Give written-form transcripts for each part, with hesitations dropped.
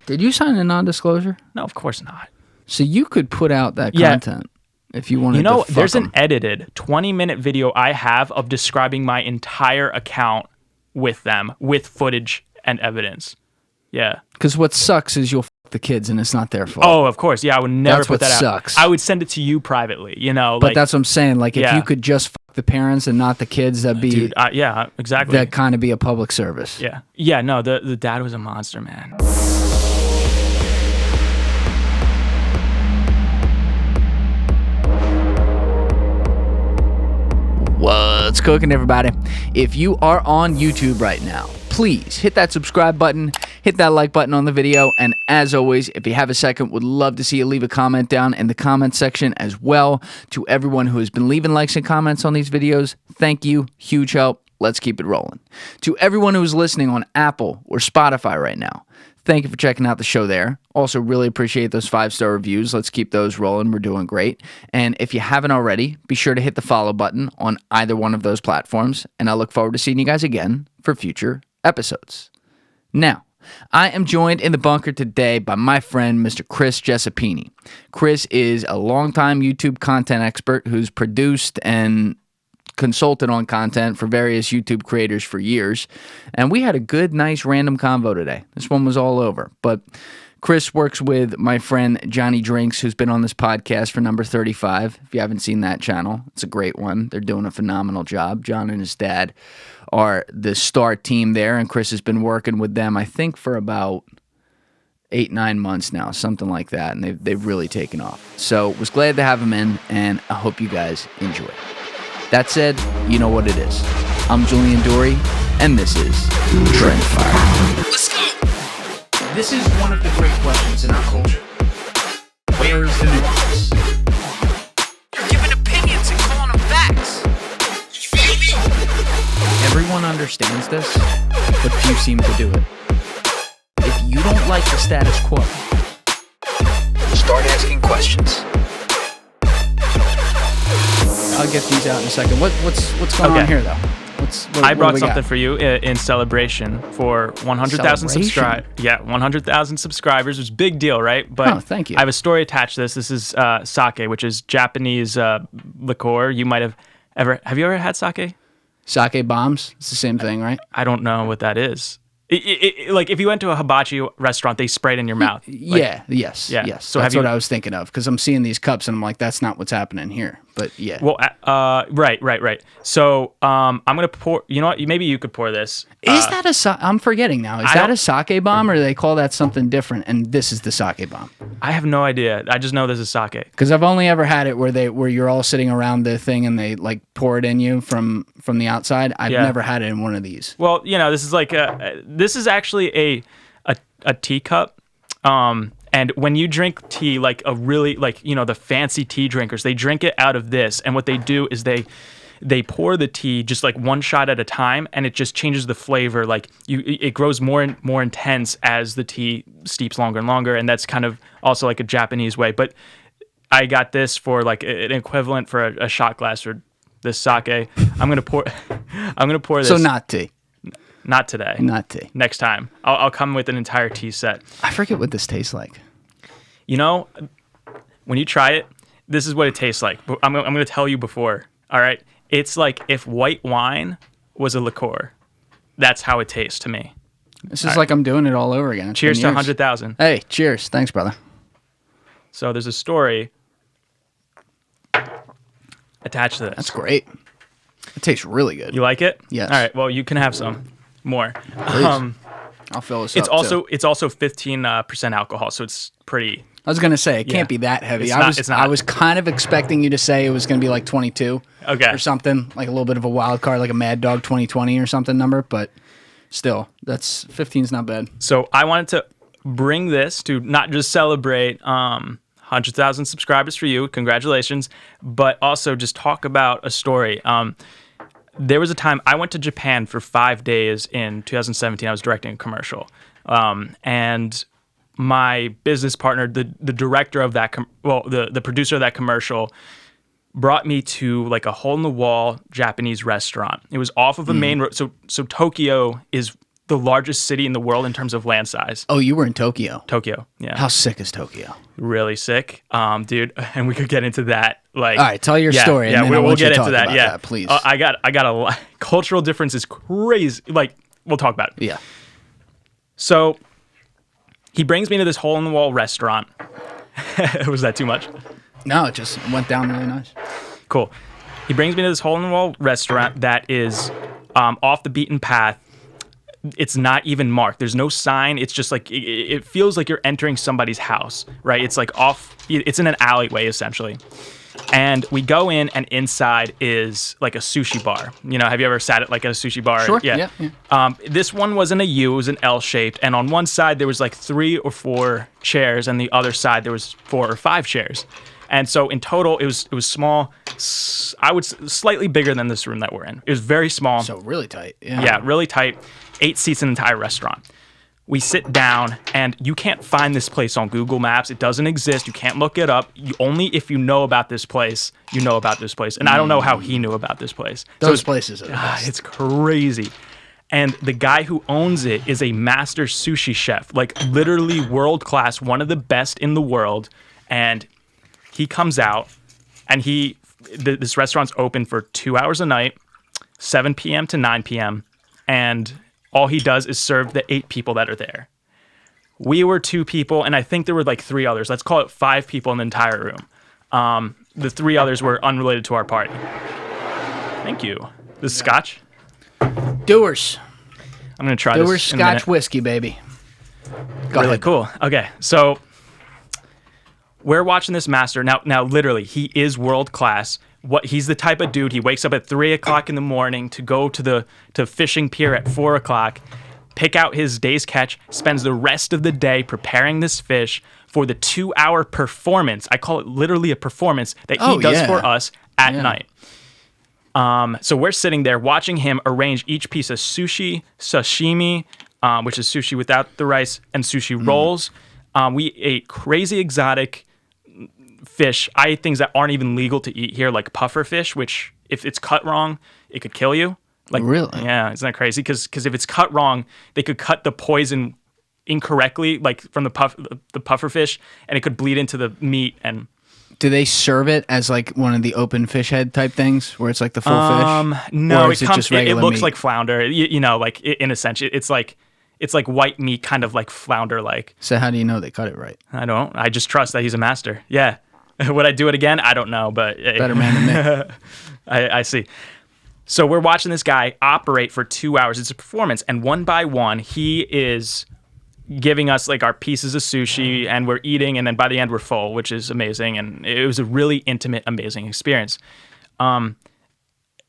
Did you sign a non-disclosure? No, of course not. So you could put out that content if you wanted to fuck there's them. an edited 20-minute video I have of describing my entire account with them, with footage and evidence. Yeah. Because what sucks is you'll fuck the kids and it's not their fault. Oh, of course. Yeah, I would never put that out. That's what sucks. I would send it to you privately, But that's what I'm saying. Like, if you could just fuck the parents and not the kids, that'd be... Dude, yeah, exactly. That'd kind of be a public service. Yeah. Yeah, no, the dad was a monster, man. What's cooking, everybody? If you are on YouTube right now, please hit that subscribe button, hit that like button on the video, and as always, if you have a second, would love to see you leave a comment down in the comment section as well. To everyone who has been leaving likes and comments on these videos, thank you. Huge help. Let's keep it rolling. To everyone who is listening on Apple or Spotify right now, thank you for checking out the show there. Also, really appreciate those 5-star reviews. Let's keep those rolling. We're doing great. And if you haven't already, be sure to hit the follow button on either one of those platforms. And I look forward to seeing you guys again for future episodes. Now, I am joined in the bunker today by my friend, Mr. Chris Giuseppini. Chris is a longtime YouTube content expert who's produced and consulted on content for various YouTube creators for years, and we had a good, nice, random convo today. This one was all over, but Chris works with my friend Johnny Drinks, who's been on this podcast for number 35. If you haven't seen that channel, it's a great one. They're doing a phenomenal job. John and his dad are the star team there, and Chris has been working with them, I think, for about 8-9 months now, something like that, and they've really taken off. So was glad to have him in, and I hope you guys enjoy it. That said, you know what it is. I'm Julian Dorey, and this is TRENDIFIER. Let's go! This is one of the great questions in our culture. Where is the nuance? You're giving opinions and calling them facts. You feel me? Everyone understands this, but few seem to do it. If you don't like the status quo, start asking questions. I'll get these out in a second. What's going on here, though? I brought something for you in celebration for 100,000 subscribers. Yeah, 100,000 subscribers. It's a big deal, right? But thank you. I have a story attached to this. This is sake, which is Japanese liqueur. You might have you ever had sake? Sake bombs? It's the same thing, right? I don't know what that is. Like if you went to a hibachi restaurant, they spray it in your mouth. Yes. So that's what I was thinking of, because I'm seeing these cups and I'm like, that's not what's happening here. But yeah. Well, right. So I'm gonna pour. You know what? Maybe you could pour this. Is that a? I'm forgetting now. Is that a sake bomb, or do they call that something different? And this is the sake bomb. I have no idea. I just know this is sake. Because I've only ever had it where you're all sitting around the thing and they like pour it in you from the outside. I've never had it in one of these. Well, this is like this is actually a teacup. And when you drink tea, like the fancy tea drinkers, they drink it out of this. And what they do is they pour the tea just like one shot at a time, and it just changes the flavor. Like it grows more and more intense as the tea steeps longer and longer. And that's kind of also like a Japanese way. But I got this for like an equivalent for a shot glass for this sake. I'm gonna pour this. So not tea. Not today. Not tea. Next time. I'll come with an entire tea set. I forget what this tastes like. When you try it, this is what it tastes like. I'm going to tell you before. All right? It's like if white wine was a liqueur. That's how it tastes to me. This is like I'm doing it all over again. It's cheers to 100,000. Hey, cheers. Thanks, brother. So there's a story attached to this. That's great. It tastes really good. You like it? Yes. All right. Well, you can have some more. I'll fill this up. It's also 15% alcohol, so it's pretty. I was gonna say it can't be that heavy. It's not. I was kind of expecting you to say it was gonna be like 22, or something, like a little bit of a wild card, like a Mad Dog 2020 or something number. But still, that's 15's not bad. So I wanted to bring this to not just celebrate 100,000 subscribers for you, congratulations, but also just talk about a story. There was a time I went to Japan for 5 days in 2017. I was directing a commercial, and my business partner, the director of that, the producer of that commercial, brought me to like a hole-in-the-wall Japanese restaurant. It was off of a main road. So Tokyo is the largest city in the world in terms of land size. Oh, you were in Tokyo. Tokyo, yeah. How sick is Tokyo? Really sick, dude. And we could get into that. Like, all right, tell your story. Yeah, and then we'll get into that. About Yeah, that, please. I got a lot. Cultural difference is crazy. Like, we'll talk about it. Yeah. So he brings me to this hole-in-the-wall restaurant. Was that too much? No, it just went down really nice. Cool. He brings me to this hole-in-the-wall restaurant that is off the beaten path. It's not even marked. There's no sign. It's just like, it feels like you're entering somebody's house, right? It's like it's in an alleyway, essentially. And we go in, and inside is like a sushi bar. You know, have you ever sat at like a sushi bar? Sure. Yeah. This one wasn't a U, it was an L-shaped. And on one side, there was like 3 or 4 chairs, and the other side, there was 4 or 5 chairs. And so in total, it was small. I would slightly bigger than this room that we're in. It was very small. So really tight. Yeah. Yeah, really tight. 8 seats in the entire restaurant. We sit down, and you can't find this place on Google Maps. It doesn't exist. You can't look it up. Only if you know about this place, you know about this place. And I don't know how he knew about this place. Those places are the best. It's crazy. And the guy who owns it is a master sushi chef, like literally world class, one of the best in the world. And he comes out, and this restaurant's open for 2 hours a night, 7 p.m. to 9 p.m. And all he does is serve the 8 people that are there. We were 2 people, and I think there were like 3 others. Let's call it 5 people in the entire room. The 3 others were unrelated to our party. Thank you. This is scotch? Doers. I'm going to try Doers this in a Scotch minute. whiskey, baby. Go Really ahead. cool. Okay, so we're watching this master. Now, literally, he is world class. He's the type of dude, he wakes up at 3 o'clock in the morning to go to fishing pier at 4 o'clock, pick out his day's catch, spends the rest of the day preparing this fish for the 2-hour performance. I call it literally a performance that he does for us at night. So we're sitting there watching him arrange each piece of sushi, sashimi, which is sushi without the rice, and sushi rolls. We ate crazy exotic fish. I ate things that aren't even legal to eat here, like puffer fish, which if it's cut wrong, it could kill you. Like, really? Yeah, isn't that crazy? Because if it's cut wrong, they could cut the poison incorrectly, like from the puffer fish, and it could bleed into the meat. And do they serve it as like one of the open fish head type things, where it's like the full fish? No, or is it looks meat? like flounder. You know, like in a sense, it's like white meat, kind of like flounder. Like. So how do you know they cut it right? I don't. I just trust that he's a master. Yeah. Would I do it again? I don't know, but better man than me. I see. So we're watching this guy operate for 2 hours. It's a performance, and one by one, he is giving us like our pieces of sushi, and we're eating, and then by the end we're full, which is amazing. And it was a really intimate, amazing experience.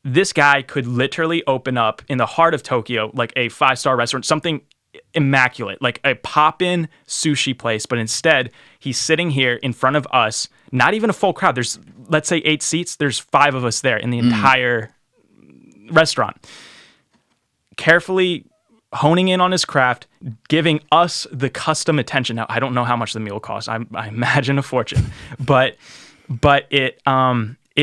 This guy could literally open up in the heart of Tokyo, like a 5-star restaurant, something immaculate, like a pop-in sushi place, but instead he's sitting here in front of us, not even a full crowd. There's, let's say, 8 seats. There's 5 of us there in the entire restaurant, carefully honing in on his craft, giving us the custom attention. Now, I don't know how much the meal costs. I imagine a fortune, but it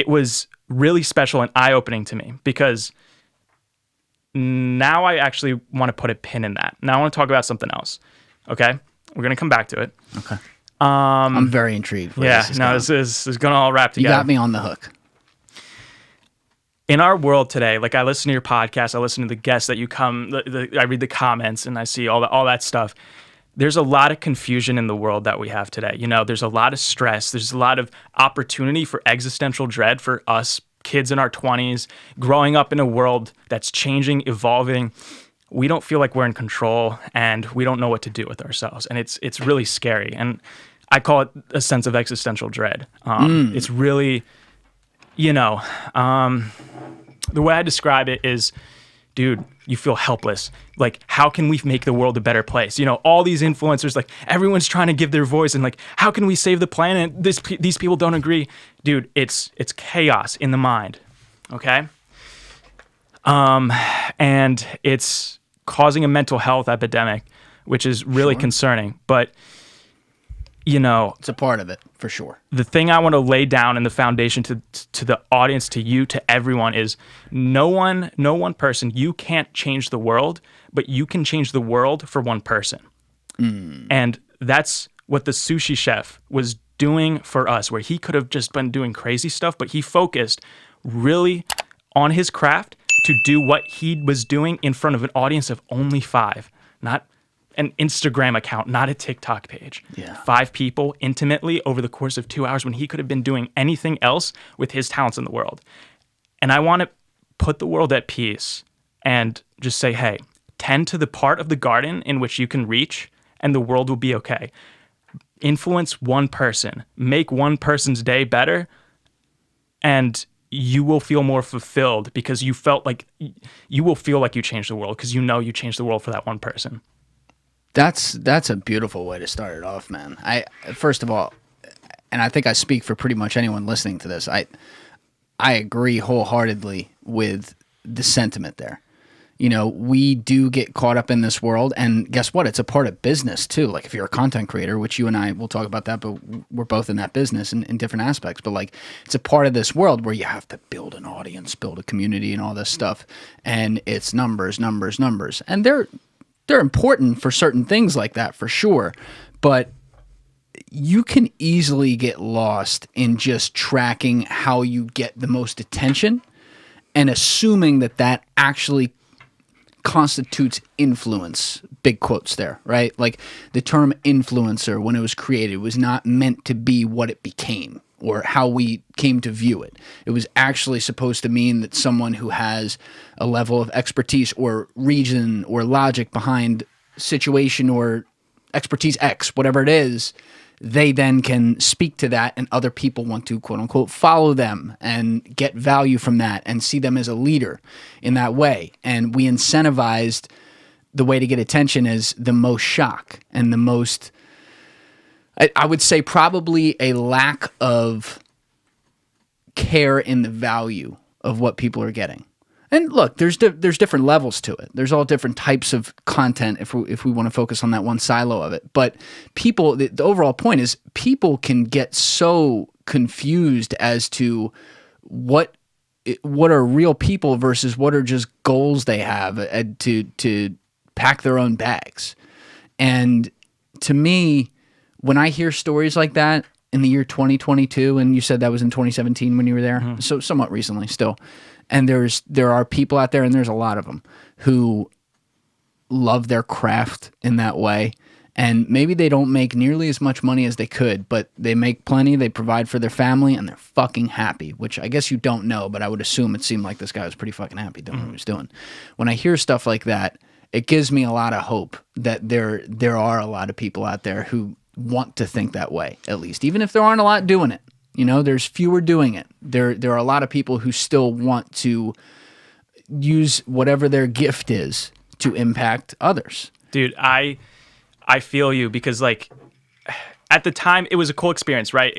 was really special and eye-opening to me, because now I actually want to put a pin in that. Now I want to talk about something else. Okay? We're going to come back to it. Okay. I'm very intrigued. This is going to all wrap together. You got me on the hook. In our world today, like, I listen to your podcast, I listen to the guests that you come, I read the comments, and I see all that stuff. There's a lot of confusion in the world that we have today. You know, there's a lot of stress. There's a lot of opportunity for existential dread for us kids in our 20s, growing up in a world that's changing, evolving. We don't feel like we're in control, and we don't know what to do with ourselves. And it's really scary. And I call it a sense of existential dread. It's really, the way I describe it is, dude, you feel helpless. Like, how can we make the world a better place? You know, all these influencers, like, everyone's trying to give their voice, and like, how can we save the planet? These people don't agree. Dude, it's chaos in the mind, okay? And it's causing a mental health epidemic, which is really concerning. But It's a part of it for sure. The thing I want to lay down in the foundation to the audience, to you, to everyone is no one person, you can't change the world, but you can change the world for one person. And that's what the sushi chef was doing for us, where he could have just been doing crazy stuff, but he focused really on his craft to do what he was doing in front of an audience of only 5, not an Instagram account, not a TikTok page. Yeah. 5 people intimately over the course of 2 hours when he could have been doing anything else with his talents in the world. And I want to put the world at peace and just say, hey, tend to the part of the garden in which you can reach, and the world will be okay. Influence one person, make one person's day better, and you will feel more fulfilled because you will feel like you changed the world because you changed the world for that one person. That's a beautiful way to start it off, man. First of all, and I think I speak for pretty much anyone listening to this, I agree wholeheartedly with the sentiment there. We do get caught up in this world, and guess what? It's a part of business too. Like if you're a content creator, which you and I will talk about that, but we're both in that business in different aspects. But like it's a part of this world where you have to build an audience, build a community, and all this stuff. And it's numbers, and they're important for certain things like that for sure. But you can easily get lost in just tracking how you get the most attention and assuming that actually constitutes influence, big quotes there, right? Like the term influencer, when it was created, was not meant to be what it became or how we came to view it. It was actually supposed to mean that someone who has a level of expertise or reason or logic behind situation or expertise X, whatever it is, they then can speak to that, and other people want to, quote unquote, follow them and get value from that and see them as a leader in that way. And we incentivized the way to get attention as the most shock and the most, I would say probably a lack of care in the value of what people are getting. And look, there's different levels to it. There's all different types of content if we want to focus on that one silo of it. But people, the overall point is people can get so confused as to what are real people versus what are just goals they have to pack their own bags. And to me, when I hear stories like that in the year 2022, and you said that was in 2017 when you were there, so somewhat recently still. And there are people out there, and there's a lot of them, who love their craft in that way. And maybe they don't make nearly as much money as they could, but they make plenty, they provide for their family, and they're fucking happy, which I guess you don't know, but I would assume it seemed like this guy was pretty fucking happy doing what he was doing. When I hear stuff like that, it gives me a lot of hope that there are a lot of people out there who want to think that way, at least, even if there aren't a lot doing it. There's fewer doing it. There are a lot of people who still want to use whatever their gift is to impact others. Dude, I feel you because like at the time it was a cool experience, right?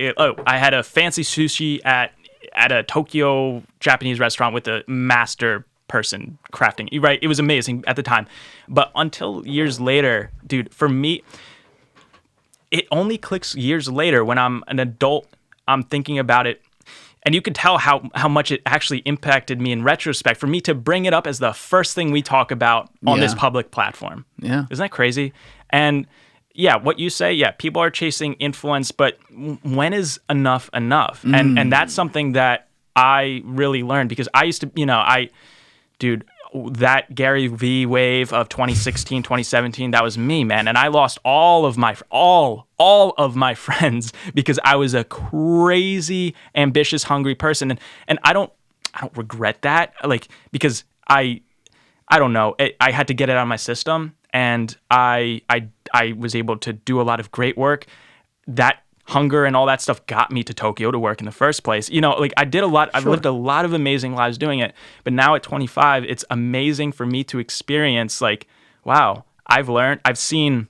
I had a fancy sushi at a Tokyo Japanese restaurant with a master person crafting, right? It was amazing at the time. But until years later, dude, for me, it only clicks years later when I'm an adult. I'm thinking about it, and you can tell how much it actually impacted me in retrospect for me to bring it up as the first thing we talk about on this public platform. Yeah. Isn't that crazy? And yeah, what you say, yeah, people are chasing influence, but when is enough enough? And that's something that I really learned because I used to, dude, that Gary Vee wave of 2016, 2017, that was me, man. And I lost all of my friends because I was a crazy, ambitious, hungry person. And I don't regret that, like, because I don't know, I had to get it out of my system, and I was able to do a lot of great work. That hunger and all that stuff got me to Tokyo to work in the first place. Like I did a lot. I've lived a lot of amazing lives doing it. But now at 25, it's amazing for me to experience like, wow, I've seen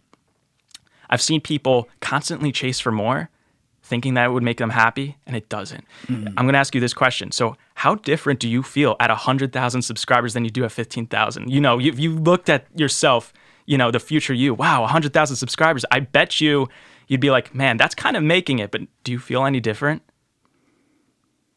people constantly chase for more, thinking that it would make them happy, and it doesn't. I'm going to ask you this question. So how different do you feel at 100,000 subscribers than you do at 15,000? You looked at yourself, the future you, wow, 100,000 subscribers. I bet you you'd be like, man, that's kind of making it, but do you feel any different?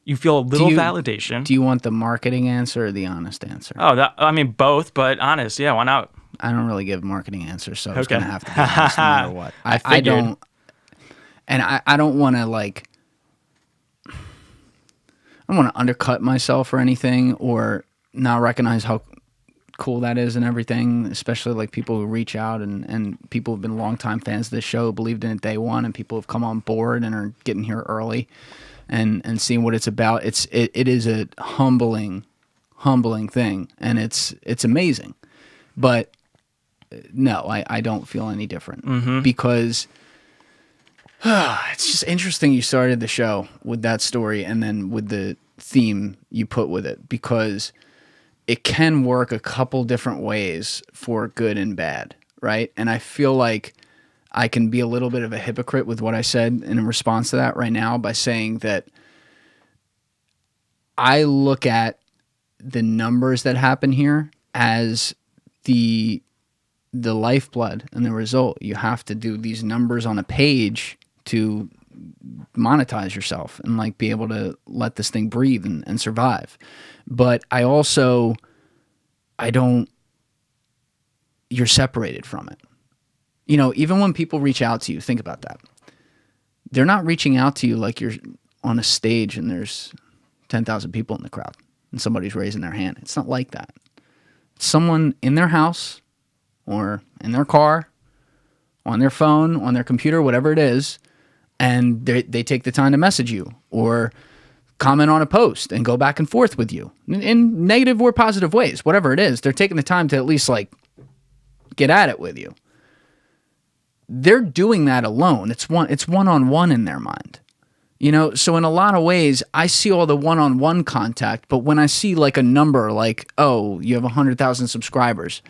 You feel a little validation. Do you want the marketing answer or the honest answer? Oh, I mean, both, but honest. Yeah, why not? I don't really give marketing ansers, so it's going to have to be honest no matter what. I don't, and I don't want to like, I don't want to undercut myself or anything, or not recognize how cool that is and everything, especially like people who reach out and people who've been longtime fans of this show, believed in it day one, and people have come on board and are getting here early and seeing what it's about. It is a humbling thing, and it's amazing. But no, I don't feel any different because it's just interesting you started the show with that story and then with the theme you put with it, because it can work a couple different ways for good and bad, right? And I feel like I can be a little bit of a hypocrite with what I said in response to that right now by saying that I look at the numbers that happen here as the lifeblood and the result. You have to do these numbers on a page to monetize yourself and like be able to let this thing breathe and survive. But you're separated from it. You know, even when people reach out to you, think about that. They're not reaching out to you like you're on a stage and there's 10,000 people in the crowd and somebody's raising their hand. It's not like that. It's someone in their house or in their car, on their phone, on their computer, whatever it is, and they take the time to message you or comment on a post and go back and forth with you in negative or positive ways, whatever it is. They're taking the time to at least like get at it with you. They're doing that alone. It's one-on-one in their mind. You know, so in a lot of ways, I see all the one-on-one contact, but when I see like a number like, oh, you have 100,000 subscribers,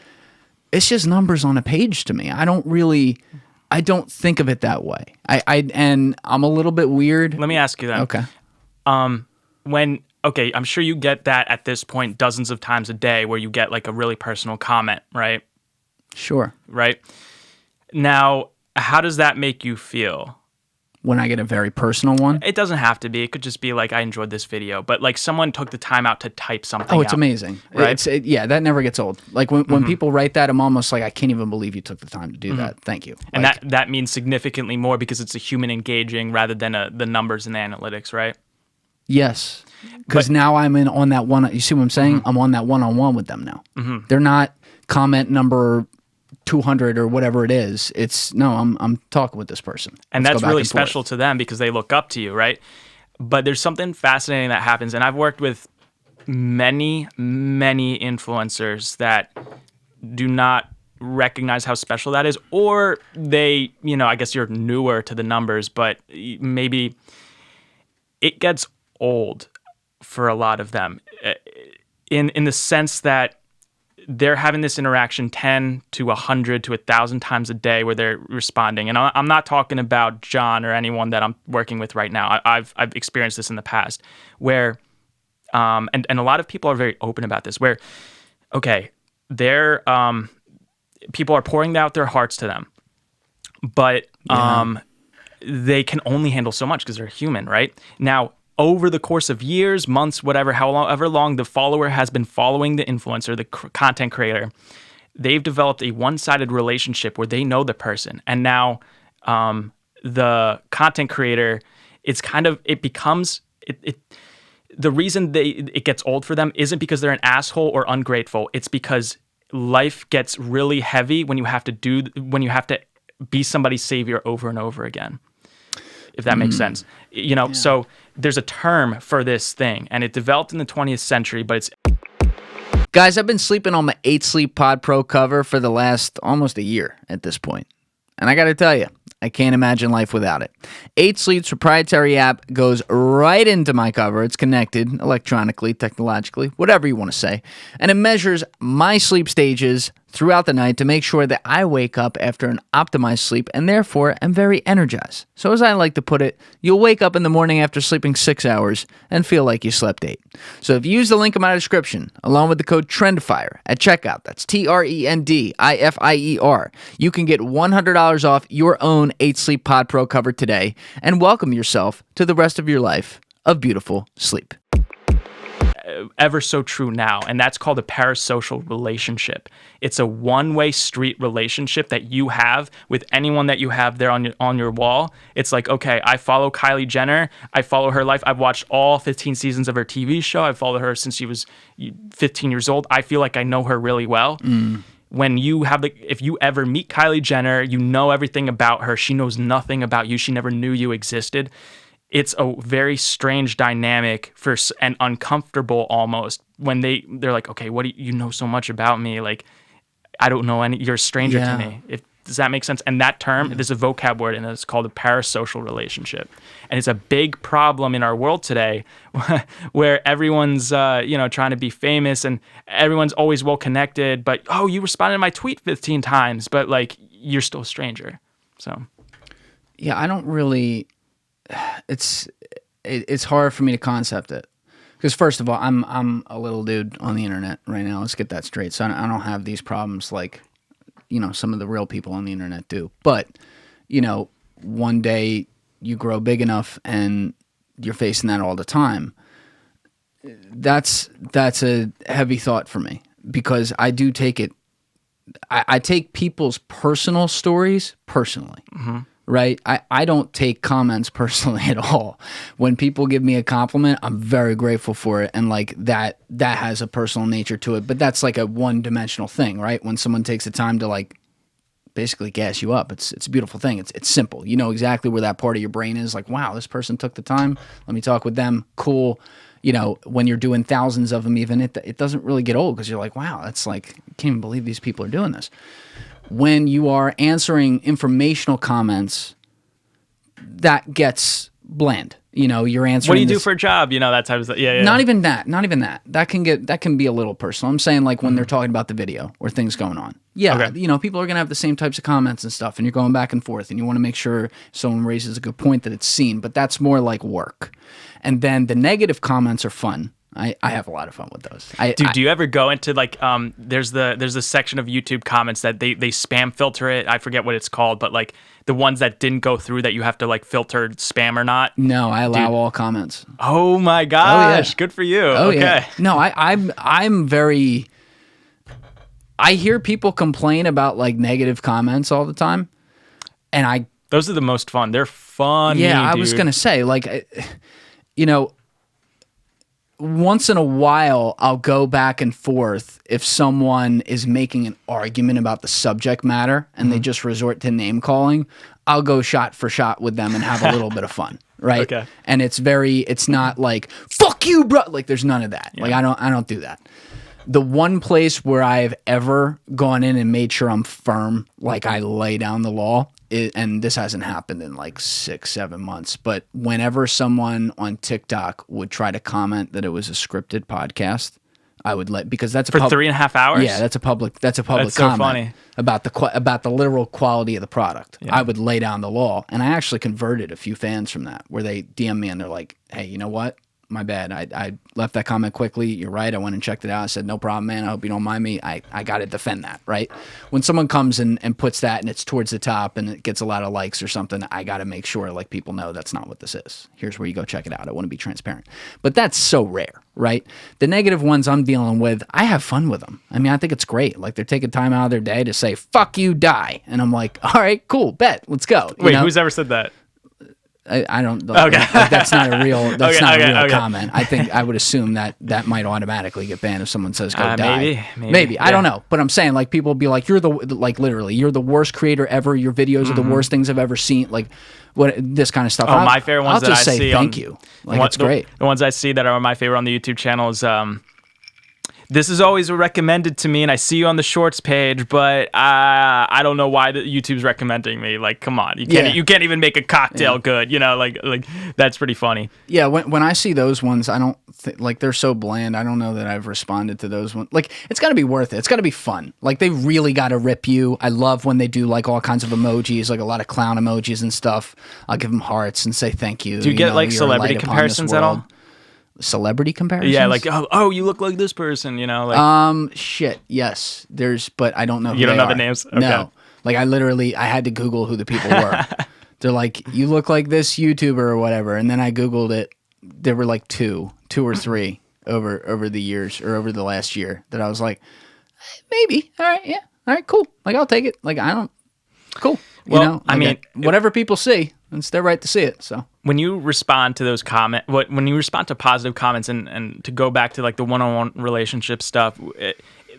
it's just numbers on a page to me. I don't think of it that way. And I'm a little bit weird. Let me ask you that. Okay. I'm sure you get that at this point dozens of times a day where you get like a really personal comment, right? Sure. Right? Now, how does that make you feel? When I get a very personal one? It doesn't have to be. It could just be like, I enjoyed this video. But like someone took the time out to type something out. Oh, it's amazing. Right? That never gets old. Like when people write that, I'm almost like, I can't even believe you took the time to do that. Thank you. And that means significantly more because it's a human engaging rather than the numbers and the analytics, right? Yes. Because now I'm on that one. You see what I'm saying? I'm on that one-on-one with them now. They're not comment number 200 or whatever it is. I'm talking with this person. And that's really special to them because they look up to you, right? But there's something fascinating that happens. And I've worked with many, many influencers that do not recognize how special that is, or they, I guess you're newer to the numbers, but maybe it gets old for a lot of them in the sense that they're having this interaction 10 to 100 to 1,000 times a day where they're responding. And I'm not talking about John or anyone that I'm working with right now. I've experienced this in the past where, and a lot of people are very open about this, where, okay, people are pouring out their hearts to them, but they can only handle so much because they're human, right? Now, over the course of years, months, however long the follower has been following the influencer, the content creator, they've developed a one-sided relationship where they know the person. And now the content creator, the reason it gets old for them isn't because they're an asshole or ungrateful. It's because life gets really heavy when you have to be somebody's savior over and over again. If that makes sense. So there's a term for this thing, and it developed in the 20th century, but it's... Guys, I've been sleeping on my 8 Sleep Pod Pro cover for the last almost a year at this point. And I got to tell you, I can't imagine life without it. 8 Sleep's proprietary app goes right into my cover. It's connected electronically, technologically, whatever you want to say. And it measures my sleep stages throughout the night to make sure that I wake up after an optimized sleep and therefore am very energized. So as I like to put it, you'll wake up in the morning after sleeping 6 hours and feel like you slept 8. So if you use the link in my description, along with the code TRENDIFIER at checkout, that's TRENDIFIER, you can get $100 off your own 8 Sleep Pod Pro cover today and welcome yourself to the rest of your life of beautiful sleep. Ever so true now, and that's called a parasocial relationship. It's a one-way street relationship that you have with anyone that you have there on your wall. It's like, okay, I follow Kylie Jenner, I follow her life, I've watched all 15 seasons of her TV show, I've followed her since she was 15 years old. I feel like I know her really well. When you have if you ever meet Kylie Jenner, you know everything about her, she knows nothing about you, she never knew you existed. It's a very strange dynamic and uncomfortable almost when they're like, okay, what do you know so much about me? Like, I don't know you're a stranger to me. Does that make sense? And that term, there's a vocab word, and it's called a parasocial relationship. And it's a big problem in our world today where everyone's, trying to be famous and everyone's always well connected, but, oh, you responded to my tweet 15 times, but like, you're still a stranger. So. Yeah, I don't really... It's hard for me to concept it because first of all, I'm a little dude on the internet right now. Let's get that straight. So I don't have these problems like, some of the real people on the internet do. But, one day you grow big enough and you're facing that all the time. That's a heavy thought for me because I do take it. I take people's personal stories personally. Mm-hmm. Right? I don't take comments personally at all. When people give me a compliment, I'm very grateful for it. And like that has a personal nature to it. But that's like a one-dimensional thing, right? When someone takes the time to like basically gas you up, it's a beautiful thing. It's simple. You know exactly where that part of your brain is. Like, wow, this person took the time. Let me talk with them. Cool. When you're doing thousands of them even, it doesn't really get old because you're like, wow, that's like, I can't even believe these people are doing this. When you are answering informational comments, that gets bland. You're answering. What do you do for a job? That type of stuff. Yeah. Not even that. That can be a little personal. I'm saying like when they're talking about the video or things going on. Yeah, okay. People are gonna have the same types of comments and stuff, and you're going back and forth, and you want to make sure someone raises a good point that it's seen. But that's more like work. And then the negative comments are fun. I have a lot of fun with those. Do you ever go into like there's a section of YouTube comments that they spam filter it. I forget what it's called, but like the ones that didn't go through that you have to like filter spam or not. No, I allow all comments. Oh my gosh, good for you. Oh, okay. Yeah. No, I'm very. I hear people complain about like negative comments all the time, and those are the most fun. They're fun. Yeah, I was gonna say like, once in a while, I'll go back and forth if someone is making an argument about the subject matter and they just resort to name calling. I'll go shot for shot with them and have a little bit of fun, right? Okay. And it's not like fuck you, bro. Like there's none of that. Yeah. Like I don't do that. The one place where I've ever gone in and made sure I'm firm, like I lay down the law, and this hasn't happened in like 6-7 months, but whenever someone on TikTok would try to comment that it was a scripted podcast, I would because that's for 3.5 hours. Yeah, that's a public that's comment so funny. about the literal quality of the product. Yeah. I would lay down the law, and I actually converted a few fans from that, where they DM me and they're like, "Hey, you know what? My bad. I left that comment quickly. You're right. I went and checked it out. I said, no problem, man. I hope you don't mind me. I got to defend that, right? When someone comes and puts that and it's towards the top and it gets a lot of likes or something, I got to make sure like people know that's not what this is. Here's where you go check it out. I want to be transparent. But that's so rare, right? The negative ones I'm dealing with, I have fun with them. I mean, I think it's great. Like they're taking time out of their day to say, fuck you, die. And I'm like, all right, cool, bet. Let's go. Wait, who's ever said that? I don't. Okay. Like, that's not a real. That's not a real comment. I think I would assume that might automatically get banned if someone says "go die." Maybe. Yeah. I don't know, but I'm saying like people will be like, "You're literally, you're the worst creator ever. Your videos are the worst things I've ever seen." Like, what this kind of stuff. Oh, my favorite ones I'll just that I say see. Thank you. Like it's great. The ones I see that are my favorite on the YouTube channel is this is always recommended to me, and I see you on the shorts page, but I don't know why YouTube's recommending me. Like, come on, you can't even make a cocktail good, you know? Like that's pretty funny. Yeah, when I see those ones, I don't like they're so bland. I don't know that I've responded to those ones. Like, it's got to be worth it. It's got to be fun. Like, they really got to rip you. I love when they do like all kinds of emojis, like a lot of clown emojis and stuff. I'll give them hearts and say thank you. Do you get like celebrity comparisons at all? Celebrity comparisons? Yeah, like oh, you look like this person, you know? Like shit, yes. But I don't know who you don't they know are. the names? Okay. No. Like, I had to Google who the people were. They're like, you look like this YouTuber or whatever. And then I Googled it. There were like two or three over the years or over the last year that I was like, maybe. All right, yeah. All right, cool. Like, I'll take it. Like, cool. Well, you know, I mean, whatever people see, it's their right to see it. So when you respond to those when you respond to positive comments and to go back to like the one-on-one relationship stuff,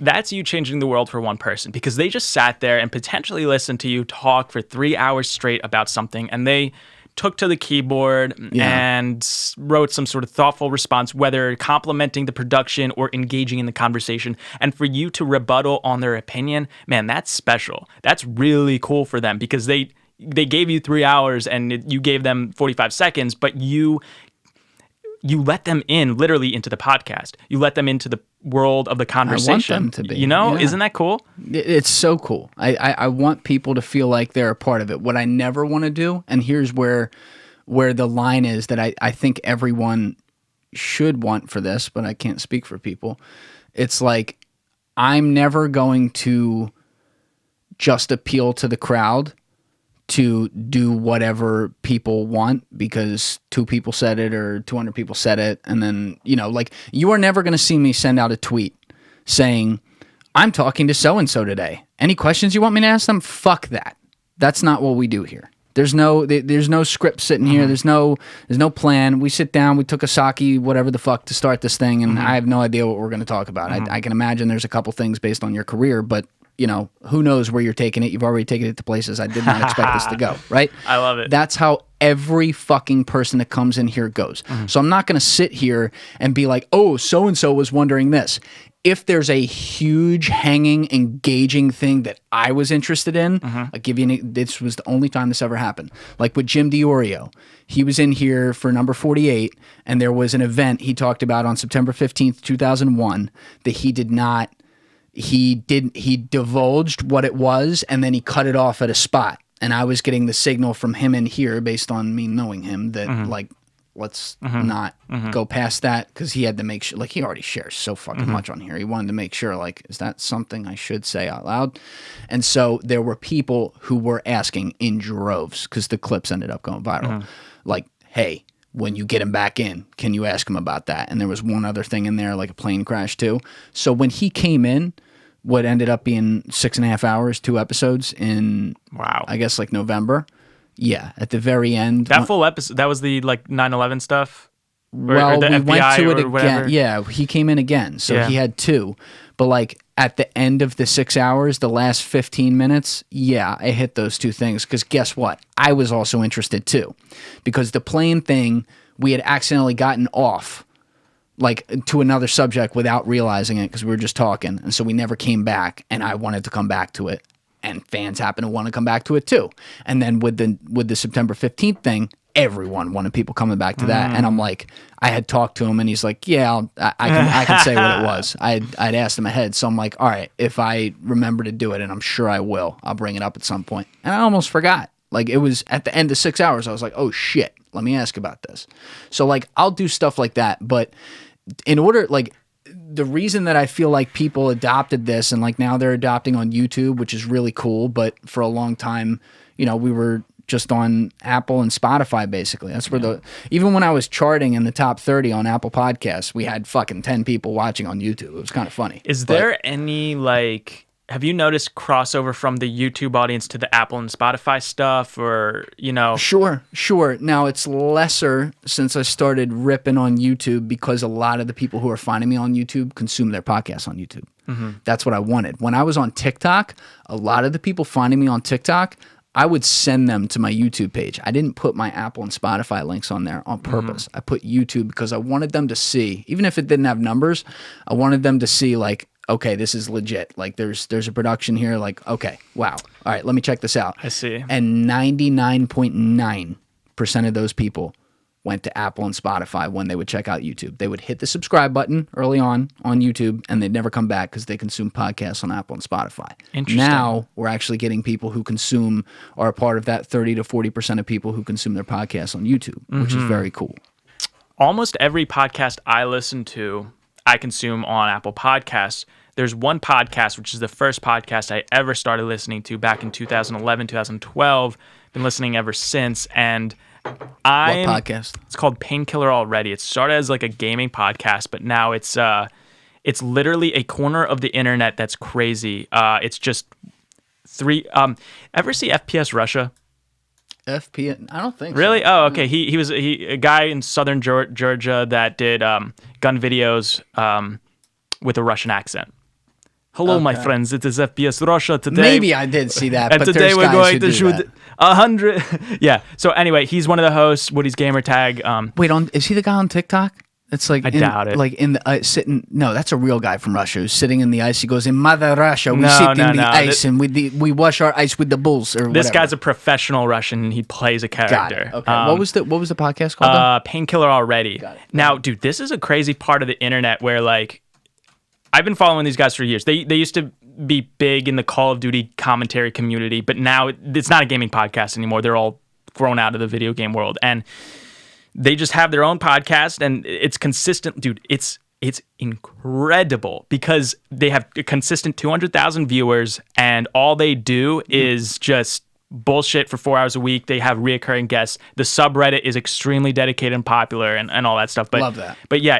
that's you changing the world for one person, because they just sat there and potentially listened to you talk for 3 hours straight about something, and they took to the keyboard and wrote some sort of thoughtful response, whether complimenting the production or engaging in the conversation. And for you to rebuttal on their opinion, man, that's special. That's really cool for them, because they gave you 3 hours and you gave them 45 seconds, but you let them in literally into the podcast. You let them into the world of the conversation. I want them to be. You know, isn't that cool? It's so cool. I want people to feel like they're a part of it. What I never want to do, and here's where the line is that I think everyone should want for this, but I can't speak for people. It's like, I'm never going to just appeal to the crowd to do whatever people want because 2 people said it or 200 people said it. And then, you know, like, you are never going to see me send out a tweet saying, I'm talking to so-and-so today. Any questions you want me to ask them? Fuck that. That's not what we do here. There's no script sitting here. There's no plan. We sit down, we took a sake, whatever the fuck, to start this thing. And I have no idea what we're going to talk about. I can imagine there's a couple things based on your career, but you know, who knows where you're taking it. You've already taken it to places I did not expect this to go, right? I love it. That's how every fucking person that comes in here goes. So I'm not going to sit here and be like, oh, so-and-so was wondering this. If there's a huge, hanging, engaging thing that I was interested in, I'll give you this was the only time this ever happened. Like with Jim DiOrio. He was in here for number 48, and there was an event he talked about on September 15th, 2001, that he divulged what it was, and then he cut it off at a spot. And I was getting the signal from him in here based on me knowing him that like, let's not go past that, because he had to make sure, like, he already shares so fucking much on here. He wanted to make sure, like, is that something I should say out loud? And so there were people who were asking in droves, because the clips ended up going viral. Like, hey, when you get him back in, can you ask him about that? And there was one other thing in there, like a plane crash too. So when he came in, what ended up being 6.5 hours, 2 episodes in, I guess, like November. Yeah, at the very end. That full episode, that was the like 9/11 stuff? Well, or the we FBI went to it again. Whatever? Yeah, he came in again. So he had 2. But like at the end of the 6 hours, the last 15 minutes, I hit those 2 things. Because guess what? I was also interested too. Because the plane thing, we had accidentally gotten off like to another subject without realizing it, because we were just talking. And so we never came back, and I wanted to come back to it. And fans happen to want to come back to it too. And then with the September 15th thing, everyone wanted people coming back to that. And I'm like, I had talked to him, and he's like, yeah, I can say what it was. I'd asked him ahead. So I'm like, all right, if I remember to do it, and I'm sure I will, I'll bring it up at some point. And I almost forgot. Like, it was at the end of 6 hours, I was like, oh shit, let me ask about this. So like, I'll do stuff like that. But in order, like, the reason that I feel like people adopted this, and like now they're adopting on YouTube, which is really cool. But for a long time, you know, we were just on Apple and Spotify, basically. That's where even when I was charting in the top 30 on Apple Podcasts, we had fucking 10 people watching on YouTube. It was kind of funny. Is there any, like, have you noticed crossover from the YouTube audience to the Apple and Spotify stuff, or, you know? Sure. Now, it's lesser since I started ripping on YouTube, because a lot of the people who are finding me on YouTube consume their podcasts on YouTube. That's what I wanted. When I was on TikTok, a lot of the people finding me on TikTok, I would send them to my YouTube page. I didn't put my Apple and Spotify links on there on purpose. I put YouTube because I wanted them to see, even if it didn't have numbers, I wanted them to see like, okay, this is legit. Like there's a production here. Like, okay, wow. All right, let me check this out. I see. And 99.9% of those people went to Apple and Spotify when they would check out YouTube. They would hit the subscribe button early on YouTube, and they'd never come back because they consume podcasts on Apple and Spotify. Interesting. Now we're actually getting people who are a part of that 30 to 40% of people who consume their podcasts on YouTube, which is very cool. Almost every podcast I listen to, I consume on Apple Podcasts. There's one podcast, which is the first podcast I ever started listening to back in 2011, 2012. Been listening ever since, and What podcast? It's called Painkiller Already. It started as like a gaming podcast, but now it's literally a corner of the internet that's crazy. It's just ever see FPS Russia? FPS? I don't think Really? so. Oh, okay. He was a guy in southern Georgia that did gun videos with a Russian accent. Hello, my friends. It is FPS Russia today. Maybe I did see that, and but today there's we're guys going who to do shoot that. 100. Yeah. So anyway, he's one of the hosts. Woody's gamer tag. Wait, is he the guy on TikTok? It's like I doubt it. Like in the sitting. No, that's a real guy from Russia who's sitting in the ice. He goes, "In Mother Russia, we sit in the ice and we wash our ice with the bulls." Or this whatever. guy's a professional Russian. He plays a character. Got it. Okay. What was the podcast called? Though? Painkiller Already. Got it. Now, dude, this is a crazy part of the internet where like I've been following these guys for years. They used to be big in the Call of Duty commentary community, but now it's not a gaming podcast anymore. They're all thrown out of the video game world, and they just have their own podcast, and it's consistent, dude. It's incredible because they have a consistent 200,000 viewers, and all they do is just bullshit for 4 hours a week. They have reoccurring guests. The subreddit is extremely dedicated and popular and all that stuff. But, Love that. But yeah,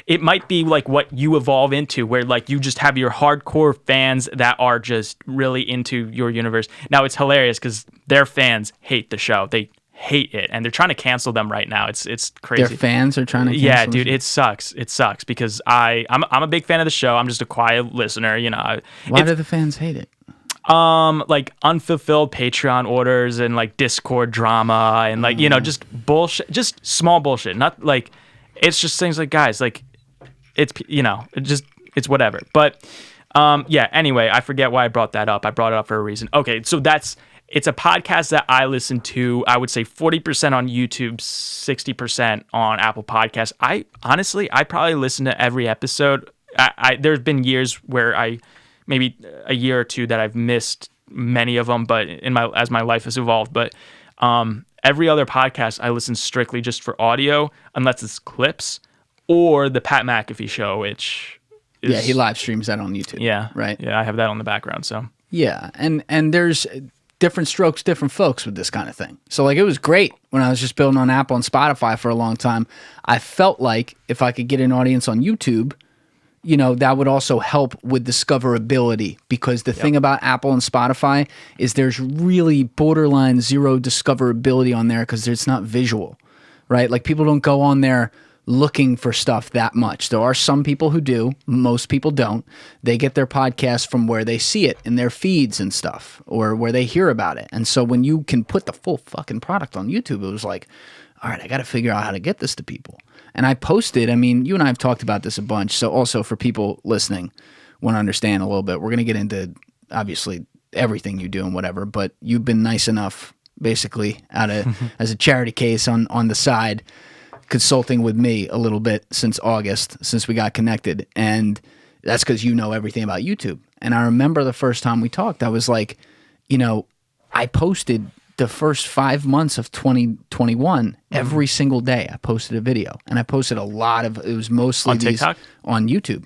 it might be like what you evolve into, where like you just have your hardcore fans that are just really into your universe. Now it's hilarious because their fans hate the show. They hate it, and they're trying to cancel them right now. It's crazy. Their fans are trying to cancel Yeah, them? dude, it sucks. It sucks because I'm a big fan of the show. I'm just a quiet listener, you know. Why do the fans hate it? Like unfulfilled Patreon orders and like Discord drama and like, you know, just bullshit, just small bullshit. Not like, it's just things like, guys, like it's, you know, it's whatever. But yeah, anyway, I forget why I brought that up. I brought it up for a reason. Okay. So it's a podcast that I listen to, I would say 40% on YouTube, 60% on Apple Podcasts. I probably listen to every episode. There's been years where maybe a year or two that I've missed many of them, but as my life has evolved. But every other podcast I listen strictly just for audio, unless it's clips or the Pat McAfee show, which is, he live streams that on YouTube. Yeah, right. Yeah, I have that on the background. So yeah, and there's different strokes, different folks with this kind of thing. So like it was great when I was just building on Apple and Spotify for a long time. I felt like if I could get an audience on YouTube, you know, that would also help with discoverability, because the thing about Apple and Spotify is there's really borderline zero discoverability on there because it's not visual, right? Like people don't go on there looking for stuff that much. There are some people who do. Most people don't. They get their podcast from where they see it in their feeds and stuff, or where they hear about it. And so when you can put the full fucking product on YouTube, it was like, all right, I got to figure out how to get this to people. And I posted, I mean, you and I have talked about this a bunch. So also for people listening, want to understand a little bit, we're going to get into obviously everything you do and whatever, but you've been nice enough basically as a charity case on the side, consulting with me a little bit since August, since we got connected. And that's because you know everything about YouTube. And I remember the first time we talked, I was like, you know, I posted the first 5 months of 2021, every single day I posted a video, and I posted a lot of, it was mostly on TikTok? On YouTube.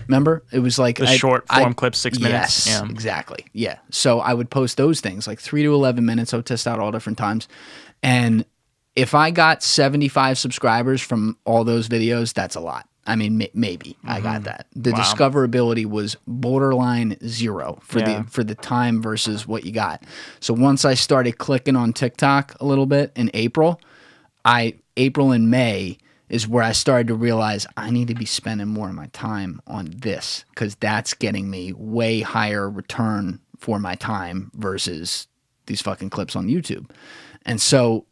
Remember? It was like the short form clips, 6 minutes. Yes, exactly. Yeah. So I would post those things like 3 to 11 minutes. I would test out all different times. And if I got 75 subscribers from all those videos, that's a lot. I mean, maybe I got that. The discoverability was borderline zero for the time versus what you got. So once I started clicking on TikTok a little bit in April and May is where I started to realize I need to be spending more of my time on this, because that's getting me way higher return for my time versus these fucking clips on YouTube. And so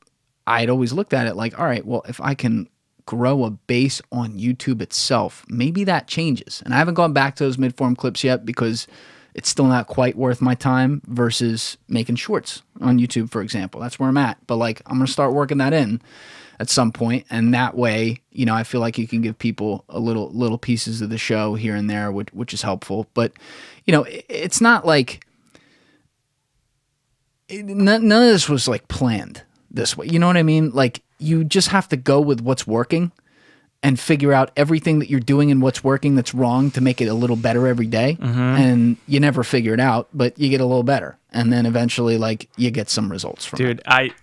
I'd always looked at it like, all right, well, if I can grow a base on YouTube itself, maybe that changes. And I haven't gone back to those mid-form clips yet because it's still not quite worth my time versus making shorts on YouTube, for example. That's where I'm at. But like, I'm going to start working that in at some point, and that way, you know, I feel like you can give people a little pieces of the show here and there, which is helpful. But you know, it's not like none of this was like planned this way. You know what I mean? Like, you just have to go with what's working and figure out everything that you're doing and what's working that's wrong to make it a little better every day. And you never figure it out, but you get a little better, and then eventually, like, you get some results from it. Dude,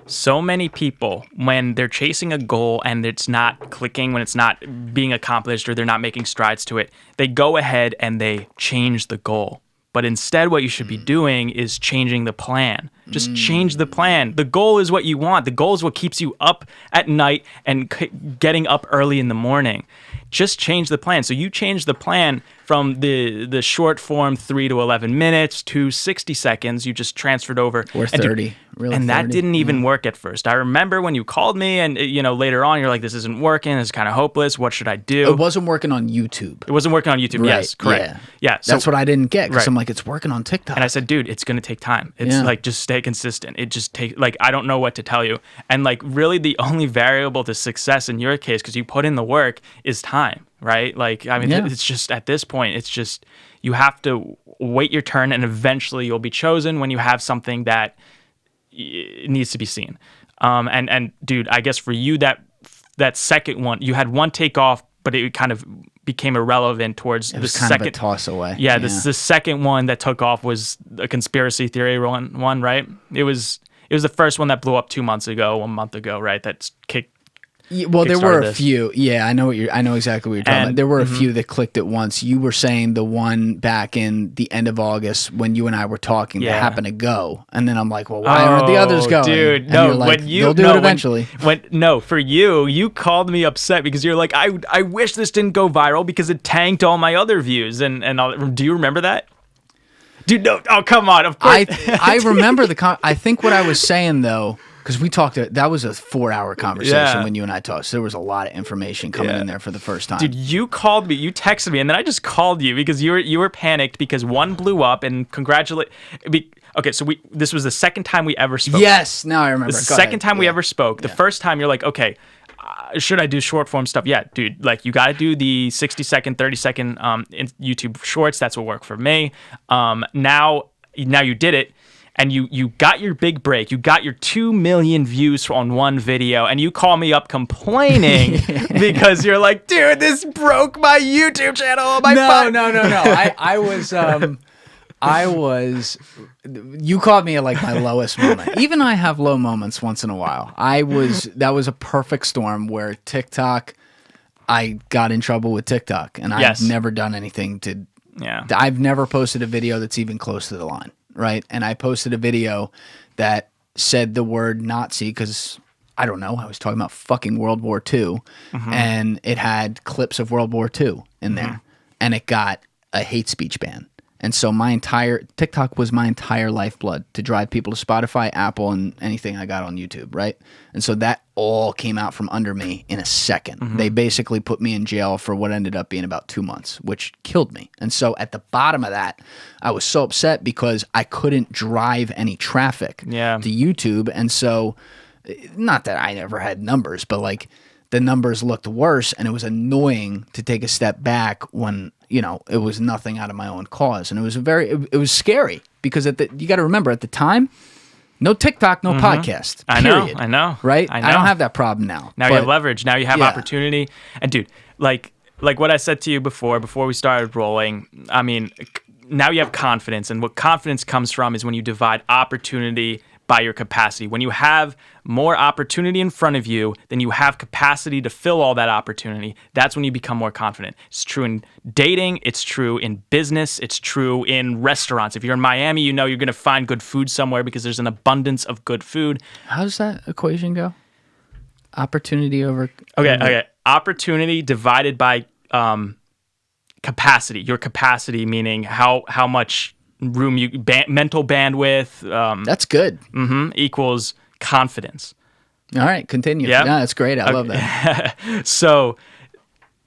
so many people, when they're chasing a goal and it's not clicking, when it's not being accomplished or they're not making strides to it, they go ahead and they change the goal. But instead, what you should be doing is changing the plan. Just change the plan. The goal is what you want. The goal is what keeps you up at night and getting up early in the morning. Just change the plan. So you change the plan from the short form 3 to 11 minutes to 60 seconds. You just transferred over. Or 30. And that didn't even work at first. I remember when you called me and, you know, later on, you're like, this isn't working. This is kind of hopeless. What should I do? It wasn't working on YouTube. It wasn't working on YouTube. Right, Yes, correct. Yeah. So, that's what I didn't get, because Right. I'm like, it's working on TikTok. and I said, dude, it's going to take time. It's like, just stay consistent. It just takes, like, I don't know what to tell you. And like, really the only variable to success in your case, because you put in the work, is time, right? Like, I mean, it's just, at this point, it's just, you have to wait your turn, and eventually you'll be chosen when you have something that needs to be seen. And dude, I guess for you, that second one, you had one take off, but it kind of became irrelevant towards it was the kind second of a toss away. Yeah, the second one that took off was a conspiracy theory one, right? It was the first one that blew up 1 month ago, right? That's kicked. Yeah, well, there were a this. few. Yeah, I know exactly what you're talking about. There were a few that clicked at once. You were saying the one back in the end of August when you and I were talking that happened to go, and then I'm like, well, why aren't the others going? Dude, and no, you're like, when you they'll do it eventually. For you called me upset because you're like, I wish this didn't go viral because it tanked all my other views, and all, do you remember that? Dude, no, oh come on, of course. I remember I think what I was saying though. Because we talked, that was a 4-hour conversation when you and I talked. So there was a lot of information coming in there for the first time. Dude, you called me, you texted me, and then I just called you because you were panicked because one blew up, and okay, so this was the second time we ever spoke. Yes, now I remember. The second time we ever spoke. The first time you're like, okay, should I do short form stuff? Yeah, dude, like you got to do the 60-second, 30-second YouTube shorts. That's what worked for me. Now you did it. And you got your big break. You got your 2 million views on one video, and you call me up complaining because you're like, dude, this broke my YouTube channel. No. I was. You caught me at like my lowest moment. Even I have low moments once in a while. That was a perfect storm where TikTok. I got in trouble with TikTok, and I've never done anything to. Yeah. I've never posted a video that's even close to the line. Right. And I posted a video that said the word Nazi because, I don't know, I was talking about fucking World War II, and it had clips of World War II in there, and it got a hate speech ban. And so TikTok was my entire lifeblood to drive people to Spotify, Apple, and anything I got on YouTube, right? And so that all came out from under me in a second. They basically put me in jail for what ended up being about 2 months, which killed me. And so at the bottom of that, I was so upset because I couldn't drive any traffic to YouTube. And so, not that I never had numbers, but like the numbers looked worse, and it was annoying to take a step back when, you know, it was nothing out of my own cause. And it was scary because you got to remember at the time, no TikTok, no podcast. Period. I know. Right? I know. I don't have that problem now. Now you have leverage. Now you have opportunity. And dude, like what I said to you before we started rolling, I mean, now you have confidence. And what confidence comes from is when you divide opportunity by your capacity. When you have more opportunity in front of you, then you have capacity to fill all that opportunity. That's when you become more confident. It's true in dating. It's true in business. It's true in restaurants. If you're in Miami, you know you're going to find good food somewhere because there's an abundance of good food. How does that equation go? Opportunity over... Okay. Opportunity divided by capacity. Your capacity meaning how much mental bandwidth. That's good. Equals confidence. All right, continue. Yep. Yeah, that's great. I love that. So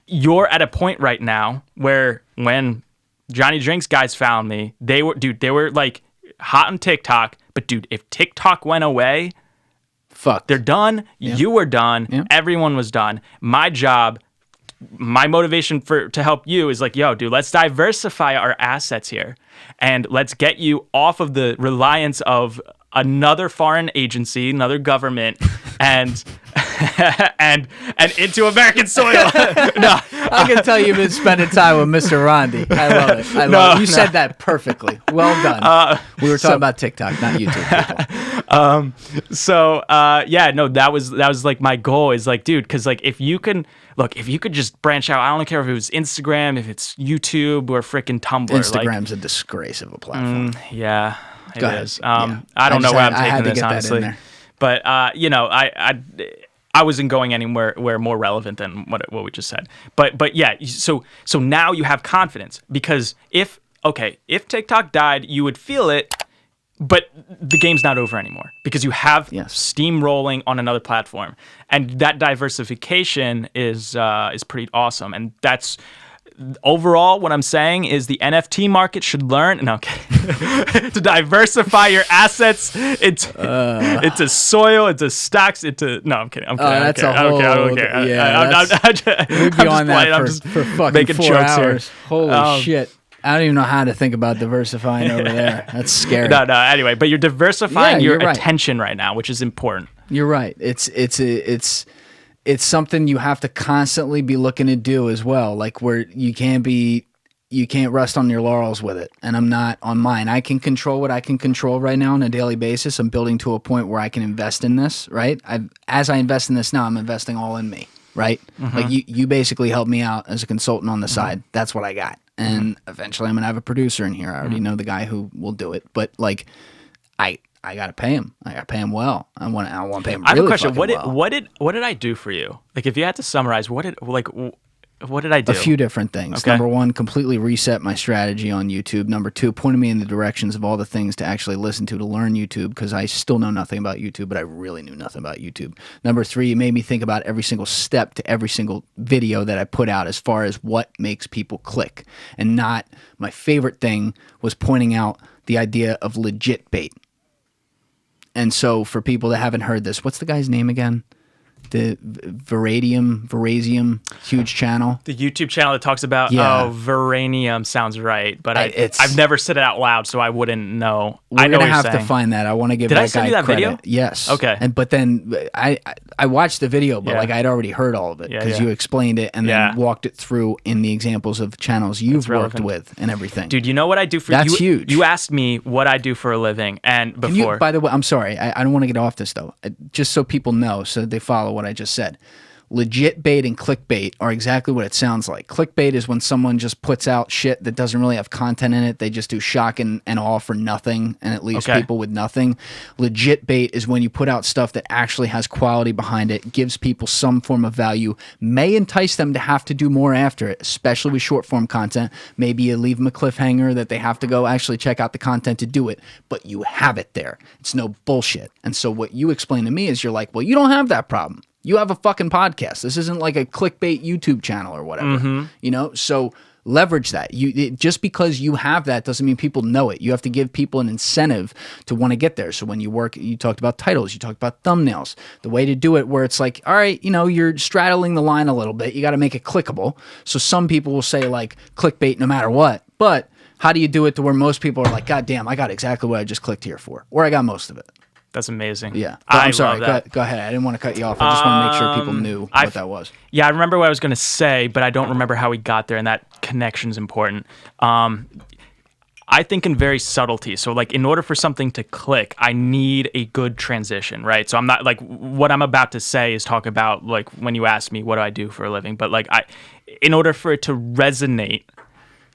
you're at a point right now where when Johnny Drinks guys found me, they were like hot on TikTok. But dude, if TikTok went away, fuck, they're done. Yeah. You were done. Yeah. Everyone was done. My job, my motivation to help you is like, yo, dude, let's diversify our assets here, and let's get you off of the reliance of another foreign agency, another government, and and into American soil. No, I can tell you've been spending time with Mr. Rondi. I love it. I love it. You said that perfectly. Well done. We were talking about TikTok, not YouTube. People. That was like my goal is like, dude, because like if you could just branch out, I don't care if it was Instagram, if it's YouTube or freaking Tumblr. Instagram's a disgrace of a platform. Yeah. Go ahead. I don't know where I'm taking this, get honestly. that in there. But I wasn't going anywhere where more relevant than what we just said. But yeah, so now you have confidence, because if TikTok died, you would feel it, but the game's not over anymore because you have steam rolling on another platform, and that diversification is pretty awesome, and that's. Overall, what I'm saying is the NFT market should learn to diversify your assets. It's soil, into stocks, into I'm kidding. I'm kidding. That's I don't care. Yeah, we'd be on that for fucking making 4 jokes hours. here. Holy shit. I don't even know how to think about diversifying over there. That's scary. No. Anyway, but you're diversifying your right. attention right now, which is important. You're right. It's something you have to constantly be looking to do as well. Like where you can't rest on your laurels with it. And I'm not on mine. I can control what I can control right now on a daily basis. I'm building to a point where I can invest in this, right? As I invest in this now, I'm investing all in me, right? Mm-hmm. Like you basically help me out as a consultant on the side. That's what I got. And eventually I'm going to have a producer in here. I already know the guy who will do it. But like I gotta pay him. I gotta pay him well. I want to pay him. I have really a question. well. What did I do for you? Like, if you had to summarize, what did I do? A few different things. Okay. Number one, completely reset my strategy on YouTube. Number two, pointed me in the directions of all the things to actually listen to learn YouTube, because I still know nothing about YouTube, but I really knew nothing about YouTube. Number three, it made me think about every single step to every single video that I put out as far as what makes people click. And not, my favorite thing was pointing out the idea of legit bait. And so for people that haven't heard this, what's the guy's name again? The Verasium, huge channel. The YouTube channel that talks about, Veranium sounds right, but I've never said it out loud, so I wouldn't know. We're going to have to find that. I want to give Did that I send guy you that credit. video? Yes. Okay. But then I watched the video, but like I'd already heard all of it because you explained it and then walked it through in the examples of channels you've worked with and everything. Dude, you know what I do for That's you? huge. You asked me what I do for a living, and before. By the way, I'm sorry. I don't want to get off this though. Just so people know, so they follow what I just said. Legit bait and clickbait are exactly what it sounds like. Clickbait is when someone just puts out shit that doesn't really have content in it. They just do shock and awe for nothing, and it leaves people with nothing. Legit bait is when you put out stuff that actually has quality behind it, gives people some form of value, may entice them to have to do more after it, especially with short form content. Maybe you leave them a cliffhanger that they have to go actually check out the content to do it, but you have it there. It's no bullshit. And so what you explain to me is you're like, well, you don't have that problem. You have a fucking podcast. This isn't like a clickbait YouTube channel or whatever, you know? So leverage that. Just because you have that doesn't mean people know it. You have to give people an incentive to want to get there. So when you work, you talked about titles, you talked about thumbnails, the way to do it where it's like, all right, you know, you're straddling the line a little bit. You got to make it clickable. So some people will say like clickbait no matter what, but how do you do it to where most people are like, God damn, I got exactly what I just clicked here for, or I got most of it. That's amazing. Yeah. I'm sorry. Go ahead. I didn't want to cut you off. I just want to make sure people knew what that was. Yeah, I remember what I was going to say, but I don't remember how we got there, and that connection is important. I think in very subtlety. So, like, in order for something to click, I need a good transition, right? So I'm not, like, what I'm about to say is talk about, like, when you ask me what do I do for a living, but, like, in order for it to resonate,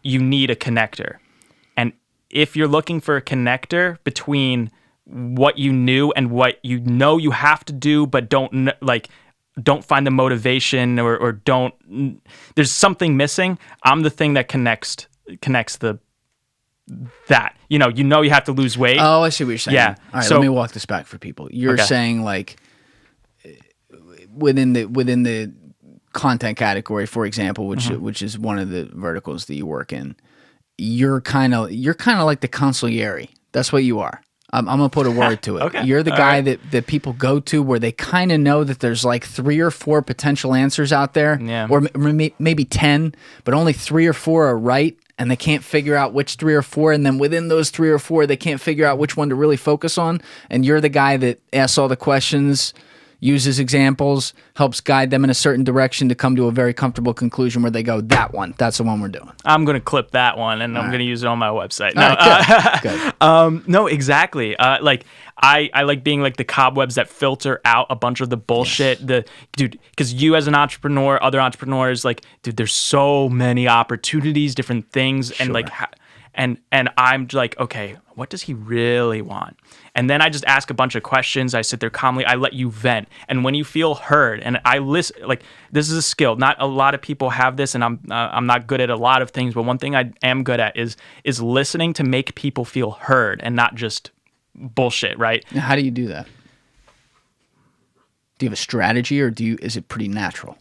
you need a connector. And if you're looking for a connector between what you knew and what you know you have to do, but don't find the motivation or don't, there's something missing. I'm the thing that connects the that. You have to lose weight. Oh, I see what you're saying. Yeah. All right, So- let me walk this back for people. You're Okay. saying like within the content category, for example, which is one of the verticals that you work in, you're kind of like the consigliere. That's what you are. I'm gonna put a word to it. Okay. You're the All guy right. that people go to where they kind of know that there's like 3 or 4 potential answers out there, Yeah. or maybe 10, but only 3 or 4 are right, and they can't figure out which 3 or 4. And then within those 3 or 4, they can't figure out which one to really focus on. And you're the guy that asks all the questions, uses examples, helps guide them in a certain direction to come to a very comfortable conclusion where they go, that's the one we're doing. I'm going to clip that one and I'm going to use it on my website. All No, right, good. no, exactly. Like I like being like the cobwebs that filter out a bunch of the bullshit. Because you as an entrepreneur, other entrepreneurs, like, dude, there's so many opportunities, different things, and like, and I'm like, okay, what does he really want? And then I just ask a bunch of questions. I sit there calmly. I let you vent. And when you feel heard, and I listen, like, this is a skill. Not a lot of people have this, and I'm not good at a lot of things. But one thing I am good at is listening to make people feel heard and not just bullshit. Right? Now, how do you do that? Do you have a strategy, or is it pretty natural?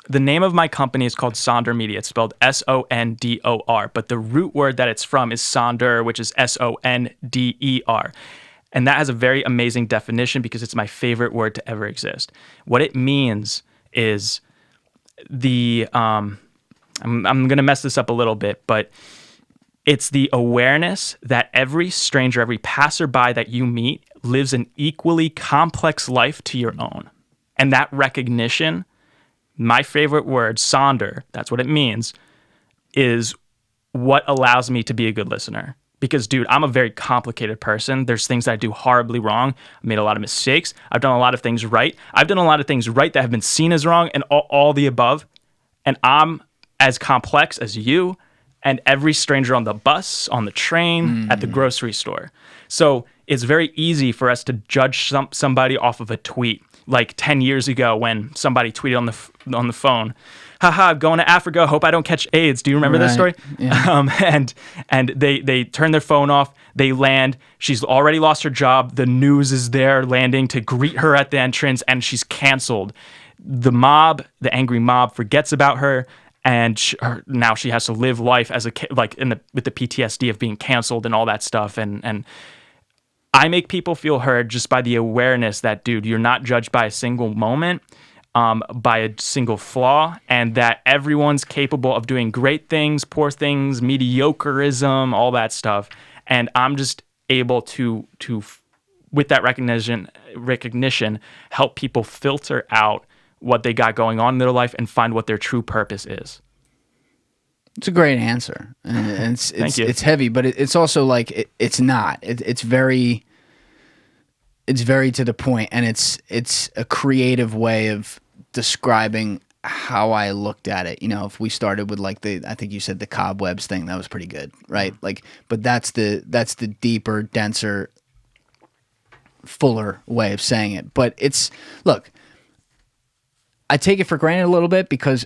The name of my company is called Sonder Media. It's spelled Sondor, but the root word that it's from is Sonder, which is Sonder. And that has a very amazing definition because it's my favorite word to ever exist. What it means is I'm going to mess this up a little bit, but it's the awareness that every stranger, every passerby that you meet lives an equally complex life to your own. And that recognition, my favorite word, Sonder, that's what it means, is what allows me to be a good listener. Because, dude, I'm a very complicated person. There's things that I do horribly wrong. I made a lot of mistakes. I've done a lot of things right. I've done a lot of things right that have been seen as wrong, and all the above. And I'm as complex as you and every stranger on the bus, on the train, at the grocery store. So it's very easy for us to judge somebody off of a tweet. Like 10 years ago when somebody tweeted on the phone, haha, I'm going to Africa, hope I don't catch AIDS. Do you remember this story? Yeah. And they turn their phone off, they land, she's already lost her job, the news is there landing to greet her at the entrance, and she's canceled. The angry mob forgets about her, and now she has to live life as with the PTSD of being canceled and all that stuff. And I make people feel heard just by the awareness that, dude, you're not judged by a single moment, by a single flaw, and that everyone's capable of doing great things, poor things, mediocreism, all that stuff. And I'm just able to with that recognition, help people filter out what they got going on in their life and find what their true purpose is. It's a great answer, and Thank you. it's heavy, but it's also like it's not. It's very to the point, and it's a creative way of describing how I looked at it. If we started with like I think you said the cobwebs thing, that was pretty good, right? Like, but that's the deeper, denser, fuller way of saying it. But look, I take it for granted a little bit because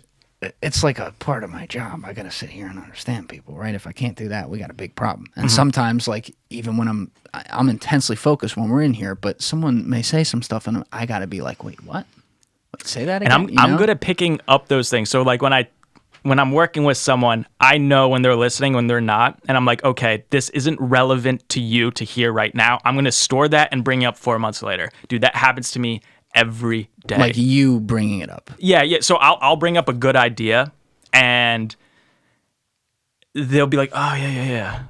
it's like a part of my job. I got to sit here and understand people, right? If I can't do that, we got a big problem. And sometimes, like, even when I'm intensely focused when we're in here, but someone may say some stuff and I got to be like, wait, what? Say that again? And I'm good at picking up those things. So like when I'm working with someone, I know when they're listening, when they're not, and I'm like, okay, this isn't relevant to you to hear right now. I'm going to store that and bring it up 4 months later. Dude, that happens to me every day. Like you bringing it up. Yeah. So I'll bring up a good idea, and they'll be like, oh yeah.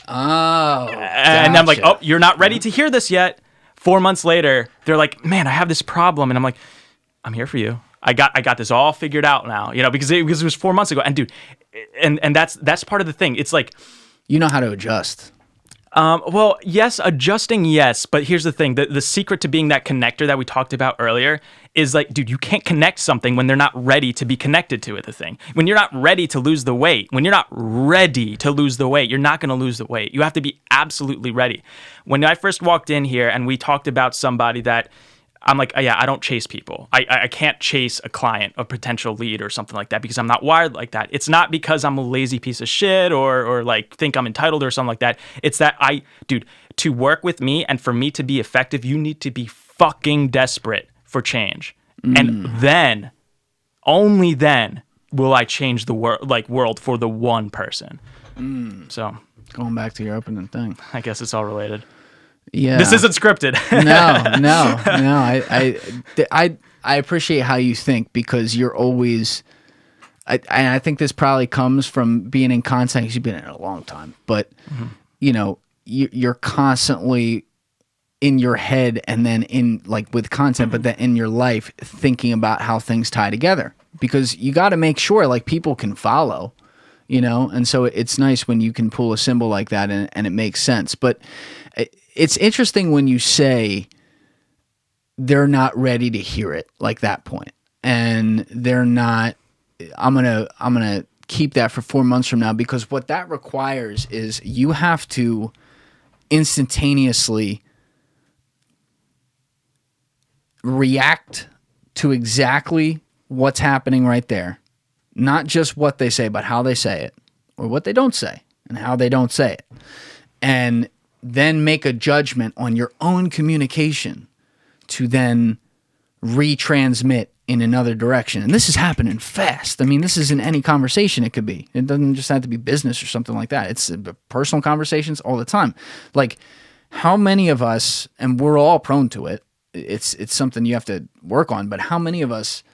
Oh, and I'm like, gotcha. oh, you're not ready to hear this yet. 4 months later, they're like, man, I have this problem, and I'm like, I'm here for you. I got this all figured out now, because it was 4 months ago, and dude, and that's part of the thing. It's like, you know how to adjust. well, yes, adjusting, yes. But here's the thing. The secret to being that connector that we talked about earlier is like, dude, you can't connect something when they're not ready to be connected to it, the thing. When you're not ready to lose the weight, you're not going to lose the weight. You have to be absolutely ready. When I first walked in here and we talked about somebody that I'm like, yeah, I don't chase people. I can't chase a client, a potential lead or something like that because I'm not wired like that. It's not because I'm a lazy piece of shit or like think I'm entitled or something like that. It's that dude, to work with me and for me to be effective, you need to be fucking desperate for change. And then, only then, will I change the world for the one person. So Going back to your opening thing. I guess it's all related. Yeah. This isn't scripted. No. I appreciate how you think because you're always. I think this probably comes from being in content because you've been in it a long time. But you know, you're constantly in your head and then in like with content, but then in your life thinking about how things tie together because you got to make sure like people can follow. You know, and so it's nice when you can pull a symbol like that and it makes sense. But it's interesting when you say they're not ready to hear it like that point, and they're not. I'm gonna keep that for 4 months from now because what that requires is you have to instantaneously react to exactly what's happening right there. Not just what they say, but how they say it, or what they don't say, and how they don't say it. And then make a judgment on your own communication to then retransmit in another direction. And this is happening fast. I mean, this is in any conversation it could be. It doesn't just have to be business or something like that. It's personal conversations all the time. Like, how many of us, and we're all prone to it, it's something you have to work on, but how many of us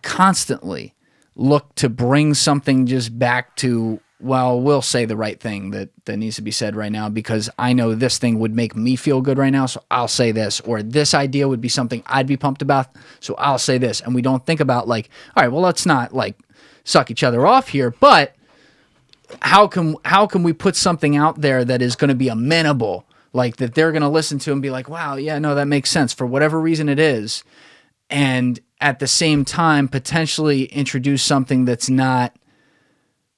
constantly look to bring something just back to, well, we'll say the right thing that needs to be said right now because I know this thing would make me feel good right now, so I'll say this. Or this idea would be something I'd be pumped about, so I'll say this. And we don't think about like, all right, well, let's not like suck each other off here, but how can we put something out there that is going to be amenable, like that they're going to listen to and be like, wow, yeah, no, that makes sense for whatever reason it is. And at the same time, potentially introduce something that's not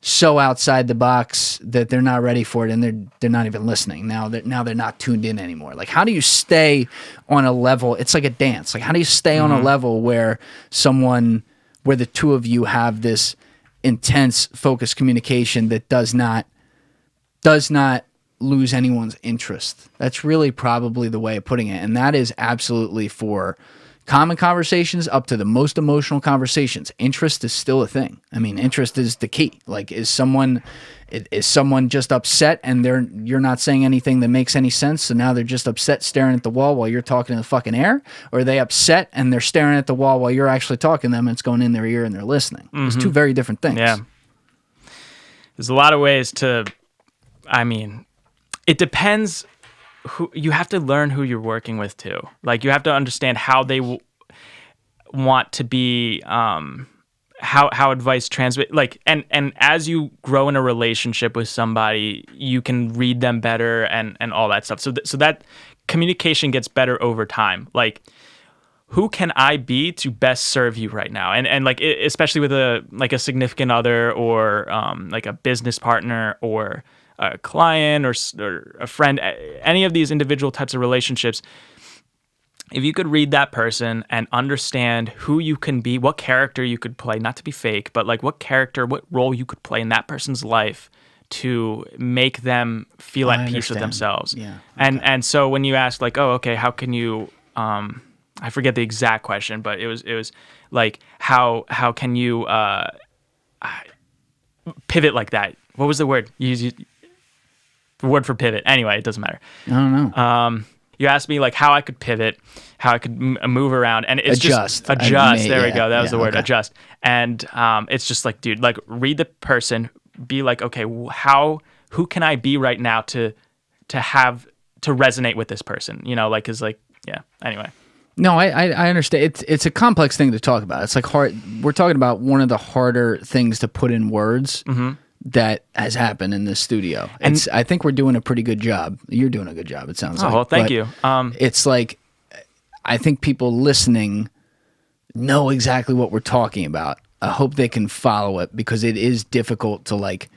so outside the box that they're not ready for it and they're not even listening. Now they're not tuned in anymore. Like, how do you stay on a level? It's like a dance. Like, how do you stay on a level where the two of you have this intense, focused communication that does not lose anyone's interest? That's really probably the way of putting it. And that is absolutely for common conversations up to the most emotional conversations. Interest is still a thing. I mean, interest is the key. Like, is someone just upset and you're not saying anything that makes any sense, so now they're just upset staring at the wall while you're talking in the fucking air? Or are they upset and they're staring at the wall while you're actually talking to them and it's going in their ear and they're listening? It's two very different things. Yeah. There's a lot of ways to, I mean, it depends. You have to learn who you're working with too. Like, you have to understand how they want to be, how advice transmit. Like, and as you grow in a relationship with somebody, you can read them better and all that stuff. So that communication gets better over time. Like, who can I be to best serve you right now? And like, especially with a significant other or like a business partner or a client or a friend, any of these individual types of relationships, if you could read that person and understand who you can be, what character you could play, not to be fake, but like what role you could play in that person's life to make them feel at peace with themselves. Yeah. Okay. And so when you ask like, oh, okay, how can you, I forget the exact question, but it was like, how can you pivot like that? What was the word? The word for pivot. Anyway, it doesn't matter. I don't know. You asked me like how I could pivot, how I could move around, and it's adjust. Just adjust. There we go. That was the word, okay. Adjust. And it's just like, dude, like read the person, be like, okay, who can I be right now to resonate with this person? You know, like, is like, yeah. Anyway. No, I understand. It's a complex thing to talk about. It's like hard. We're talking about one of the harder things to put in words. Mm-hmm. That has happened in this studio. I think we're doing a pretty good job. You're doing a good job, it sounds like. Oh, well, thank you. It's like, I think people listening know exactly what we're talking about. I hope they can follow it because it is difficult to like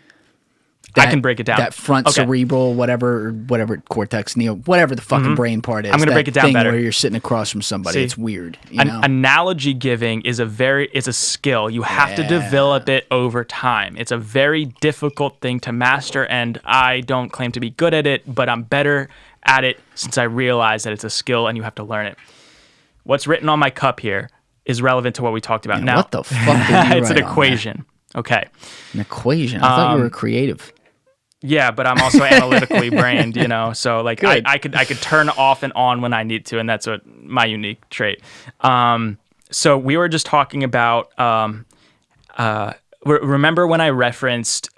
I can break it down. That front cerebral, whatever cortex, whatever the fucking brain part is. I'm gonna break it down thing better. Where you're sitting across from somebody, it's weird. Analogy giving is a skill. You have to develop it over time. It's a very difficult thing to master, and I don't claim to be good at it, but I'm better at it since I realize that it's a skill and you have to learn it. What's written on my cup here is relevant to what we talked about now. What the fuck did you It's an write on equation. Okay. An equation? I thought you were creative. Yeah, but I'm also analytically brained, so like I could turn off and on when I need to, and that's my unique trait. So we were just talking about remember when I referenced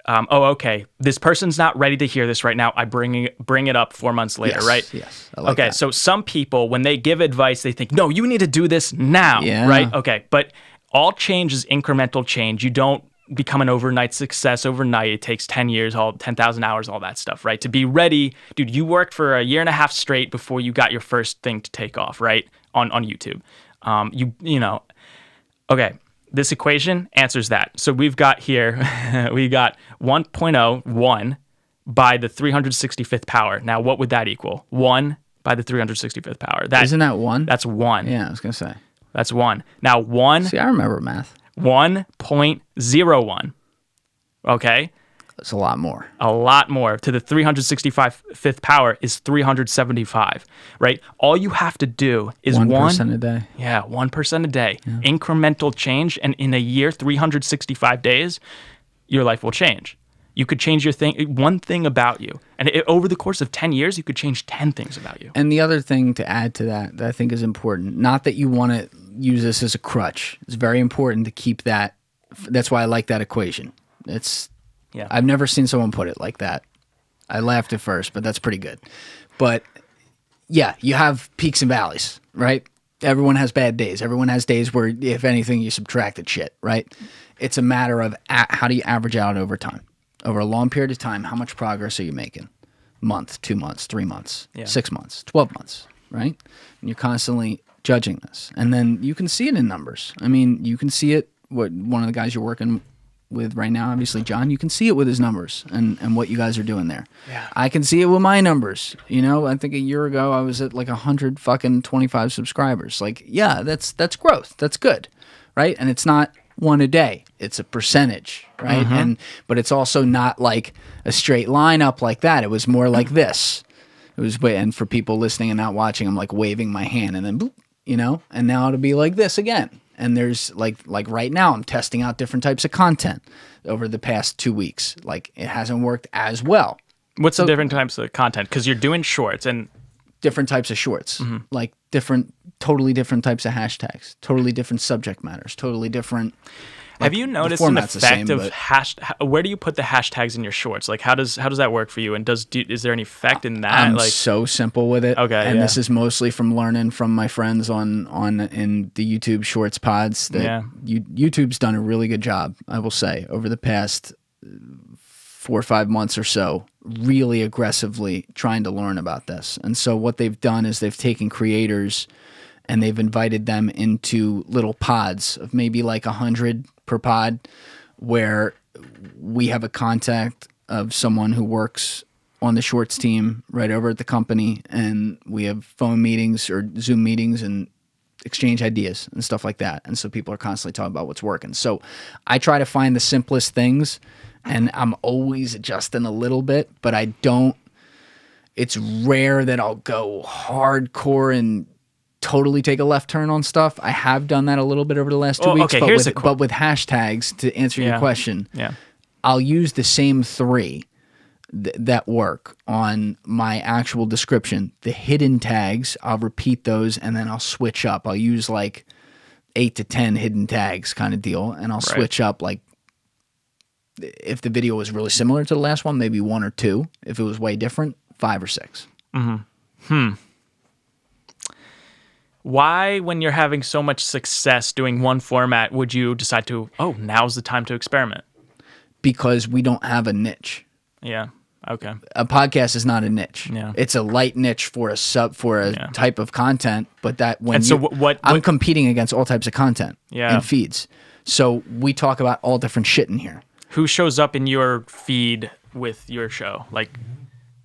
this person's not ready to hear this right now. I bring it up 4 months later, right? Yes. I like that. So some people, when they give advice, they think, no, you need to do this now, right? Okay, but all change is incremental change. You don't become an overnight success overnight. It takes 10 years, 10,000 hours, all that stuff, right? To be ready, dude, you worked for a year and a half straight before you got your first thing to take off, right? On YouTube. Okay, this equation answers that. So we've got here, we got 1.01 by the 365th power. Now, what would that equal? 1 by the 365th power. Isn't that 1? That's 1. Yeah, I was going to say. That's 1. Now, 1... See, I remember math. 1.01. Okay? That's a lot more. A lot more. To the 365th power is 375, right? All you have to do is 1% a day. Yeah, 1% a day. Yeah. Incremental change, and in a year, 365 days, your life will change. You could change one thing about you. And over the course of 10 years, you could change 10 things about you. And the other thing to add to that I think is important, not that you want to use this as a crutch. It's very important to keep that. That's why I like that equation. I've never seen someone put it like that. I laughed at first, but that's pretty good. But yeah, you have peaks and valleys, right? Everyone has bad days. Everyone has days where, if anything, you subtracted shit, right? It's a matter of how do you average out over time? Over a long period of time, how much progress are you making? Month, 2 months, 3 months, 6 months, 12 months, right? And you're constantly judging this. And then you can see it in numbers. I mean, you can see it, one of the guys you're working with right now, obviously, John, you can see it with his numbers and what you guys are doing there. Yeah. I can see it with my numbers. I think a year ago I was at like 125 subscribers. Like, yeah, that's growth. That's good, right? And it's not one a day. It's a percentage, right? Mm-hmm. But it's also not like a straight line up like that. It was more like this. It was, and for people listening and not watching, I'm like waving my hand and then boop, and now it'll be like this again. And there's like right now I'm testing out different types of content over the past 2 weeks. Like, it hasn't worked as well. What's the different types of content? Because you're doing shorts and different types of shorts, like totally different types of hashtags, totally different subject matters, totally different. Have you noticed an effect of where do you put the hashtags in your shorts? Like, how does that work for you? And is there any effect in that? I'm so simple with it. Okay, and this is mostly from learning from my friends in the YouTube Shorts pods. YouTube's done a really good job, I will say, over the past 4 or 5 months or so, really aggressively trying to learn about this. And so what they've done is they've taken creators and they've invited them into little pods of maybe like 100 per pod, where we have a contact of someone who works on the shorts team right over at the company, and we have phone meetings or Zoom meetings and exchange ideas and stuff like that. And so people are constantly talking about what's working. So I try to find the simplest things, and I'm always adjusting a little bit, but I don't, it's rare that I'll go hardcore and totally take a left turn on stuff. I have done that a little bit over the last 2 weeks, but with hashtags, to answer your question, I'll use the same 3 that work on my actual description. The hidden tags, I'll repeat those, and then I'll switch up. I'll use like 8 to 10 hidden tags kind of deal, and I'll switch up, like, if the video was really similar to the last one, maybe 1 or 2. If it was way different, 5 or 6. Why, when you're having so much success doing one format, would you decide to, now's the time to experiment? Because we don't have a niche. Yeah. Okay. A podcast is not a niche. Yeah. It's a light niche for a type of content, but that what I'm competing against all types of content in feeds. So we talk about all different shit in here. Who shows up in your feed with your show? Like,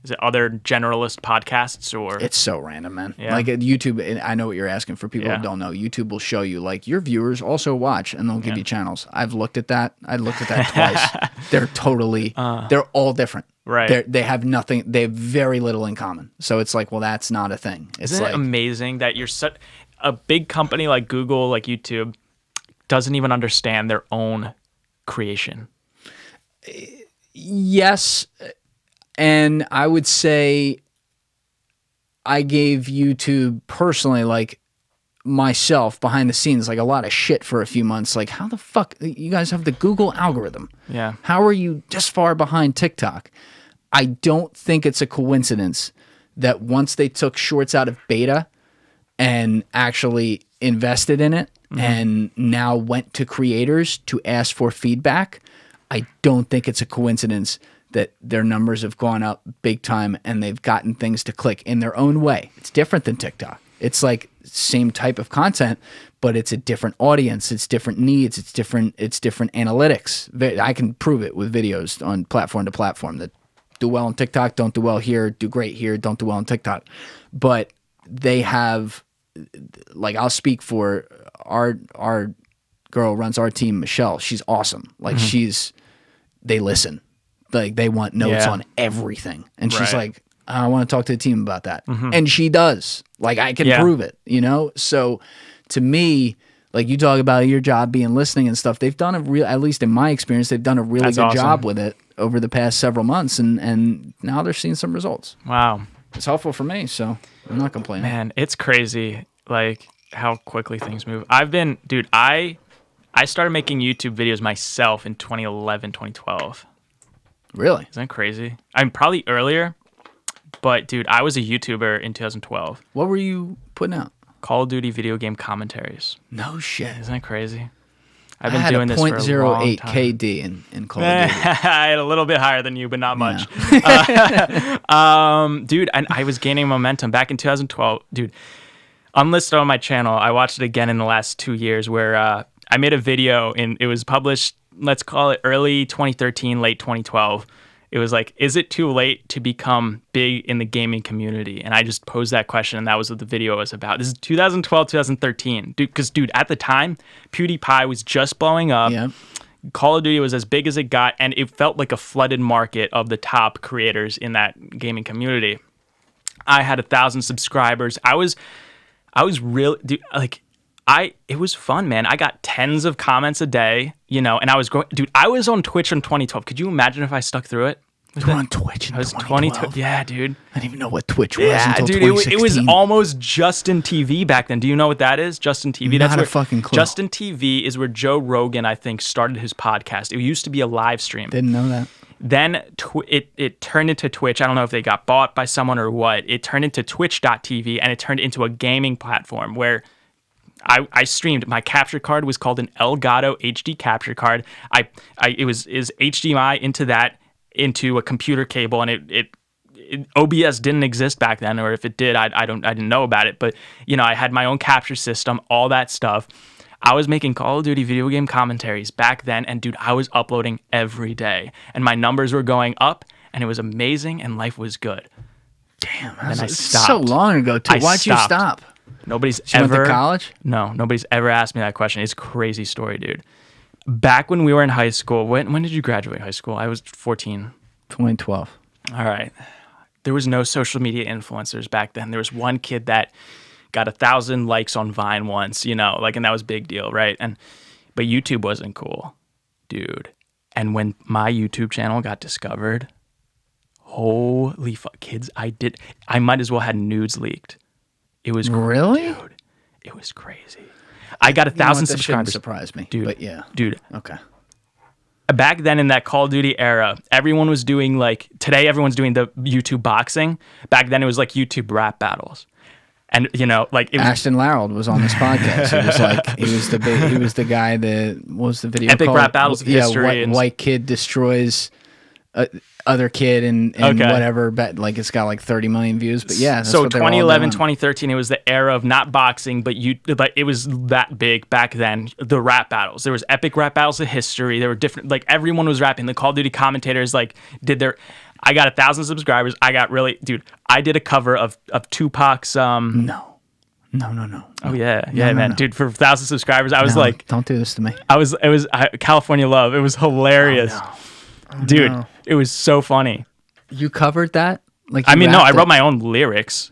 is it other generalist podcasts or? It's so random, man. Yeah. Like at YouTube, and I know what you're asking. For people who don't know, YouTube will show you like your viewers also watch, and they'll give you channels. I've looked at that. I looked at that twice. They're totally, they're all different. Right. They have nothing. They have very little in common. So it's like, well, that's not a thing. It's Isn't like it amazing that you're such a big company like Google, like YouTube, doesn't even understand their own creation? Yes. And I would say I gave YouTube personally, like myself behind the scenes, like a lot of shit for a few months. Like, how the fuck you guys have the Google algorithm? Yeah. How are you this far behind TikTok? I don't think it's a coincidence that once they took shorts out of beta and actually invested in it and now went to creators to ask for feedback, I don't think it's a coincidence that their numbers have gone up big time and they've gotten things to click in their own way. It's different than TikTok. It's like same type of content, but it's a different audience. It's different needs. It's different analytics. I can prove it with videos on platform to platform that do well on TikTok, don't do well here, do great here, don't do well on TikTok. But they have, like, I'll speak for our girl runs our team, Michelle. She's awesome. Like they listen. Like they want notes on everything. And she's like, I want to talk to the team about that. And she does. Like I can prove it, you know? So to me, like you talk about your job being listening and stuff, they've done at least in my experience, they've done a really good job with it over the past several months. And now they're seeing some results. Wow. It's helpful for me. So I'm not complaining. Man, it's crazy. Like how quickly things move. I started making YouTube videos myself in 2011, 2012. Really? Isn't that crazy? I'm probably earlier, but dude, I was a YouTuber in 2012. What were you putting out? Call of Duty video game commentaries. No shit. Isn't that crazy? I've been doing this for a long time. KD in Call of Duty. I had a little bit higher than you, but not much. Dude, and I was gaining momentum back in 2012. Dude, unlisted on my channel, I watched it again in the last 2 years where I made a video and it was published, let's call it early 2013, late 2012. It was like, is it too late to become big in the gaming community? And I just posed that question, and that was what the video was about. This is 2012, 2013. Because, dude, at the time, PewDiePie was just blowing up. Yeah. Call of Duty was as big as it got, and it felt like a flooded market of the top creators in that gaming community. I had 1,000 subscribers. I was really, dude, like, it was fun, man. I got tens of comments a day, you know, and I was growing. Dude, I was on Twitch in 2012. Could you imagine if I stuck through it? You were on Twitch in 2012? Yeah, dude. I didn't even know what Twitch was until dude, 2016. it was almost Justin TV back then. Do you know what that is? Justin TV? Not a fucking clue. Justin TV is where Joe Rogan, I think, started his podcast. It used to be a live stream. Didn't know that. Then it turned into Twitch. I don't know if they got bought by someone or what. It turned into twitch.tv, and it turned into a gaming platform where I streamed. My capture card was called an Elgato HD capture card. It was HDMI into a computer cable, and it OBS didn't exist back then, or if it did, I didn't know about it. But you know, I had my own capture system, all that stuff. I was making Call of Duty video game commentaries back then, and dude, I was uploading every day, and my numbers were going up, and it was amazing, and life was good. Damn, and I that's stopped. so long ago too. Why'd you stop? Nobody's She ever went to college? No, nobody's ever asked me that question. It's a crazy story, dude. Back when we were in high school, when did you graduate high school? I was 14. 2012. All right. There was no social media influencers back then. There was one kid that got 1,000 likes on Vine once, you know, like, and that was a big deal, right? But YouTube wasn't cool, dude. And when my YouTube channel got discovered, holy fuck, kids, I might as well had nudes leaked. It was really, dude. It was crazy. I got 1,000 subscribers. Surprised me, dude. But yeah, dude. Okay. Back then in that Call of Duty era, everyone was doing like today. Everyone's doing the YouTube boxing. Back then, it was like YouTube rap battles, and you know, like it was, Ashton Larold was on this podcast. It was like he was the guy that what was the video Epic called? Rap Battles of History. White kid destroys. other kid and Okay. whatever, but like it's got like 30 million views. But yeah, that's So what they were all 2011, doing. 2013, it was the era of not boxing, but it was that big back then. The rap battles. There was epic rap battles of history. There were different, like everyone was rapping. The Call of Duty commentators like did their. I got 1,000 subscribers. I did a cover of Tupac's. No. Oh yeah, man, dude. For 1,000 subscribers, I was No, like, don't do this to me. it was California Love. It was hilarious, dude. no. It was so funny. You covered that? Like I you mean, no, I rapped wrote it? my own lyrics.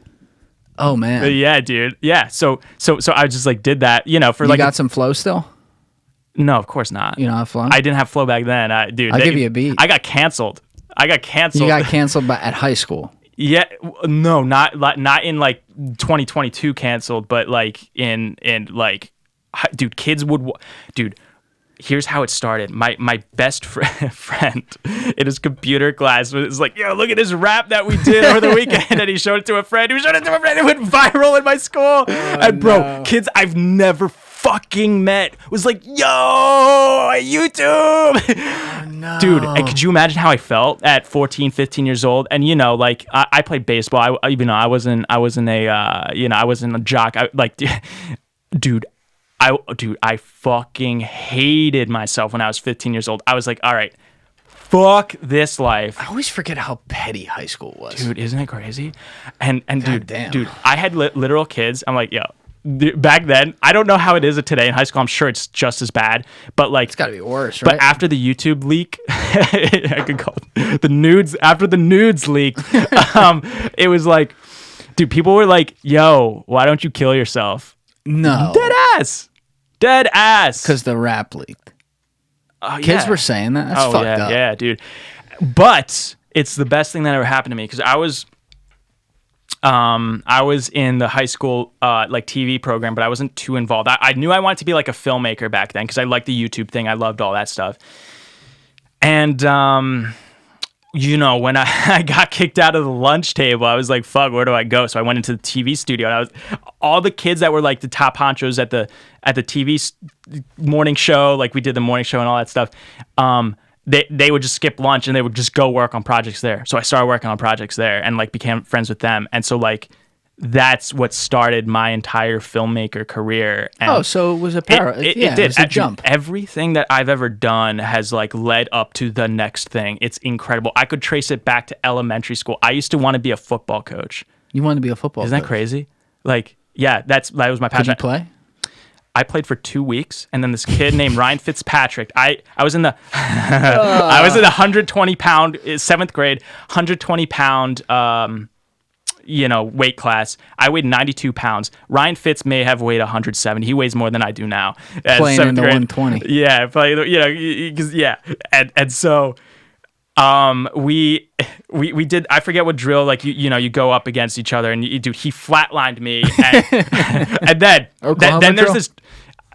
Oh man, But yeah, dude. Yeah. So I just like did that, for you like. got some flow still? No, of course not. You know, flow. I didn't have flow back then. Dude, I'll give you a beat. I got canceled. You got canceled at high school. Yeah, no, not in like 2022 canceled, but like in like, dude, kids would, dude. Here's how it started. My best friend in his computer class was like, yo, look at this rap that we did over the weekend, and he showed it to a friend. Who showed it to a friend. It went viral in my school. And bro, kids I've never fucking met was like, yo, YouTube. No. Dude, and could you imagine how I felt at 14, 15 years old? And like I played baseball. I wasn't a jock. I fucking hated myself when I was 15 years old. I was like, all right, fuck this life. I always forget how petty high school was. Dude, isn't it crazy? And damn. dude, I had literal kids. I'm like, yo, back then, I don't know how it is today in high school. I'm sure it's just as bad, but like, It's got to be worse, right? but after the YouTube leak, I could call it the nudes. After the nudes leaked, it was like, dude, people were like, yo, why don't you kill yourself? no. Dead ass. Because the rap leaked. Oh, Kids yeah. were saying that. That's fucked up. Yeah, dude. But it's the best thing that ever happened to me because I was in the high school like TV program, but I wasn't too involved. I knew I wanted to be like a filmmaker back then because I liked the YouTube thing. I loved all that stuff. And when I got kicked out of the lunch table, I was like, fuck, where do I go? So I went into the TV studio. And all the kids that were like the top honchos at the TV morning show, like we did the morning show and all that stuff, they would just skip lunch and they would just go work on projects there. So I started working on projects there and like became friends with them. And so like that's what started my entire filmmaker career. And so it was a it did. It was a jump. Everything that I've ever done has like led up to the next thing. It's incredible. I could trace it back to elementary school. I used to want to be a football coach. You wanted to be a football Isn't that coach. crazy? Like, yeah, that was my Did passion. you play? I played for 2 weeks, and then this kid named Ryan Fitzpatrick. I was in the I was in the 120 pound 7th grade 120 pound weight class. I weighed 92 pounds. Ryan Fitz may have weighed 170. He weighs more than I do now. Playing in the 120. Yeah, and so we did. I forget what drill. Like you go up against each other, and he flatlined me, and then then there's drill? this.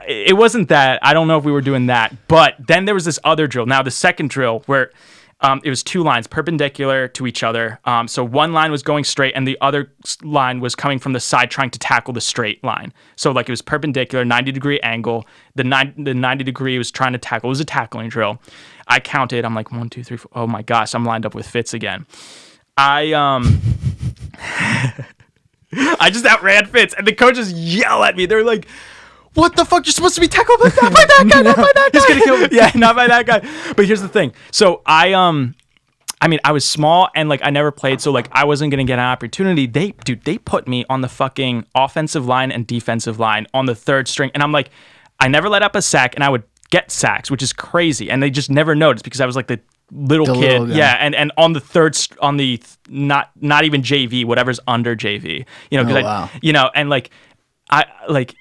It wasn't that. I don't know if we were doing that, but then there was this other drill. Now the second drill where it was 2 lines perpendicular to each other. So one line was going straight, and the other line was coming from the side, trying to tackle the straight line. So like it was perpendicular, 90-degree angle. The 90 degree was trying to tackle. It was a tackling drill. I counted. I'm like 1, 2, 3, 4. Oh my gosh, I'm lined up with Fitz again. I just outran Fitz, and the coaches yell at me. They're like, what the fuck? You're supposed to be tackled by that guy, not by that guy. He's gonna kill me. Yeah, not by that guy. But here's the thing. So I was small and like I never played, so like I wasn't gonna get an opportunity. They put me on the fucking offensive line and defensive line on the 3rd string, and I'm like, I never let up a sack, and I would get sacks, which is crazy, and they just never noticed because I was like the little kid. Little guy. Yeah, and on the not even JV, whatever's under JV, wow. And like.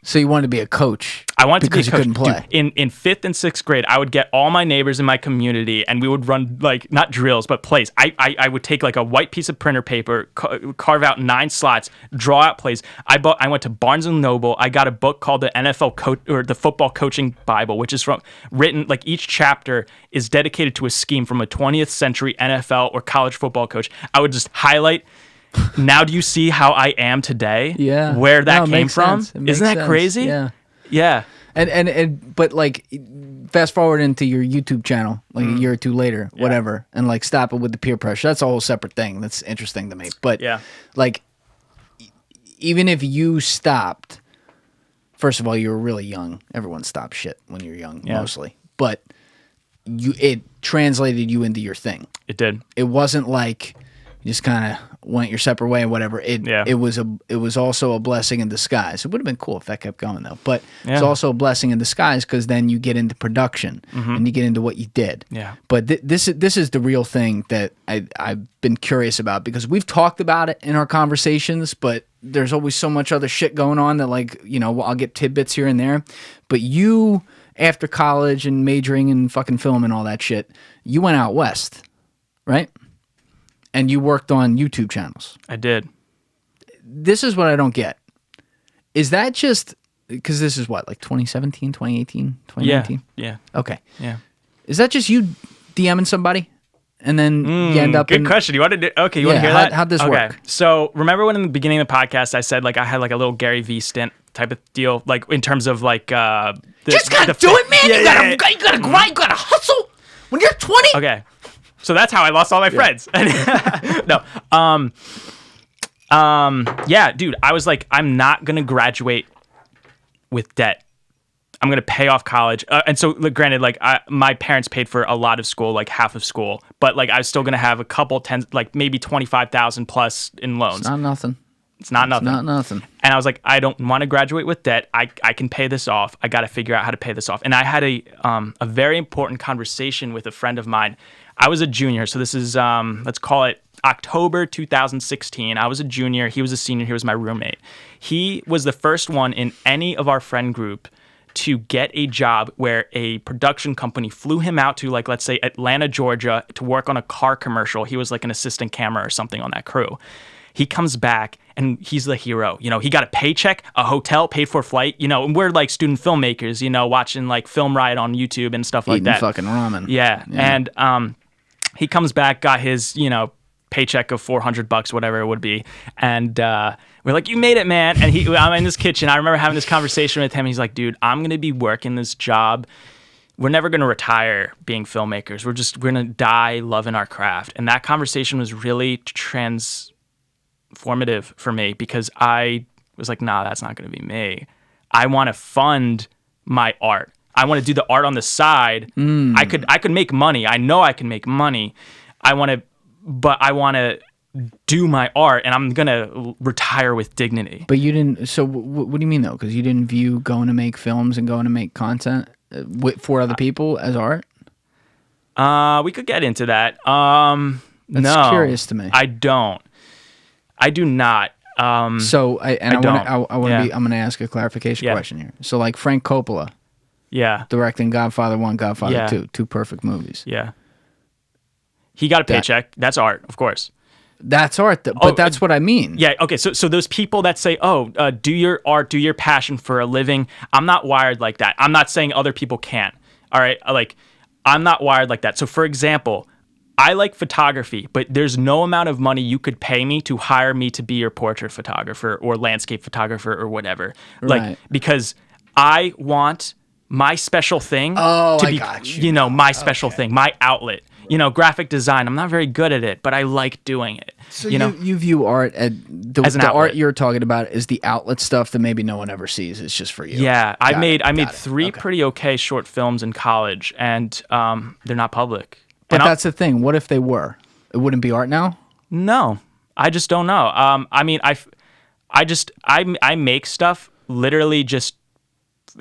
So you wanted to be a coach? I wanted to be a because coach. you couldn't play. Dude, in 5th and 6th grade, I would get all my neighbors in my community, and we would run like not drills but plays. I would take like a white piece of printer paper, carve out 9 slots, draw out plays. I went to Barnes and Noble. I got a book called the NFL Coach or the Football Coaching Bible, which is written like each chapter is dedicated to a scheme from a 20th century NFL or college football coach. I would just highlight. Now do you see how I am today? Yeah. Where that No, it came makes from? sense. It makes Isn't that sense. crazy? Yeah. Yeah. And but like fast forward into your YouTube channel like a year or two later, whatever, and like stop it with the peer pressure. That's a whole separate thing. That's interesting to me. But like, even if you stopped, first of all, you were really young. Everyone stops shit when you're young, mostly. But it translated you into your thing. It did. It wasn't like you just kind of went your separate way and whatever. It was also a blessing in disguise. It would have been cool if that kept going though. But it's also a blessing in disguise because then you get into production and you get into what you did. Yeah. But this is the real thing that I've been curious about because we've talked about it in our conversations, but there's always so much other shit going on that like, you know, I'll get tidbits here and there. But you, after college and majoring in fucking film and all that shit, you went out west, right? And you worked on YouTube channels. I did. This is what I don't get. Is that just... Because this is what, like 2017, 2018, 2019? Yeah. Okay. Yeah. Is that just you DMing somebody? And then you end up Good question. You want to hear that? How'd this work? So remember when in the beginning of the podcast I said like I had like a little Gary V stint type of deal, like in terms of like... just gotta do it, man! You gotta grind, you gotta hustle! When you're 20... Okay. So that's how I lost all my friends. No. Yeah, dude, I was like, I'm not going to graduate with debt. I'm going to pay off college. And so, like, granted, like, my parents paid for a lot of school, like half of school. But, like, I was still going to have a couple like maybe 25,000 plus in loans. It's not nothing. It's not nothing. It's not nothing. And I was like, I don't want to graduate with debt. I can pay this off. I got to figure out how to pay this off. And I had a very important conversation with a friend of mine. I was a junior, so this is, let's call it October 2016. I was a junior. He was a senior. He was my roommate. He was the first one in any of our friend group to get a job where a production company flew him out to, like, let's say Atlanta, Georgia, to work on a car commercial. He was like an assistant camera or something on that crew. He comes back and he's the hero. You know, he got a paycheck, a hotel, paid for a flight, you know, and we're like student filmmakers, you know, watching like Film Riot on YouTube and stuff like that. Eating fucking ramen. Yeah. And he comes back, got his, you know, paycheck of $400, whatever it would be. And we're like, you made it, man. And I'm in this kitchen. I remember having this conversation with him. He's like, dude, I'm going to be working this job. We're never going to retire being filmmakers. We're going to die loving our craft. And that conversation was really transformative for me because I was like, nah, that's not going to be me. I want to fund my art. I want to do the art on the side. I could make money. I know I can make money. I want to do my art, and I'm gonna retire with dignity. But you didn't. So what do you mean though? Because you didn't view going to make films and going to make content for other people as art. We could get into that. That's curious to me. I don't. I do not. I'm gonna ask a clarification question here. So like Frank Coppola. Yeah. Directing Godfather 1, Godfather 2. Two perfect movies. Yeah. He got a paycheck. That's art, of course. That's art, but that's what I mean. Yeah, okay. So those people that say, do your art, do your passion for a living. I'm not wired like that. I'm not saying other people can't. All right? Like, I'm not wired like that. So, for example, I like photography, but there's no amount of money you could pay me to hire me to be your portrait photographer or landscape photographer or whatever. Right. Like, because I want my special thing to be, you know, my special thing, my outlet. You know, graphic design, I'm not very good at it, but I like doing it. So you view art as the art you're talking about is the outlet stuff that maybe no one ever sees. It's just for you. Yeah, I made three pretty okay short films in college, and they're not public. But that's the thing. What if they were? It wouldn't be art now? No, I just don't know. I mean, I make stuff literally just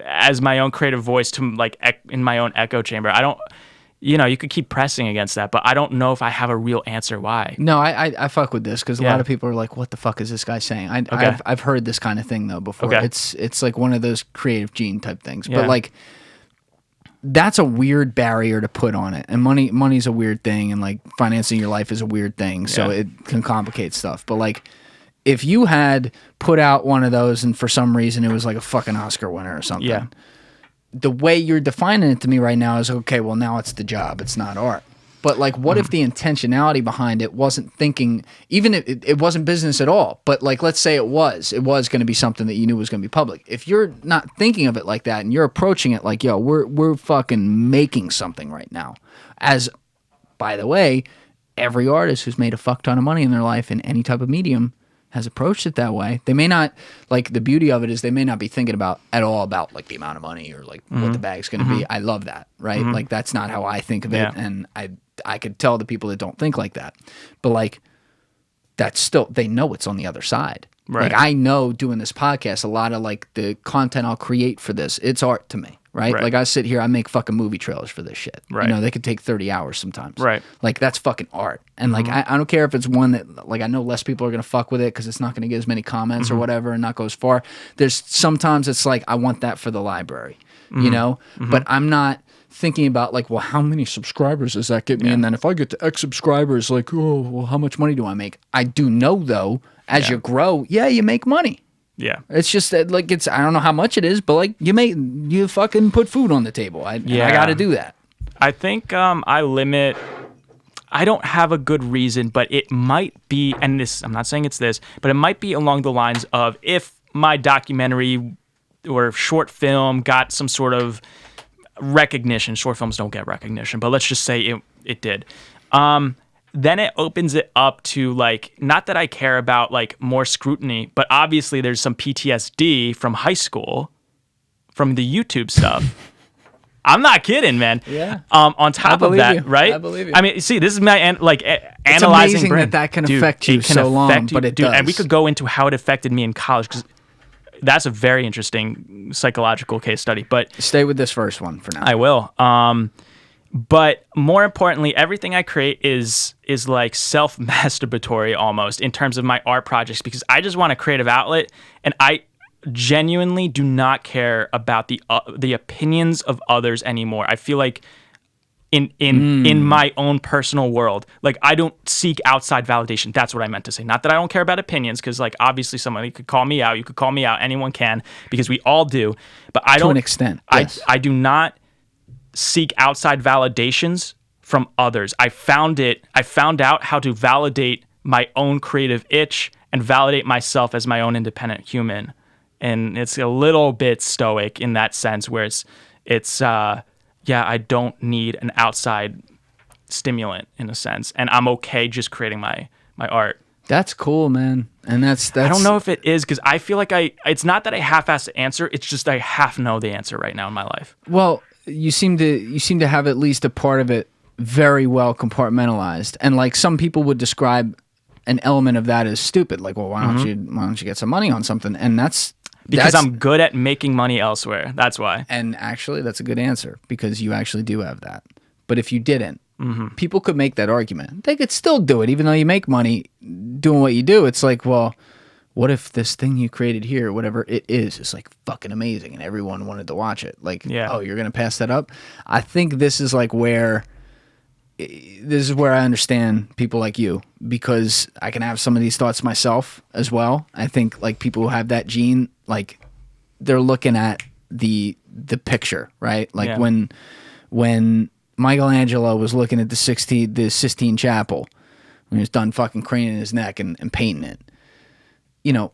as my own creative voice to like in my own echo chamber. I don't. You know, you could keep pressing against that, but I don't know if I have a real answer why. No, I fuck with this because a lot of people are like, "What the fuck is this guy saying?" I've heard this kind of thing though before. Okay. It's like one of those creative gene type things, but like that's a weird barrier to put on it, and money's a weird thing, and like financing your life is a weird thing, so it can complicate stuff. But like, if you had put out one of those and for some reason it was like a fucking Oscar winner or something. Yeah. The way you're defining it to me right now is, okay, well, now it's the job. It's not art. But like, what if the intentionality behind it wasn't thinking, even if it wasn't business at all, but like, let's say it was going to be something that you knew was going to be public. If you're not thinking of it like that and you're approaching it like, yo, we're fucking making something right now. As, by the way, every artist who's made a fuck ton of money in their life in any type of medium has approached it that way. They may not, like, the beauty of it is they may not be thinking about at all about like the amount of money or like what the bag's going to be. I love that, right? Like, that's not how I think of it. And I could tell the people that don't think like that, but like, that's still, they know it's on the other side. Right. Like, I know doing this podcast, a lot of like the content I'll create for this, it's art to me. Right? Like, I sit here, I make fucking movie trailers for this shit. Right. You know, they could take 30 hours sometimes. Right. Like, that's fucking art. And like, I don't care if it's one that, like, I know less people are going to fuck with it because it's not going to get as many comments or whatever and not go as far. There's sometimes it's like, I want that for the library, you know? But I'm not thinking about like, well, how many subscribers does that get me? And then if I get to X subscribers, like, oh, well, how much money do I make? I do know, though, as you grow, you make money. Yeah. It's just that, like, it's, I don't know how much it is, but like, you fucking put food on the table. I got to do that. I think I don't have a good reason, but it might be, and this, I'm not saying it's this, but it might be along the lines of, if my documentary or short film got some sort of recognition. Short films don't get recognition, but let's just say it did. Then it opens it up to, like, not that I care about like more scrutiny, but obviously there's some PTSD from high school, from the YouTube stuff. I'm not kidding, man. Yeah. On top of that, right? I believe you. I mean, see, this is my analyzing amazing brain. that can Dude, affect you it can so long, affect you, but it dude, does. And we could go into how it affected me in college, because that's a very interesting psychological case study. But stay with this first one for now. I will. But more importantly, everything I create is like self-masturbatory almost in terms of my art projects, because I just want a creative outlet, and I genuinely do not care about the opinions of others anymore. I feel like in my own personal world, like, I don't seek outside validation. That's what I meant to say. Not that I don't care about opinions, because like, obviously somebody could call me out. You could call me out. Anyone can, because we all do. But I don't. To an extent, yes. I do not seek outside validations from others. I found out how to validate my own creative itch and validate myself as my own independent human. And it's a little bit stoic in that sense, where I don't need an outside stimulant in a sense, and I'm okay just creating my art. That's cool, man. And that's I don't know if it is, because I feel like it's not that I half-ass the answer, it's just I half know the answer right now in my life. Well, you seem to have at least a part of it very well compartmentalized, and like, some people would describe an element of that as stupid. Like, well, why don't you get some money on something? And that's because I'm good at making money elsewhere. That's why. And actually, that's a good answer, because you actually do have that. But if you didn't, people could make that argument. They could still do it, even though you make money doing what you do. It's like, well, what if this thing you created here, whatever it is like fucking amazing and everyone wanted to watch it? Like, oh, you're going to pass that up? I think this is where I understand people like you, because I can have some of these thoughts myself as well. I think like people who have that gene, like, they're looking at the picture, right? Like when Michelangelo was looking at the Sistine Chapel, when he was done fucking craning his neck and painting it, you know,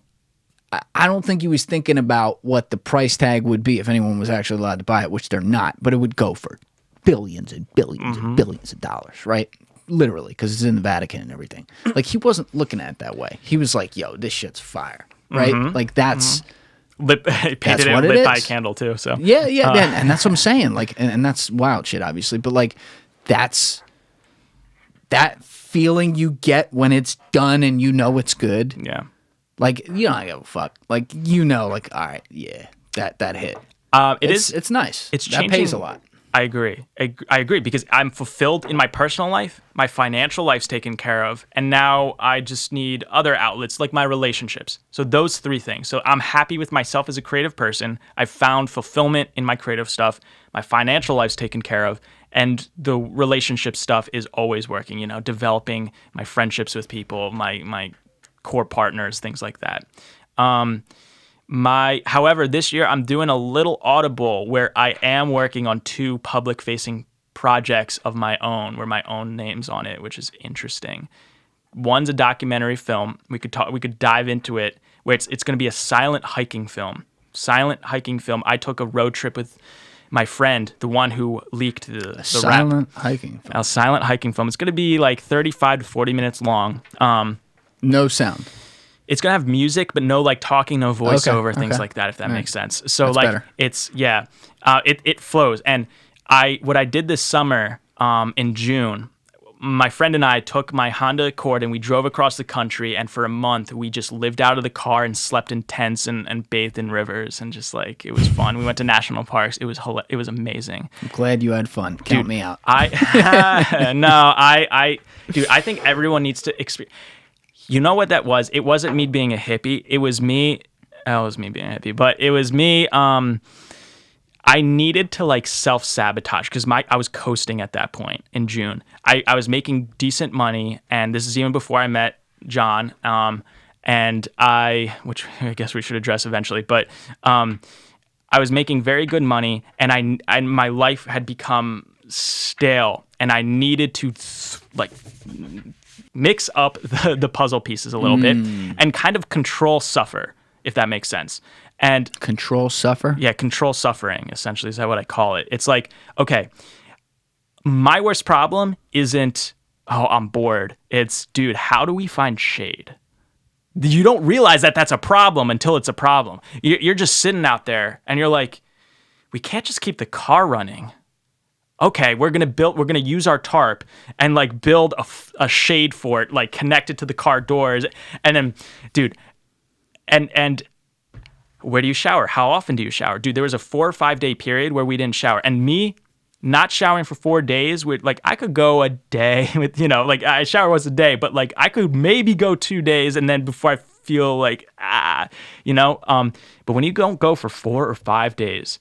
I don't think he was thinking about what the price tag would be if anyone was actually allowed to buy it, which they're not, but it would go for billions and billions and billions of dollars, right? Literally, because it's in the Vatican and everything. Like, he wasn't looking at it that way. He was like, yo, this shit's fire, right? Like, that's... He painted it lit by a candle too, so... Yeah, and that's what I'm saying. Like, and that's wild shit, obviously, but like, that's... That feeling you get when it's done and you know it's good. Yeah. Like, you don't give a fuck. Like, you know, like, all right, yeah, that hit. It's nice. It's that changing. pays a lot. I agree. I agree, because I'm fulfilled in my personal life. My financial life's taken care of. And now I just need other outlets, like my relationships. So those three things. So I'm happy with myself as a creative person. I've found fulfillment in my creative stuff. My financial life's taken care of. And the relationship stuff is always working, you know, developing my friendships with people, my core partners, things like that. However, this year I'm doing a little audible where I am working on 2 public-facing projects of my own where my own name's on it, which is interesting. One's a documentary film. We could dive into it, where it's going to be a silent hiking film. I took a road trip with my friend, the one who leaked the silent rap. hiking film. A silent hiking film. It's going to be like 35 to 40 minutes long. No sound. It's going to have music, but no like talking, no voiceover, things like that, if that makes sense. So That's like better. it's, it flows. And what I did this summer in June, my friend and I took my Honda Accord and we drove across the country, and for a month we just lived out of the car and slept in tents and bathed in rivers, and just like, it was fun. We went to national parks. It was amazing. I'm glad you had fun. Count me out. I think everyone needs to experience. You know what that was? It wasn't me being a hippie. It was me being a hippie, but it was me. I needed to like self-sabotage because I was coasting at that point in June. I was making decent money, and this is even before I met John. Which I guess we should address eventually, but I was making very good money, and my life had become stale, and I needed to like mix up the puzzle pieces a little bit and kind of control suffer, if that makes sense. And control suffer? Yeah, control suffering, essentially, is that what I call it. It's like, okay, my worst problem isn't, oh, I'm bored. It's, dude, how do we find shade? You don't realize that that's a problem until it's a problem. You're just sitting out there and you're like, we can't just keep the car running. Okay, we're gonna use our tarp and like build a shade for it, like connected to the car doors. And then, dude, and where do you shower? How often do you shower? Dude, there was a 4 or 5 day period where we didn't shower. And me not showering for 4 days, with like, I could go a day with, like I shower once a day, but like I could maybe go 2 days and then before I feel like, but when you don't go for 4 or 5 days,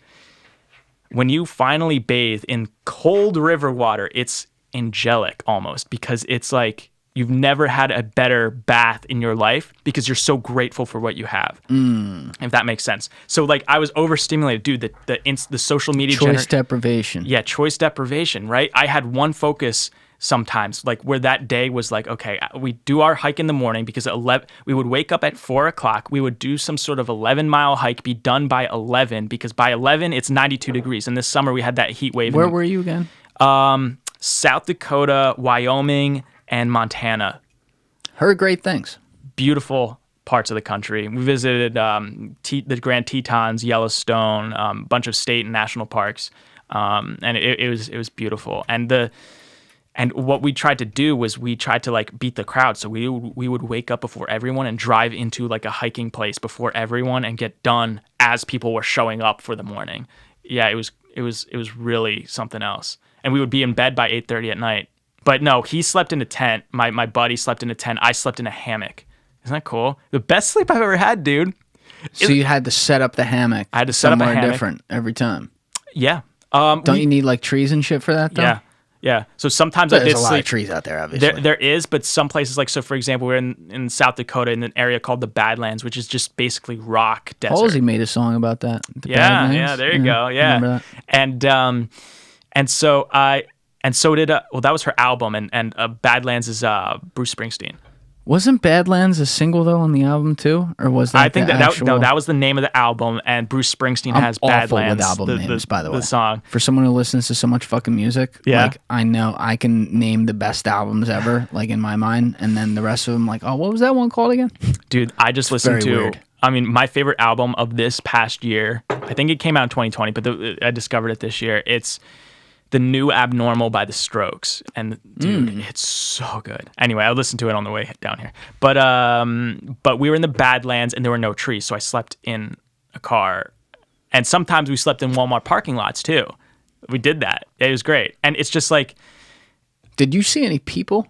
when you finally bathe in cold river water, it's angelic almost, because it's like you've never had a better bath in your life because you're so grateful for what you have. If that makes sense. So like I was overstimulated, dude. The social media choice deprivation. Yeah, choice deprivation. Right. I had one focus sometimes, like where that day was like, okay, we do our hike in the morning because we would wake up at 4 o'clock. We would do some sort of 11-mile hike, be done by 11, because by 11 it's 92 degrees. And this summer we had that heat wave. Where were you again? South Dakota, Wyoming, and Montana. Heard great things. Beautiful parts of the country. We visited the Grand Tetons, Yellowstone, a bunch of state and national parks, and it was beautiful. And what we tried to do was we tried to like beat the crowd. So we would wake up before everyone and drive into like a hiking place before everyone and get done as people were showing up for the morning. Yeah, it was really something else. And we would be in bed by 8:30 at night. But no, he slept in a tent. My buddy slept in a tent. I slept in a hammock. Isn't that cool? The best sleep I've ever had, dude. So you had to set up the hammock. I had to set up a hammock. Different every time. Yeah. Don't you need like trees and shit for that though? Yeah. Yeah. So sometimes I did There's a lot sleep. of trees out there, obviously. There is, but some places, like, so for example, we're in South Dakota in an area called the Badlands, which is just basically rock desert. Halsey made a song about that. The Yeah, Badlands. yeah, there you go. Yeah. Remember that? And so did that was her album, and Badlands is Bruce Springsteen. Wasn't Badlands a single though on the album too, or was that? I think that was the name of the album, and Bruce Springsteen has awful Badlands. with album names, by the way. The song. For someone who listens to so much fucking music, Yeah. like I know I can name the best albums ever, like in my mind, and then the rest of them, like, oh, what was that one called again? Dude, I just listened very to. weird. I mean, my favorite album of this past year. I think it came out in 2020, but I discovered it this year. It's The New Abnormal by The Strokes, and dude, it's so good. Anyway, I listened to it on the way down here, but we were in the Badlands and there were no trees, so I slept in a car, and sometimes we slept in Walmart parking lots too. We did that. It was great, and it's just like, did you see any people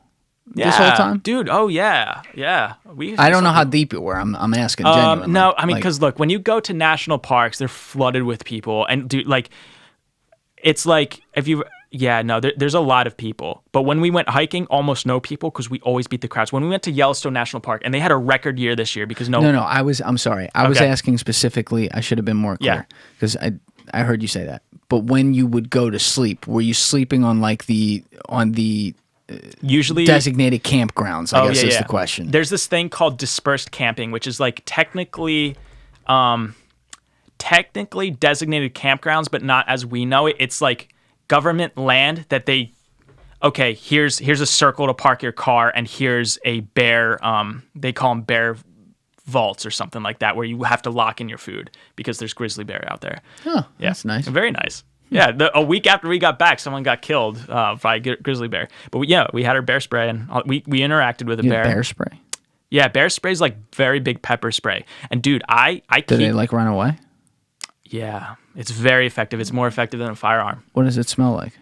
this whole time, dude? Oh yeah. I don't know how deep it were. I'm asking genuinely. No, I mean, Like, because look, when you go to national parks, they're flooded with people, and dude, like. It's like there's a lot of people. But when we went hiking, almost no people because we always beat the crowds. When we went to Yellowstone National Park, and they had a record year this year because No, I'm sorry. I was asking specifically. I should have been more clear because I heard you say that. but when you would go to sleep, were you sleeping on like the usually designated campgrounds? I guess is the question. There's this thing called dispersed camping, which is like technically designated campgrounds, but not as we know it. It's like government land that they, okay, here's a circle to park your car, and here's a bear, they call them bear vaults or something like that, where you have to lock in your food because there's grizzly bear out there. Oh, that's nice. Very nice. Yeah, a week after we got back, someone got killed by a grizzly bear. But we had our bear spray, and we interacted with a bear. Bear spray? Yeah, bear spray is like very big pepper spray. And dude, I Do they like run away? Yeah, it's very effective. It's more effective than a firearm. What does it smell like?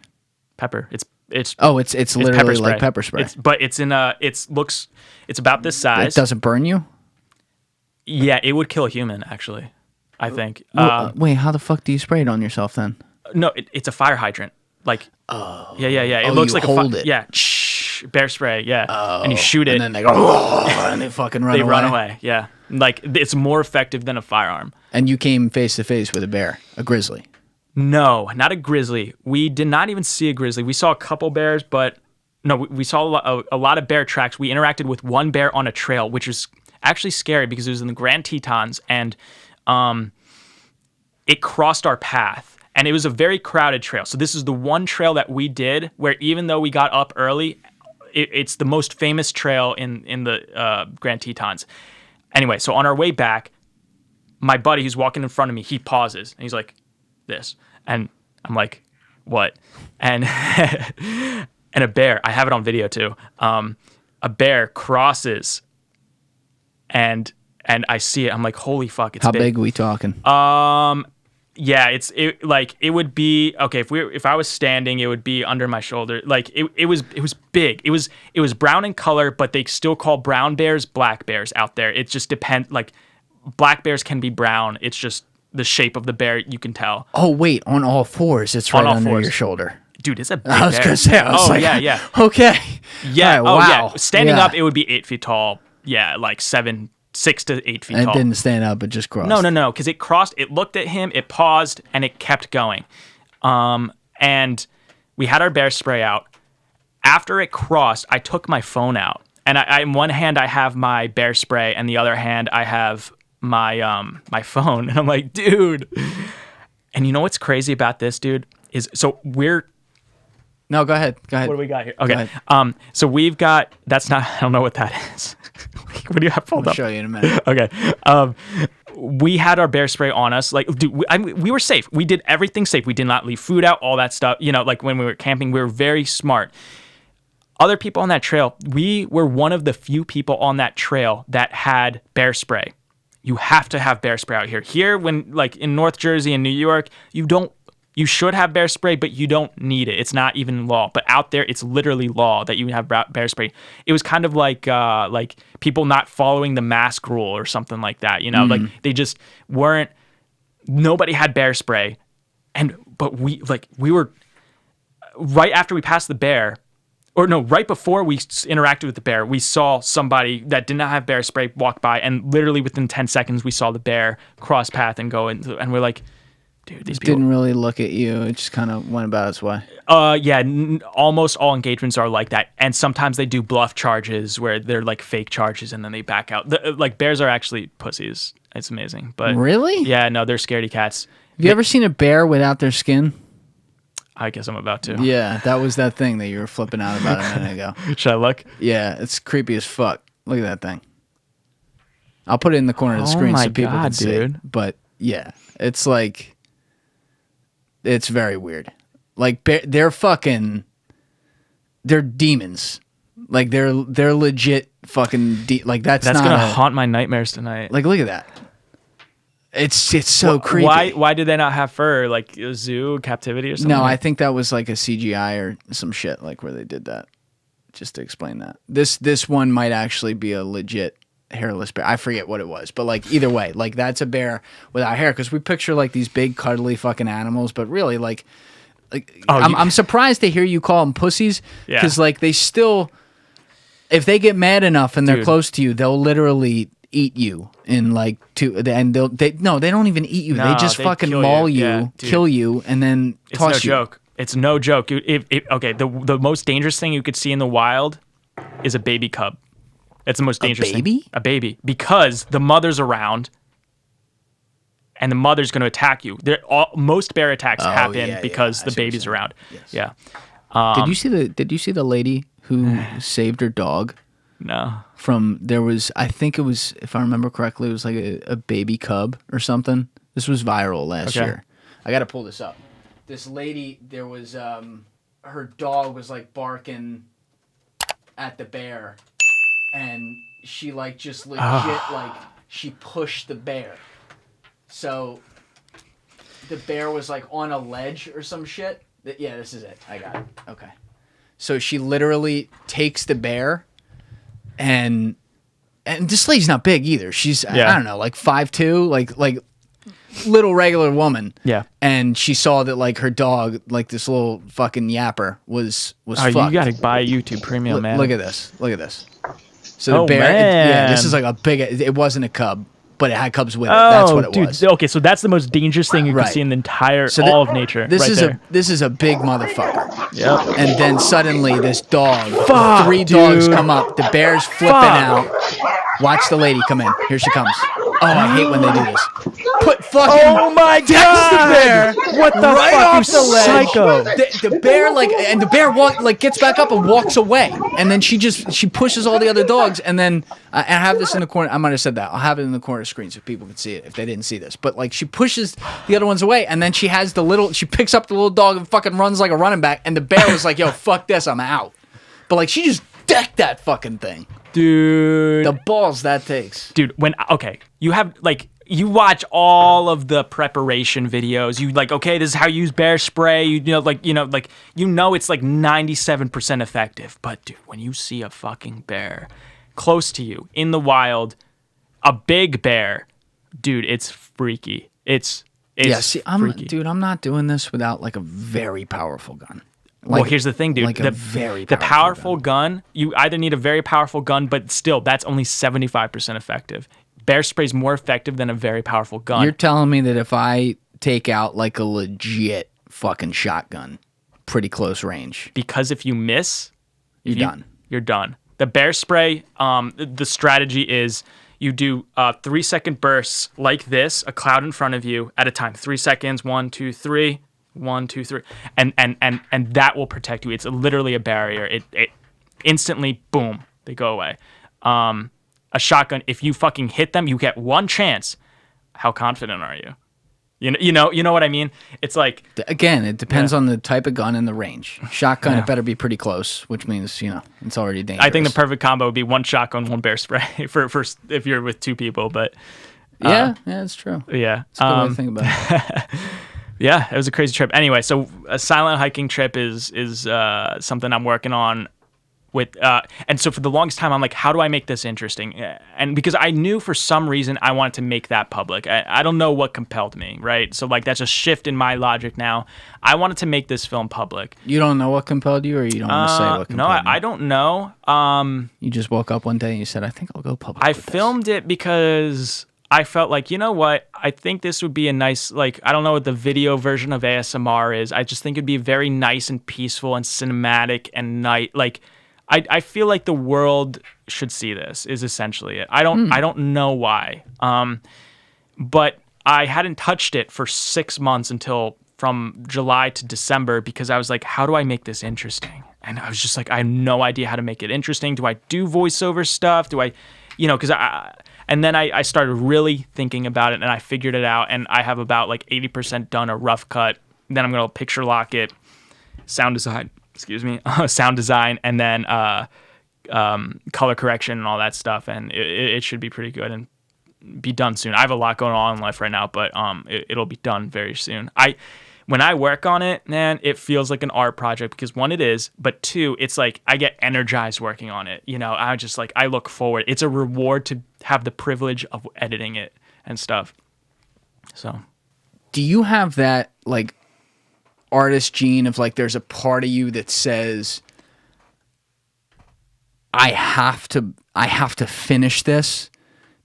Pepper. It's literally pepper like pepper spray. It's about this size. It doesn't burn you? Yeah, it would kill a human, actually, I think. Wait, how the fuck do you spray it on yourself then? No, it's a fire hydrant. Like, yeah. It looks like hold it. Yeah, bear spray. Yeah, and you shoot it, and then they go, and they fucking run away. They run away. Yeah, like it's more effective than a firearm. And you came face to face with a bear, a grizzly. No, not a grizzly. We did not even see a grizzly. We saw a couple bears, but no, we saw a lot of bear tracks. We interacted with one bear on a trail, which was actually scary because it was in the Grand Tetons, and it crossed our path. And it was a very crowded trail. So this is the one trail that we did where even though we got up early, it's the most famous trail in the Grand Tetons. Anyway, so on our way back, my buddy who's walking in front of me, he pauses. And he's like, this. And I'm like, what? And and a bear, I have it on video too. A bear crosses and I see it. I'm like, holy fuck, it's How big. big are we talking? Yeah, it would be okay if I was standing, it would be under my shoulder. Like it was big. It was brown in color, but they still call brown bears black bears out there. It just depends. Like black bears can be brown. It's just the shape of the bear, you can tell. Oh wait, on all fours, it's right under your shoulder. Dude, it's a big I was bear. Gonna say, I was like, yeah. Okay. Yeah. Right, wow. Yeah. Standing up, it would be 8 feet tall. Yeah, like 6 to 8 feet and tall. It didn't stand up, it just crossed. No, because it crossed, it looked at him, it paused, and it kept going. And we had our bear spray out. After it crossed, I took my phone out. And I in one hand, I have my bear spray, and the other hand, I have my my phone. And I'm like, dude. And you know what's crazy about this, dude? Is so we're... No, go ahead. What do we got here? Okay. So we've got... That's not... I don't know what that is. What do you have pulled up? I'll show you in a minute. Okay. We had our bear spray on us. Like, dude, we were safe. We did everything safe. We did not leave food out, all that stuff. You know, like when we were camping, we were very smart. Other people on that trail, we were one of the few people on that trail that had bear spray. You have to have bear spray out here. Here, when like in North Jersey and New York, you should have bear spray, but you don't need it. It's not even law. But out there, it's literally law that you have bear spray. It was kind of like people not following the mask rule or something like that. You know, like they just weren't. Nobody had bear spray, but we were right after we passed the bear. Or no, right before we interacted with the bear, we saw somebody that did not have bear spray walk by, and literally within 10 seconds, we saw the bear cross path and go into, and we're like, dude, these people didn't really look at you. It just kind of went about its way. Yeah, almost all engagements are like that, and sometimes they do bluff charges where they're like fake charges, and then they back out. Like bears are actually pussies. It's amazing, but really, yeah, no, they're scaredy cats. Have you ever seen a bear without their skin? I guess I'm about to. Yeah, that was that thing that you were flipping out about a minute ago. Should I look? Yeah, it's creepy as fuck. Look at that thing. I'll put it in the corner of the screen so people can see. But yeah, it's like, it's very weird. Like they're demons. Like they're legit fucking like that's gonna haunt my nightmares tonight. Like look at that. It's so creepy. Why did they not have fur? Like a zoo, captivity or something? No, I think that was like a CGI or some shit, like where they did that, just to explain that. This one might actually be a legit hairless bear. I forget what it was, but like either way, like that's a bear without hair, because we picture like these big cuddly fucking animals, but really like I'm surprised to hear you call them pussies, because like they still, if they get mad enough and they're close to you, they'll literally eat you in like and they don't even eat you. No, they just they fucking kill maul you. you, Yeah, dude. kill you, and then It's toss no you. joke. It's no joke. Okay, the most dangerous thing you could see in the wild is a baby cub. It's the most dangerous baby? thing. A baby? Because the mother's around and the mother's going to attack you. Most bear attacks happen because the baby's around. Yes. Yeah. Did you see the lady who saved her dog No. from I think it was, if I remember correctly, it was like a baby cub or something. This was viral last year. I got to pull this up. This lady, there was her dog was like barking at the bear, and she like just legit like she pushed the bear. So the bear was like on a ledge or some shit. Yeah, this is it. I got it. Okay. So she literally takes the bear, and this lady's not big either. She's I don't know, like 5'2", like little regular woman. Yeah. And she saw that like her dog, like this little fucking yapper, was fucked. You got to buy YouTube Premium, man. Look at this. Look at this. So the bear, this is like a big. It wasn't a cub, but it had cubs with it. That's what it was. Okay, so that's the most dangerous thing you can see in the entire all of nature. This is a big motherfucker. Yep. And then suddenly this dog, three dude. dogs come up. The bear's flipping out. Watch the lady come in. Here she comes. Oh, I hate when they do this. Put fucking. Oh my god! The bear. What the right fuck, off you the ledge. psycho? The bear the bear gets back up and walks away, and then she pushes all the other dogs, and then I have this in the corner. I might have said that. I'll have it in the corner screen so people can see it if they didn't see this. But like she pushes the other ones away, and then she picks up the little dog and fucking runs like a running back, and the bear was like, "Yo, fuck this, I'm out." But like she just decked that fucking thing. Dude. The balls that takes. Dude, you have like you watch all of the preparation videos. You like, okay, this is how you use bear spray. You know it's like 97% effective. But dude, when you see a fucking bear close to you in the wild, a big bear, dude, it's freaky. It's freaky. I'm not doing this without like a very powerful gun. Well, here's the thing, dude. Like the powerful gun, you either need a very powerful gun, but still, that's only 75% effective. Bear spray is more effective than a very powerful gun. You're telling me that if I take out like a legit fucking shotgun, pretty close range. Because if you miss, you're done. You're done. The bear spray, the strategy is you do 3-second bursts like this, a cloud in front of you at a time. 3 seconds, 1, 2, 3. 1, 2, 3, and that will protect you. It's literally a barrier. It instantly, boom, they go away. A shotgun, if you fucking hit them, you get one chance. How confident are you? You know what I mean? It's like again, it depends on the type of gun and the range. Shotgun, it better be pretty close, which means it's already dangerous. I think the perfect combo would be one shotgun, one bear spray for if you're with two people. But yeah, it's true. Yeah, it's a good way to think about it. Yeah, it was a crazy trip. Anyway, so a silent hiking trip is something I'm working on with, and so for the longest time, I'm like, how do I make this interesting? And because I knew for some reason I wanted to make that public. I don't know what compelled me, right? So like that's a shift in my logic now. I wanted to make this film public. You don't know what compelled you, or you don't want to say what compelled you? No, I don't know. You just woke up one day and you said, I think I'll go public. I filmed it because I felt like, you know what? I think this would be a nice, like, I don't know what the video version of ASMR is. I just think it'd be very nice and peaceful and cinematic and like, I feel like the world should see this is essentially it. I don't know why. But I hadn't touched it for 6 months until from July to December because I was like, how do I make this interesting? And I was just like, I have no idea how to make it interesting. Do I do voiceover stuff? Do I, and then I started really thinking about it and I figured it out and I have about like 80% done a rough cut. Then I'm going to picture lock it, sound design, and then color correction and all that stuff. And it should be pretty good and be done soon. I have a lot going on in life right now, but it'll be done very soon. When I work on it, man, it feels like an art project because one, it is, but two, it's like I get energized working on it. I look forward. It's a reward to have the privilege of editing it and stuff. So, do you have that like artist gene of like there's a part of you that says I have to finish this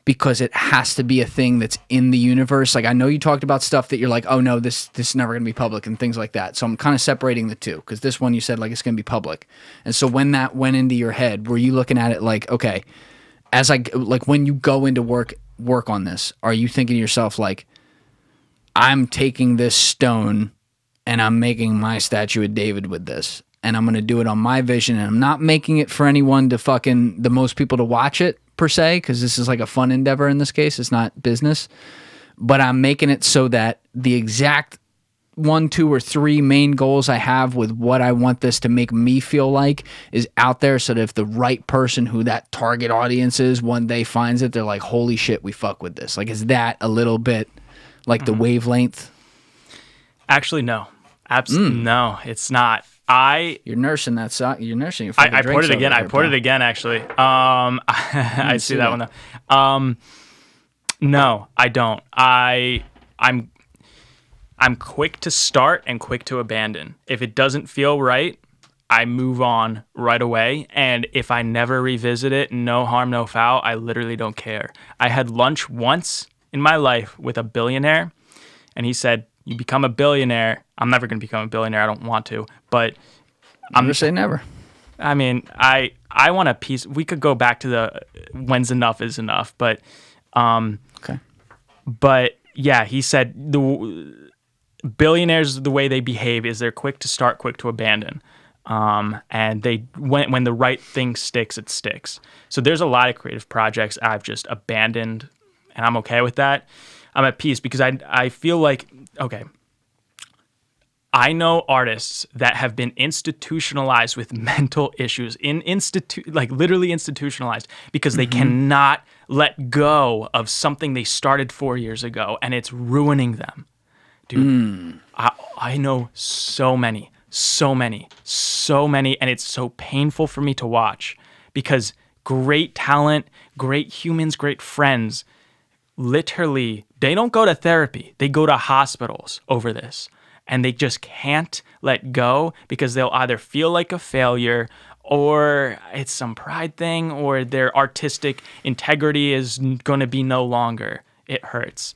because it has to be a thing that's in the universe. Like, I know you talked about stuff that you're like, oh no, this is never going to be public and things like that. So I'm kind of separating the two, because this one you said like it's going to be public. And so when that went into your head, were you looking at it like, okay, when you go into work on this, are you thinking to yourself like, I'm taking this stone and I'm making my statue of David with this, and I'm going to do it on my vision, and I'm not making it for anyone to the most people to watch it, per se, because this is like a fun endeavor in this case. It's not business. But I'm making it so that the exact 1, 2, or 3 main goals I have with what I want this to make me feel like is out there, so that if the right person who that target audience is one day finds it, they're like, holy shit, we fuck with this. Like, is that a little bit like the wavelength? Actually, no. Absolutely no, it's not. You're nursing that side. You're nursing your fucking I poured it again. there, I poured bro. it again, actually. I see that one though. No, I don't. I'm quick to start and quick to abandon. If it doesn't feel right, I move on right away. And if I never revisit it, no harm, no foul, I literally don't care. I had lunch once in my life with a billionaire, and he said, you become a billionaire. I'm never going to become a billionaire. I don't want to, but I'm going to say never. I mean, I want a piece. We could go back to the when's enough is enough, but okay. But yeah, he said the billionaires, the way they behave is they're quick to start, quick to abandon. And they when the right thing sticks, it sticks. So there's a lot of creative projects I've just abandoned, and I'm okay with that. I'm at peace because I feel like, okay, I know artists that have been institutionalized with mental issues, literally institutionalized, because they cannot let go of something they started 4 years ago, and it's ruining them. Dude, I know so many, and it's so painful for me to watch, because great talent, great humans, great friends, literally, they don't go to therapy. They go to hospitals over this. And they just can't let go because they'll either feel like a failure, or it's some pride thing, or their artistic integrity is going to be no longer. It hurts.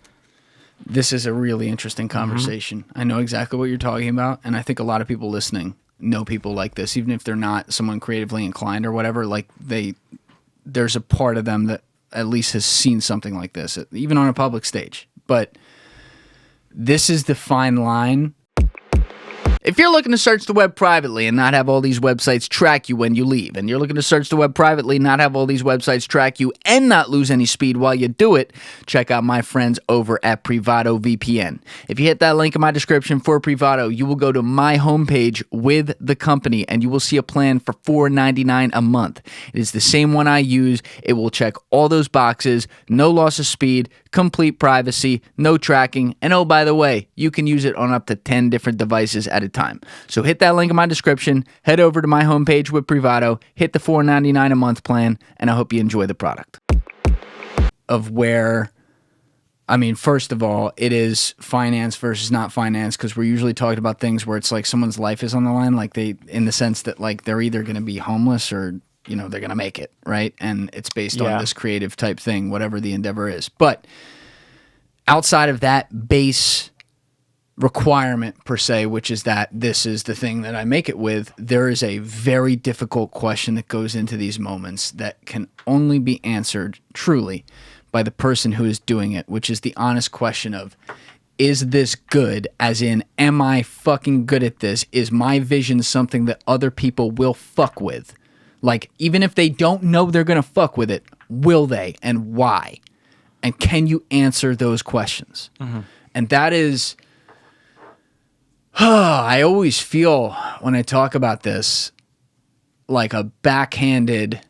This is a really interesting conversation. I know exactly what you're talking about, and I think a lot of people listening know people like this, even if they're not someone creatively inclined or whatever. Like, there's a part of them that at least has seen something like this, even on a public stage. But this is the fine line. If you're looking to search the web privately and not have all these websites track you when you leave, and you're looking to search the web privately, not have all these websites track you, and not lose any speed while you do it, check out my friends over at Privado VPN. If you hit that link in my description for Privado, you will go to my homepage with the company, and you will see a plan for $4.99 a month. It is the same one I use. It will check all those boxes, no loss of speed, complete privacy, no tracking, and oh, by the way, you can use it on up to 10 different devices at a time. So hit that link in my description, head over to my homepage with Privado, hit the $4.99 a month plan, and I hope you enjoy the product. Of where, I mean, first of all, it is finance versus not finance, because we're usually talking about things where it's like someone's life is on the line, like in the sense that like they're either going to be homeless or, you know, they're going to make it, right? And it's based on this creative type thing, whatever the endeavor is. But outside of that base requirement per se, which is that this is the thing that I make it with, there is a very difficult question that goes into these moments that can only be answered truly by the person who is doing it, which is the honest question of, is this good? As in, am I fucking good at this? Is my vision something that other people will fuck with? Like, even if they don't know they're going to fuck with it, will they, and why? And can you answer those questions? And that is, I always feel when I talk about this like a backhanded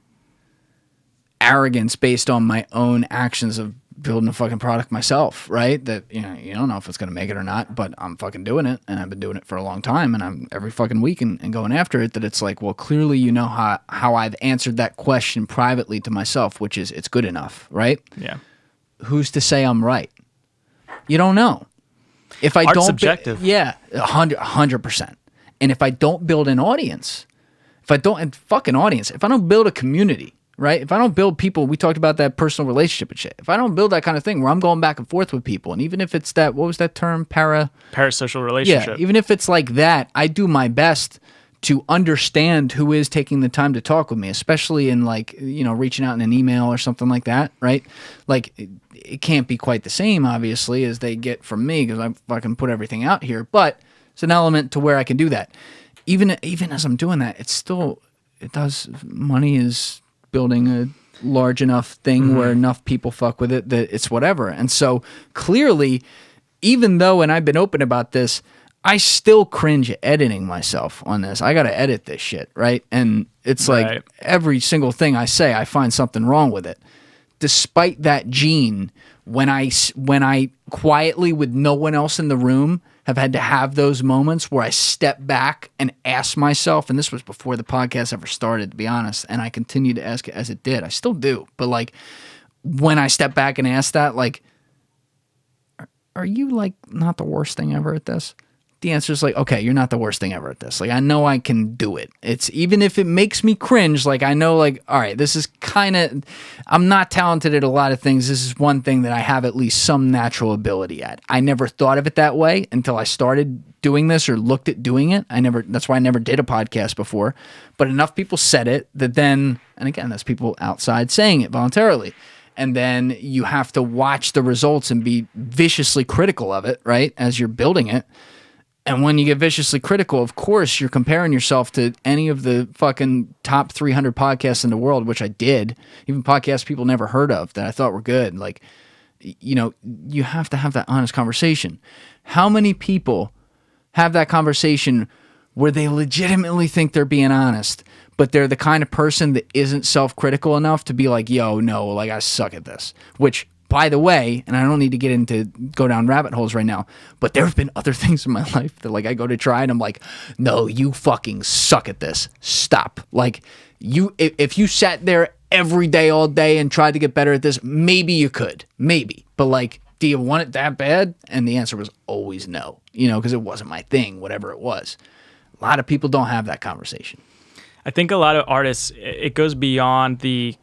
arrogance based on my own actions of building a fucking product myself, right? That, you know, you don't know if it's going to make it or not, but I'm fucking doing it, and I've been doing it for a long time, and I'm every fucking week and going after it, that it's like, well, clearly you know how I've answered that question privately to myself, which is it's good enough, right? Yeah. Who's to say I'm right? You don't know. If I Art's don't, subjective. 100%. And if I don't build an audience, if I don't build a community, right? If I don't build people, we talked about that personal relationship and shit. If I don't build that kind of thing where I'm going back and forth with people, and even if it's that, what was that term? Parasocial relationship. Yeah, even if it's like that, I do my best to understand who is taking the time to talk with me, especially in like, you know, reaching out in an email or something like that, right? Like it can't be quite the same, obviously, as they get from me because I fucking put everything out here, but it's an element to where I can do that. Even as I'm doing that, money is building a large enough thing where enough people fuck with it that it's whatever. And so clearly, even though, and I've been open about this, I still cringe at editing myself on this. I got to edit this shit, right? And it's like every single thing I say, I find something wrong with it. Despite that gene, when I quietly, with no one else in the room, have had to have those moments where I step back and ask myself, and this was before the podcast ever started, to be honest, and I continue to ask it as it did. I still do. But like when I step back and ask that, like, are you like not the worst thing ever at this? The answer is like, okay, you're not the worst thing ever at this. Like, I know I can do it. It's even if it makes me cringe, like I know like, all right, this is kind of, I'm not talented at a lot of things. This is one thing that I have at least some natural ability at. I never thought of it that way until I started doing this or looked at doing it. That's why I never did a podcast before, but enough people said it that then, and again, that's people outside saying it voluntarily. And then you have to watch the results and be viciously critical of it, right? As you're building it. And when you get viciously critical, of course, you're comparing yourself to any of the fucking top 300 podcasts in the world, which I did, even podcasts people never heard of that I thought were good. Like, you know, you have to have that honest conversation. How many people have that conversation where they legitimately think they're being honest, but they're the kind of person that isn't self-critical enough to be like, yo, no, like I suck at this, which, by the way, and I don't need to go down rabbit holes right now, but there have been other things in my life that like I go to try and I'm like, no, you fucking suck at this. Stop. Like if you sat there every day, all day and tried to get better at this, maybe you could, maybe. But like, do you want it that bad? And the answer was always no, you know, because it wasn't my thing, whatever it was. A lot of people don't have that conversation. I think a lot of artists, it goes beyond the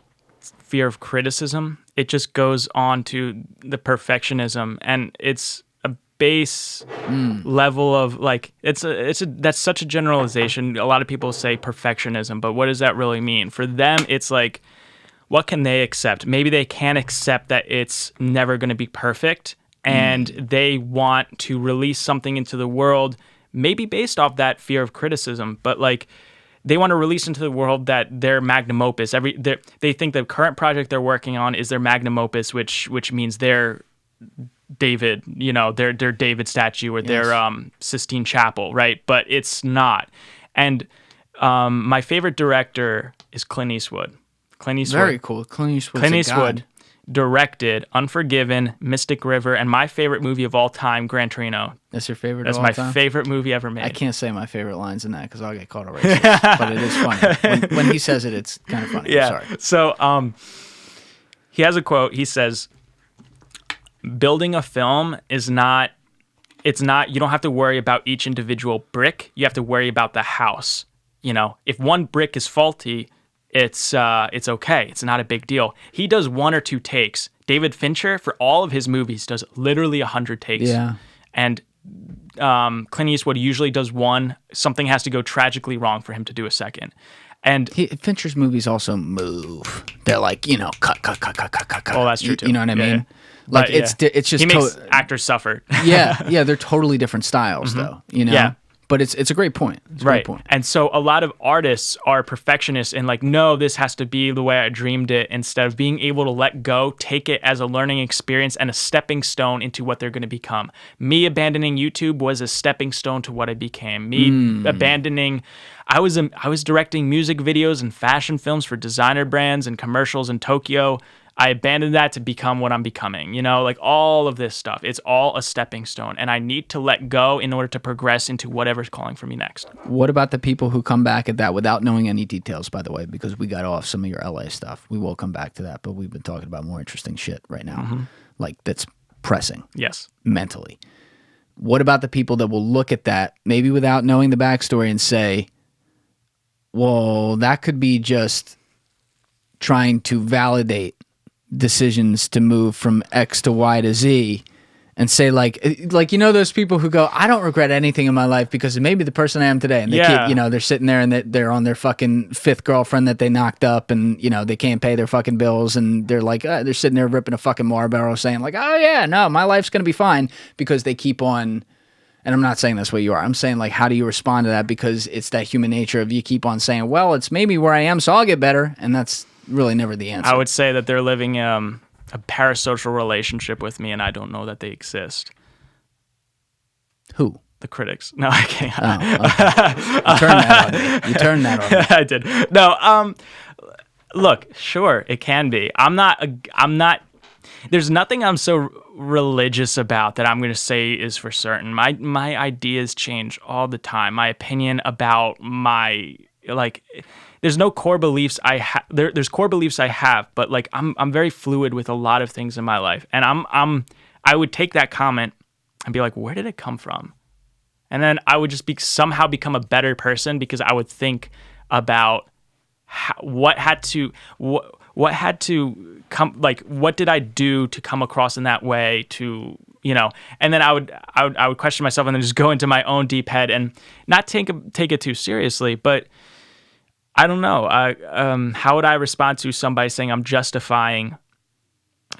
fear of criticism. It just goes on to the perfectionism, and it's a base level of like that's such a generalization. A lot of people say perfectionism, but what does that really mean? For them, it's like, what can they accept? Maybe they can't accept that it's never going to be perfect, and they want to release something into the world, maybe based off that fear of criticism, but like, they want to release into the world that their magnum opus. They think the current project they're working on is their magnum opus, which means their David, you know, their David statue or their Sistine Chapel, right? But it's not. And my favorite director is Clint Eastwood. Very cool. Clint Eastwood directed Unforgiven, Mystic River, and my favorite movie of all time, Gran Torino. That's your favorite That's of all my time? favorite movie ever made. I can't say my favorite lines in that because I'll get called a racist, but it is funny. When he says it, it's kind of funny. Yeah. I'm sorry. So he has a quote. He says, building a film is not, you don't have to worry about each individual brick. You have to worry about the house. You know, if one brick is faulty, it's okay. It's not a big deal. He does 1 or 2 takes. David Fincher, for all of his movies, does literally 100 takes. Yeah. And Clint Eastwood usually does 1. Something has to go tragically wrong for him to do a second. And Fincher's movies also move. They're like, you know, cut. Oh, that's true too. You know what I mean? Yeah. Like But, it's just he makes actors suffer. yeah, they're totally different styles though. You know. Yeah. But it's a great point. It's a Right. great point. And so a lot of artists are perfectionists and like, no, this has to be the way I dreamed it, instead of being able to let go, take it as a learning experience and a stepping stone into what they're going to become. Me abandoning YouTube was a stepping stone to what I became. Me abandoning, I was directing music videos and fashion films for designer brands and commercials in Tokyo. I abandoned that to become what I'm becoming, you know, like all of this stuff. It's all a stepping stone, and I need to let go in order to progress into whatever's calling for me next. What about the people who come back at that without knowing any details, by the way, because we got off some of your LA stuff. We will come back to that, but we've been talking about more interesting shit right now, like that's pressing Yes. mentally. What about the people that will look at that, maybe without knowing the backstory, and say, well, that could be just trying to validate decisions to move from X to Y to Z and say like those people who go, I don't regret anything in my life because it made me the person I am today. And they keep, they're sitting there and they're on their fucking fifth girlfriend that they knocked up and, they can't pay their fucking bills. And they're like, they're sitting there ripping a fucking Marlboro saying like, oh yeah, no, my life's going to be fine because they keep on. And I'm not saying that's what you are. I'm saying like, how do you respond to that? Because it's that human nature of you keep on saying, well, it's maybe where I am, so I'll get better. And that's really never the answer. I would say that they're living a parasocial relationship with me, and I don't know that they exist. Who? The critics. No, I can't. Oh, okay. You turned that on me. I did. No. Look, sure, it can be. I'm not. There's nothing I'm so religious about that I'm going to say is for certain. My ideas change all the time. My opinion about there's no core beliefs I have. There's core beliefs I have, but like I'm very fluid with a lot of things in my life, and I would take that comment and be like, where did it come from? And then I would just somehow become a better person because I would think about what had to come, like what did I do to come across in that way to, and then I would question myself and then just go into my own deep head and not take it too seriously, but I don't know. How would I respond to somebody saying I'm justifying?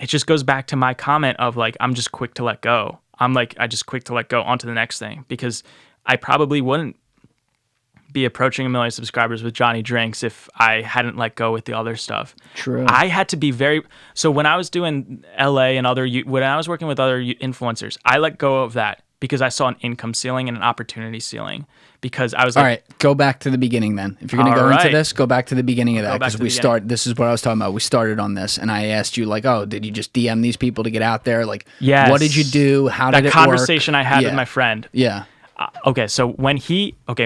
It just goes back to my comment of like, I'm just quick to let go. I just quick to let go onto the next thing because I probably wouldn't be approaching 1 million subscribers with Johnny Drinks if I hadn't let go with the other stuff. True. I had to so when I was doing LA and when I was working with other influencers, I let go of that because I saw an income ceiling and an opportunity ceiling because I was like, all right, go back to the beginning then. If you're going to go into this, go back to the beginning of that because this is what I was talking about. We started on this and I asked you like, oh, did you just DM these people to get out there? Like, yes. What did you do? How did it work? That conversation I had with my friend. Yeah. Okay, so when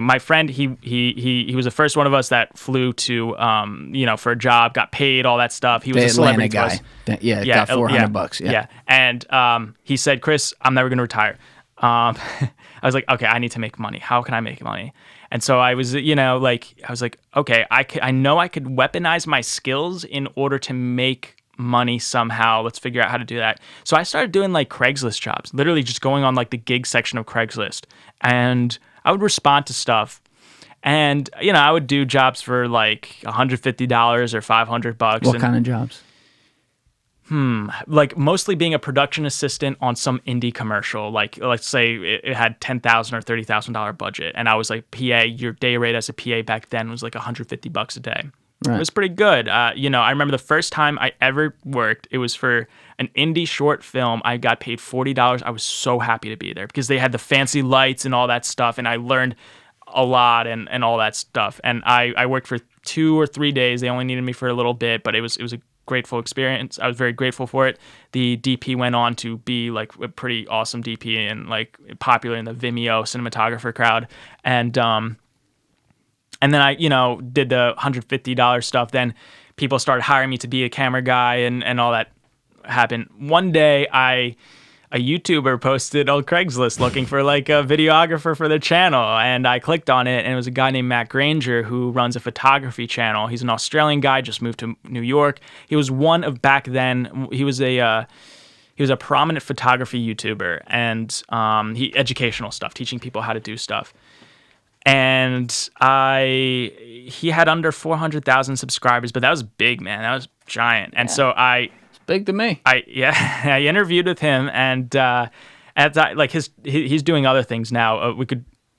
my friend, he was the first one of us that flew to, for a job, got paid, all that stuff. He was a celebrity guy. Got $400. Yeah. And he said, Chris, I'm never going to retire. I was like, okay, I need to make money. How can I make money? And so I was, okay, I know I could weaponize my skills in order to make money somehow. Let's figure out how to do that. So I started doing like Craigslist jobs, literally just going on like the gig section of Craigslist. And I would respond to stuff. And, I would do jobs for like $150 or $500. What kind of jobs? Like mostly being a production assistant on some indie commercial. Like let's say it had $10,000 or $30,000 budget. And I was like, PA, your day rate as a PA back then was like $150 a day. Right. It was pretty good. I remember the first time I ever worked, it was for an indie short film. I got paid $40. I was so happy to be there because they had the fancy lights and all that stuff. And I learned a lot and all that stuff. And I worked for 2 or 3 days. They only needed me for a little bit, but it was a grateful experience. I was very grateful for it. The DP went on to be like a pretty awesome DP and like popular in the Vimeo cinematographer crowd. And then I, did the $150 stuff. Then people started hiring me to be a camera guy and all that happened. One day a YouTuber posted on Craigslist looking for like a videographer for their channel. And I clicked on it and it was a guy named Matt Granger who runs a photography channel. He's an Australian guy, just moved to New York. He was one of back then, he was a prominent photography YouTuber and educational stuff, teaching people how to do stuff. And he had under 400,000 subscribers, but that was big, man. That was giant. And so it's big to me. I interviewed with him, and at that, like he's doing other things now.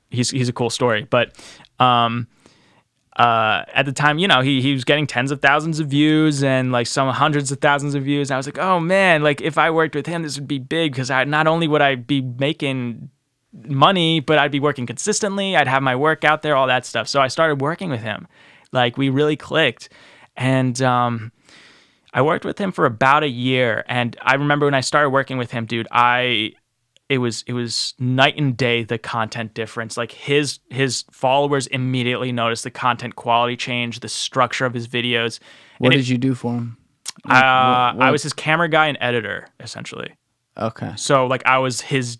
He's a cool story, but at the time, he was getting tens of thousands of views and like some hundreds of thousands of views. And I was like, oh man, like if I worked with him, this would be big because not only would I be making money, but I'd be working consistently. I'd have my work out there, all that stuff. So I started working with him. Like we really clicked. And I worked with him for about a year. And I remember when I started working with him, dude, it was night and day, the content difference. Like his followers immediately noticed the content quality change, the structure of his videos. What did you do for him? I was his camera guy and editor, essentially. Okay. So like I was his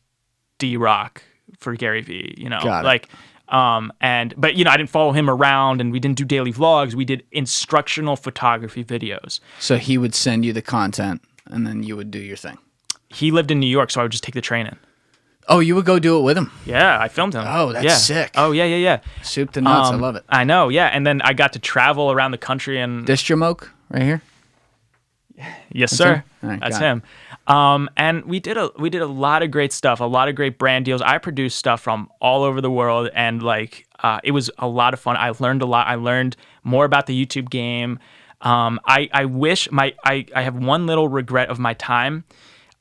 D-Rock for Gary Vee, Got it. like But I didn't follow him around, and we didn't do daily vlogs. We did instructional photography videos. So he would send you the content, and then you would do your thing. He lived in New York, so I would just take the train in. Oh, you would go do it with him? Yeah, I filmed him. Oh, that's sick. Oh, yeah. Soup to nuts. I love it. I know, yeah. And then I got to travel around the country and... Distromoke, right here? Yes, sir. Him? All right, That's got it. him. And we did a lot of great stuff, a lot of great brand deals. I produced stuff from all over the world, and it was a lot of fun. I learned a lot. I learned more about the YouTube game. I wish I have one little regret of my time.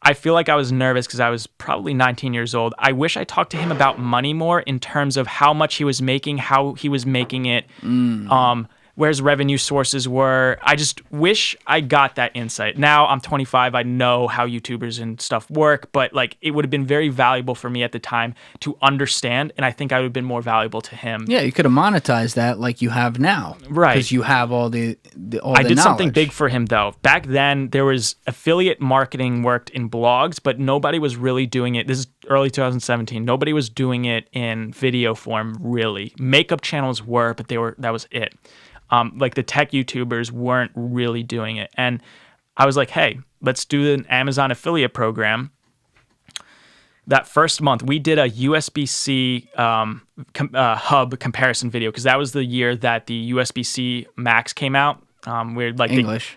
I feel like I was nervous because I was probably 19 years old. I wish I talked to him about money more in terms of how much he was making, how he was making it, where his revenue sources were. I just wish I got that insight. Now I'm 25. I know how YouTubers and stuff work, but it would have been very valuable for me at the time to understand, and I think I would have been more valuable to him. Yeah, you could have monetized that like you have now. Right. Because you have all the I did something knowledge. big for him, though. Back then, there was affiliate marketing worked in blogs, but nobody was really doing it. This is early 2017. Nobody was doing it in video form, really. Makeup channels were, but that was it. The tech YouTubers weren't really doing it. And I was like, hey, let's do an Amazon affiliate program. That first month, we did a USB-C hub comparison video because that was the year that the USB-C Macs came out. English.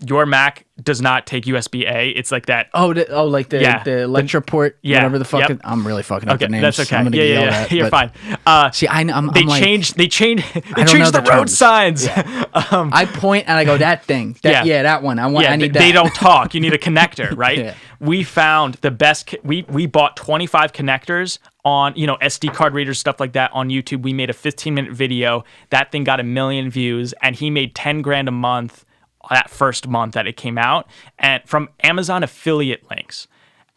Your Mac does not take USB-A. It's like that. The lecture port, whatever the fuck. Yep. I'm really fucking up the names. That's okay. I'm gonna get yelled at, You're fine. See, They changed I don't know the the road terms. signs. I point and I go, that thing. That one. I need that. They don't talk. You need a connector, right? Yeah. We found the best. We bought 25 connectors on SD card readers, stuff like that on YouTube. We made a 15-minute video. That thing got 1 million views, and he made $10,000 a month that first month that it came out, and from Amazon affiliate links,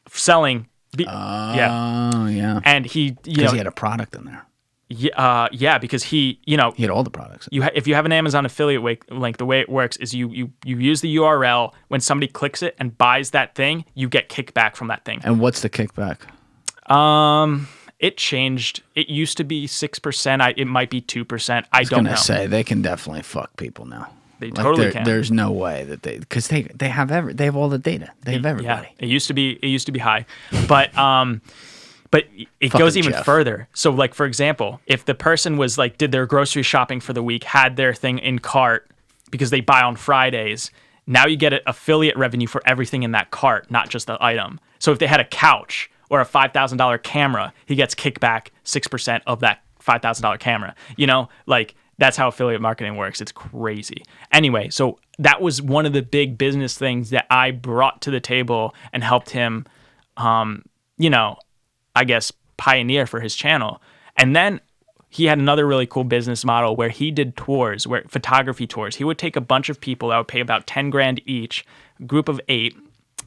selling. Yeah. And he because he had a product in there. Because he had all the products. If you have an Amazon affiliate link, the way it works is you use the URL. When somebody clicks it and buys that thing, you get kickback from that thing. And what's the kickback? It changed. It used to be 6%. It might be 2%. I don't know. I was gonna say they can definitely fuck people now. They totally can. There's no way that because they have they have all the data. They have everybody. Yeah, it used to be high, but it goes even further. So for example, if the person was did their grocery shopping for the week, had their thing in cart because they buy on Fridays, now you get an affiliate revenue for everything in that cart, not just the item. So if they had a couch or a $5,000 camera, he gets kickback 6% of that $5,000 camera. That's how affiliate marketing works. It's crazy. Anyway, so that was one of the big business things that I brought to the table and helped him, I guess, pioneer for his channel. And then he had another really cool business model where he did tours, photography tours. He would take a bunch of people that would pay about $10,000 each, a group of 8.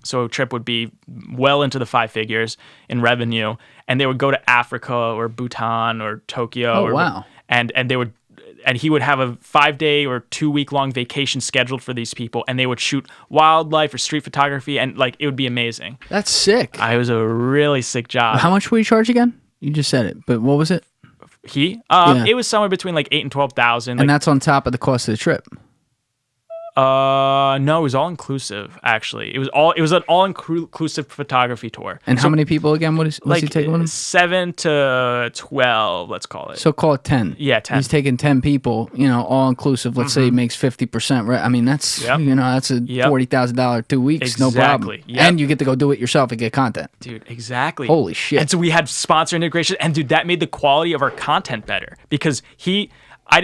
So a trip would be well into the 5 figures in revenue. And they would go to Africa or Bhutan or Tokyo. Oh, wow. And he would have a 5-day or 2-week-long vacation scheduled for these people, and they would shoot wildlife or street photography, and it would be amazing. That's sick. It was a really sick job. How much would you charge again? You just said it, but what was it? It was somewhere between $8,000 and $12,000. And that's on top of the cost of the trip. No, it was all inclusive. Actually, it was an all inclusive photography tour. And how many people again? Was he taking with him? 7 to 12, let's call it. So call it 10. Yeah, 10. He's taking 10 people. All inclusive. Let's say he makes 50%. Right? I mean, that's that's a $40,000 2 weeks. Exactly. No problem. Yep. And you get to go do it yourself and get content. Dude, exactly. Holy shit! And so we had sponsor integration, and dude, that made the quality of our content better because I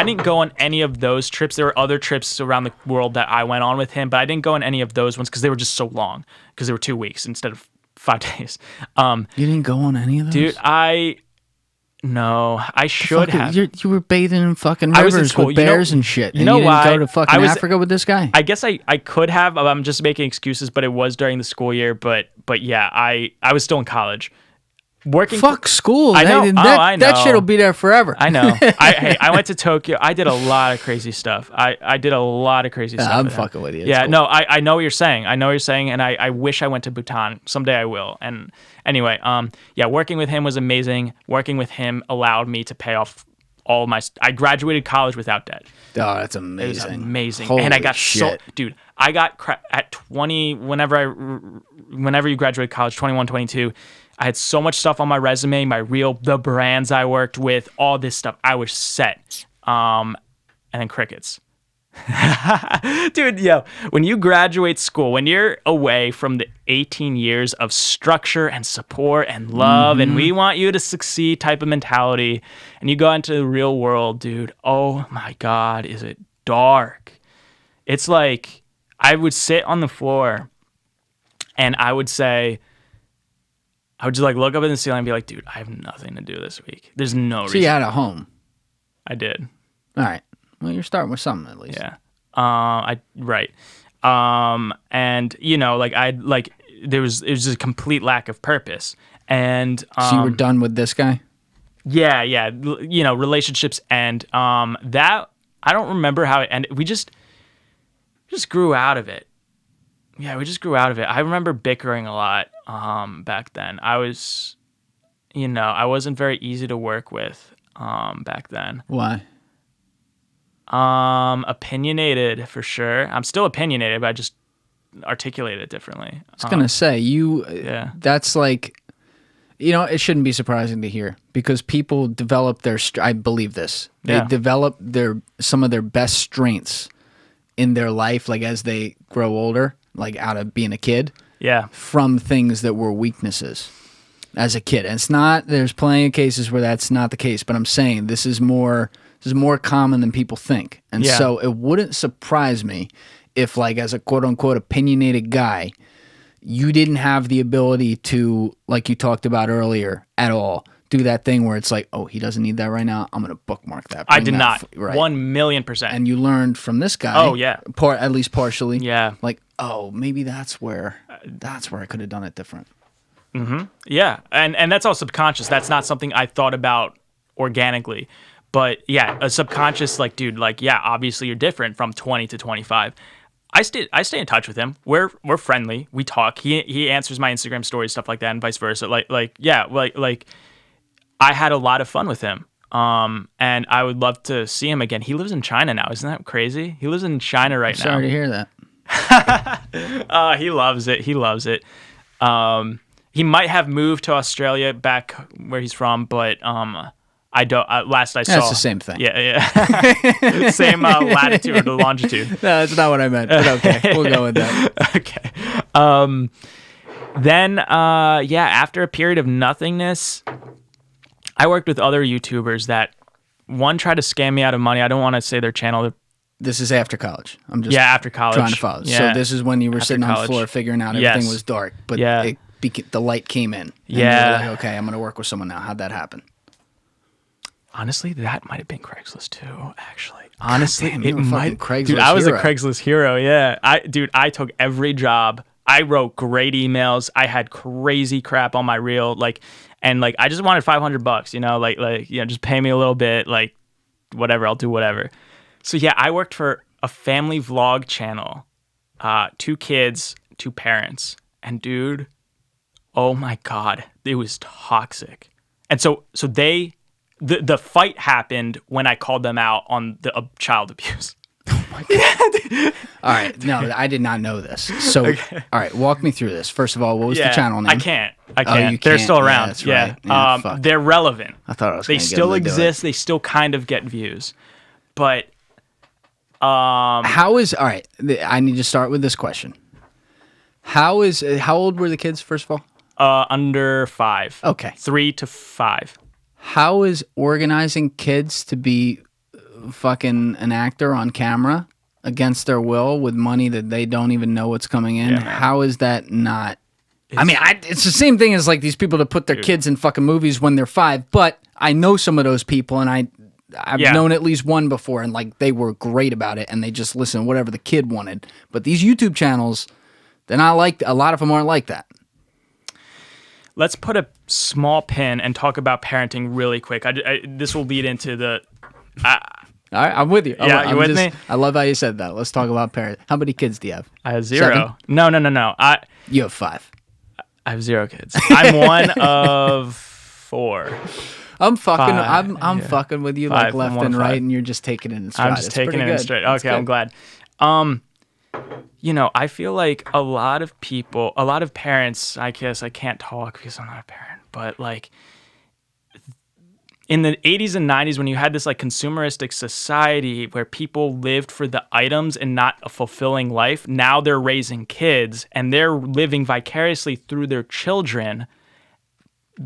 didn't go on any of those trips. There were other trips around the world that I went on with him, but I didn't go on any of those ones because they were just so long because they were 2 weeks instead of 5 days. You didn't go on any of those? Dude, I should have. You were bathing in fucking rivers with bears and shit. You know why? You didn't go to fucking Africa with this guy? I guess I could have. I'm just making excuses, but it was during the school year. But yeah, I was still in college. working. Fuck school. I know. I know. That shit'll be there forever. I know. I went to Tokyo. I did a lot of crazy stuff. I did a lot of crazy stuff. I'm fucking with you. It's Yeah, cool. no, I know what you're saying. I know what you're saying, and I wish I went to Bhutan. Someday I will. And anyway, yeah, working with him was amazing. Working with him allowed me to pay off all my. I graduated college without debt. Oh, that's It was amazing. amazing. Holy and I got shit. dude, I got at 20, whenever you graduate college, 21, 22, I had so much stuff on my resume, the brands I worked with, all this stuff. I was set. And then crickets. Dude, yo, when you graduate school, when you're away from the 18 years of structure and support and love, and we want you to succeed type of mentality, and you go into the real world, dude, oh my God, is it dark. It's like I would sit on the floor and I would just like look up at the ceiling and be like, dude, I have nothing to do this week. There's no reason. So you had a home. I did. All right. Well, you're starting with something at least. Yeah. Right. And it was just a complete lack of purpose. And So you were done with this guy? yeah, relationships and that I don't remember how it ended. We just grew out of it. Yeah, we just grew out of it. I remember bickering a lot back then. I wasn't very easy to work with back then. Why? Opinionated for sure. I'm still opinionated, but I just articulate it differently. I was gonna say Yeah. That's like, it shouldn't be surprising to hear because people develop I believe this. They Yeah. develop some of their best strengths in their life, like as they grow older, like out of being a kid, Yeah. from things that were weaknesses as a kid. And there's plenty of cases where that's not the case, but I'm saying this is more common than people think. And Yeah. so it wouldn't surprise me if, like, as a quote unquote opinionated guy, you didn't have the ability to, like you talked about earlier, at all, do that thing where it's like, oh, he doesn't need that right now. I'm going to bookmark that. I Bring did that not. right. 1,000,000%. And you learned from this guy. Oh, yeah. At least partially. Yeah. Like, oh, maybe that's where I could have done it different. Yeah, and that's all subconscious. That's not something I thought about organically. But yeah, a subconscious, like, dude, like, yeah, obviously you're different from 20 to 25. I stay in touch with him. We're friendly. We talk. He answers my Instagram stories, stuff like that, and vice versa. Like I had a lot of fun with him. And I would love to see him again. He lives in China now. Isn't that crazy? He lives in China right now. Sorry to hear that. He loves it. He loves it. He might have moved to Australia back where he's from, but I don't. Last I saw, That's the same thing. Yeah. Same latitude or longitude. No, that's not what I meant. But okay, we'll go with that. Okay. Then, after a period of nothingness, I worked with other YouTubers that one tried to scam me out of money. I don't want to say their channel. This is after college. I'm just After college. trying to follow. Yeah. So this is when you were After sitting on the college. floor figuring out Yes. everything was dark, but Yeah. the light came in. And Yeah. you were like, okay, I'm going to work with someone now. How'd that happen? Honestly, that might have been Craigslist too. Actually, honestly, damn, you it were a fucking might. Craigslist Dude, I was hero. a Craigslist hero. Yeah, I took every job. I wrote great emails. I had crazy crap on my reel, and I just wanted $500, just pay me a little bit, whatever, I'll do whatever. So yeah, I worked for a family vlog channel, 2 kids, 2 parents, and dude, oh my God, it was toxic. And so the fight happened when I called them out on the child abuse. All right. No, I did not know this. So, all right, walk me through this. First of all, what was the channel name? I can't. you They're can't. still Yeah, around. that's Yeah. right. Yeah, fuck. They're relevant. I thought I was They gonna get still them to do it. exist. They still kind of get views. But How I need to start with this question. How old were the kids, first of all? under 5. Okay. 3 to 5. How is organizing kids to be fucking an actor on camera against their will with money that they don't even know what's coming in? Yeah, man. How is that not? It's the same thing as like these people that put their kids in fucking movies when they're 5. But I know some of those people, and I've known at least one before, and like they were great about it, and they just listened to whatever the kid wanted. But these YouTube channels, they're not like, a lot of them aren't like that. let's put a small pin and talk about parenting really quick. This will lead into the. All right, I'm with you. Yeah, you with me? I love how you said that. Let's talk about parents. How many kids do you have? I have 0. 7? No. You have 5. I have 0 kids. I'm one of 4. I'm fucking. 5, I'm fucking with you 5, like left I'm 1 and of right, 5. and you're just taking it in stride. I'm just It's taking pretty it in good. straight. That's Okay, I'm good. glad. I feel like a lot of parents, I guess I can't talk because I'm not a parent, but like in the 80s and 90s when you had this like consumeristic society where people lived for the items and not a fulfilling life, now they're raising kids and they're living vicariously through their children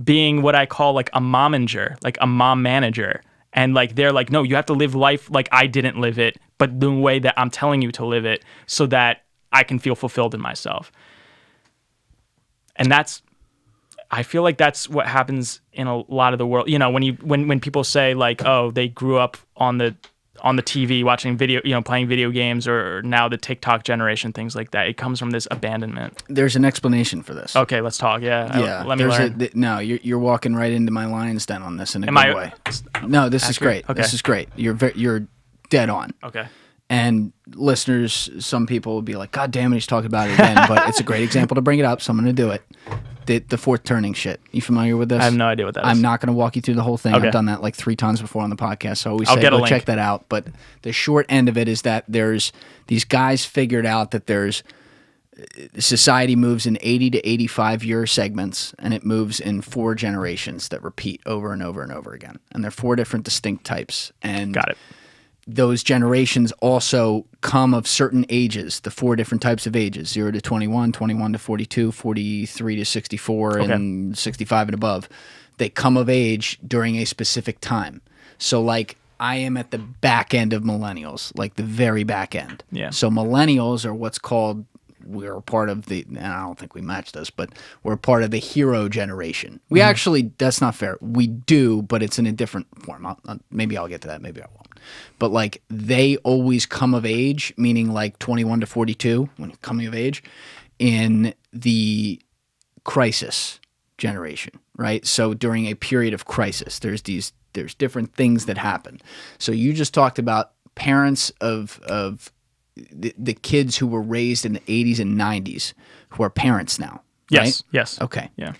being what I call like a momager, like a mom manager. And like they're like, no, you have to live life like I didn't live it, but the way that I'm telling you to live it so that I can feel fulfilled in myself. And I feel like that's what happens in a lot of the world. When people say like, oh, they grew up on the TV watching video, playing video games, or now the TikTok generation, things like that. It comes from this abandonment. There's an explanation for this. Okay, let's talk. Yeah. Let me learn. No, you're walking right into my lion's den on this in a Am good I- way. No, this is great. Okay. This is great. You're dead on. Okay. And listeners, some people will be like, God damn it, he's talking about it again. But it's a great example to bring it up, so I'm going to do it. The fourth turning shit. You familiar with this? I have no idea what that is. I'm not going to walk you through the whole thing. Okay. I've done that like 3 times before on the podcast. So I always I'll say, get a go link. check that out. But the short end of it is that there's these guys figured out that there's society moves in 80 to 85 year segments, and it moves in 4 generations that repeat over and over and over again. And they're 4 different distinct types. And Got it. those generations also come of certain ages, the 4 different types of ages, 0 to 21, 21 to 42, 43 to 64, and 65 and above. They come of age during a specific time. So like I am at the back end of millennials, like the very back end. Yeah. So millennials are what's called, we're a part of the, and I don't think we match this, but we're part of the hero generation. We actually, that's not fair. We do, but it's in a different form. Maybe I'll get to that. Maybe I won't. But like they always come of age, meaning like 21 to 42, when you're coming of age, in the crisis generation, right? So during a period of crisis, there's different things that happen. So you just talked about parents of the kids who were raised in the 80s and 90s who are parents now, right? Yes. Okay. Yeah.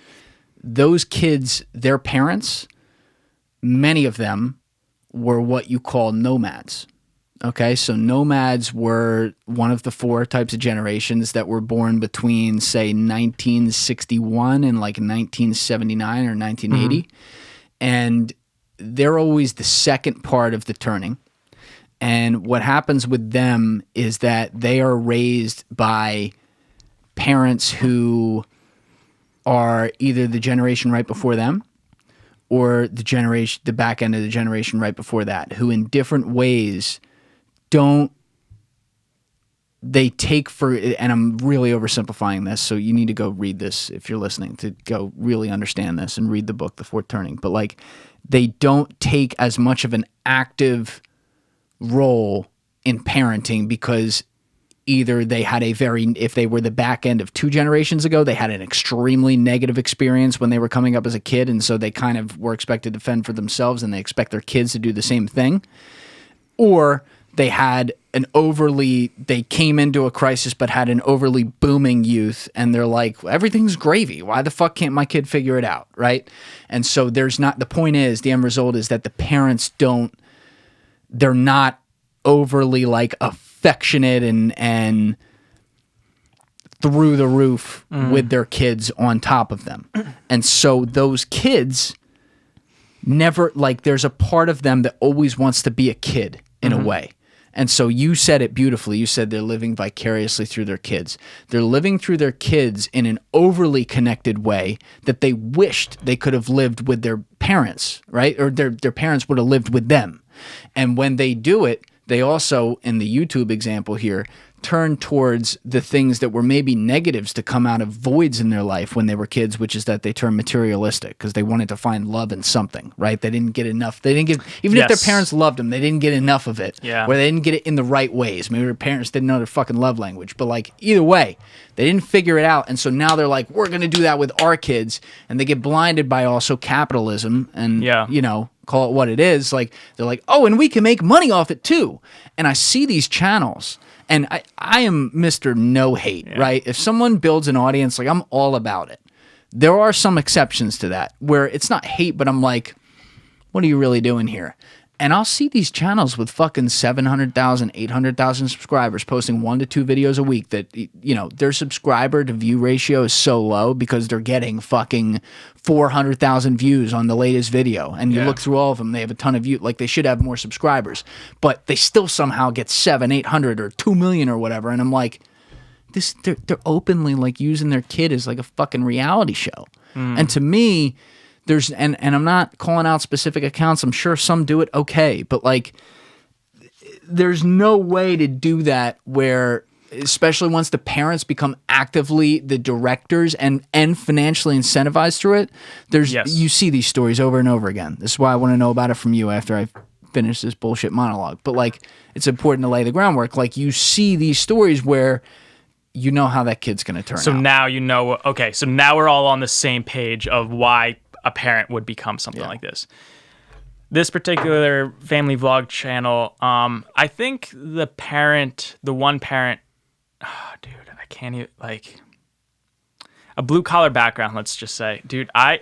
Those kids, their parents, many of them were what you call nomads. Okay, so nomads were one of the 4 types of generations that were born between, say, 1961 and like 1979 or 1980. And they're always the second part of the turning. And what happens with them is that they are raised by parents who are either the generation right before them or the back end of the generation right before that, who in different ways take for, and I'm really oversimplifying this, so you need to go read this if you're listening to go really understand this and read the book, The Fourth Turning. But like, they don't take as much of an active role in parenting because either they had if they were the back end of 2 generations ago, they had an extremely negative experience when they were coming up as a kid, and so they kind of were expected to fend for themselves, and they expect their kids to do the same thing. Or they came into a crisis but had an overly booming youth, and they're like, everything's gravy. Why the fuck can't my kid figure it out, right? And so the point is, the end result is that the parents they're not overly like affectionate and through the roof with their kids on top of them. And so those kids never, like, there's a part of them that always wants to be a kid in a way. And so you said it beautifully. You said they're living vicariously through their kids. They're living through their kids in an overly connected way that they wished they could have lived with their parents, right? Or their parents would have lived with them. And when they do it, they also, in the YouTube example here, turn towards the things that were maybe negatives to come out of voids in their life when they were kids, which is that they turned materialistic because they wanted to find love in something, right? They didn't get enough. They didn't get, even if their parents loved them, they didn't get enough of it. Yeah. Or they didn't get it in the right ways. Maybe their parents didn't know their fucking love language. But like either way, they didn't figure it out. And so now they're like, we're going to do that with our kids. And they get blinded by also capitalism and, you know, call it what it is. Like they're like, oh, and we can make money off it too. And I see these channels. And I am Mr. No Hate, right? If someone builds an audience, like I'm all about it. There are some exceptions to that where it's not hate, but I'm like, what are you really doing here? And I'll see these channels with fucking 700,000, 800,000 subscribers posting 1 to 2 videos a week that, you know, their subscriber to view ratio is so low because they're getting fucking 400,000 views on the latest video. And you look through all of them, they have a ton of views. Like they should have more subscribers, but they still somehow get 700, 800 or 2 million or whatever. And I'm like, they're openly like using their kid as like a fucking reality show. And to me, there's and I'm not calling out specific accounts. I'm sure some do it okay, but like there's no way to do that where, especially once the parents become actively the directors and financially incentivized through it. There's you see these stories over and over again. This is why I want to know about it from you after I finish this bullshit monologue. But like it's important to lay the groundwork. Like you see these stories where you know how that kid's going to turn out. So now you know. Okay, so now we're all on the same page of why a parent would become something like this. This particular family vlog channel, I think the one parent, dude, I can't even, like, a blue collar background, let's just say. Dude, okay.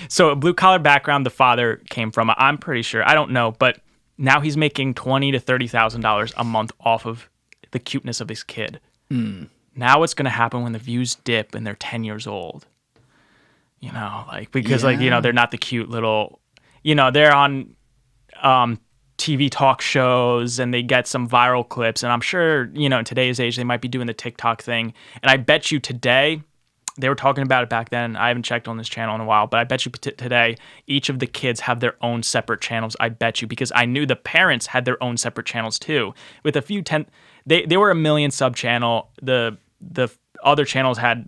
So a blue collar background the father came from, I'm pretty sure, I don't know, but now he's making $20,000 to $30,000 a month off of the cuteness of his kid. Now what's going to happen when the views dip and they're 10 years old? You know, like, because like, you know, they're not the cute little, you know, they're on TV talk shows and they get some viral clips. And I'm sure, you know, in today's age, they might be doing the TikTok thing. And I bet you today, they were talking about it back then. I haven't checked on this channel in a while, but I bet you today, each of the kids have their own separate channels. I bet you, because I knew the parents had their own separate channels too. With a few they were a 1 million sub channel. The other channels had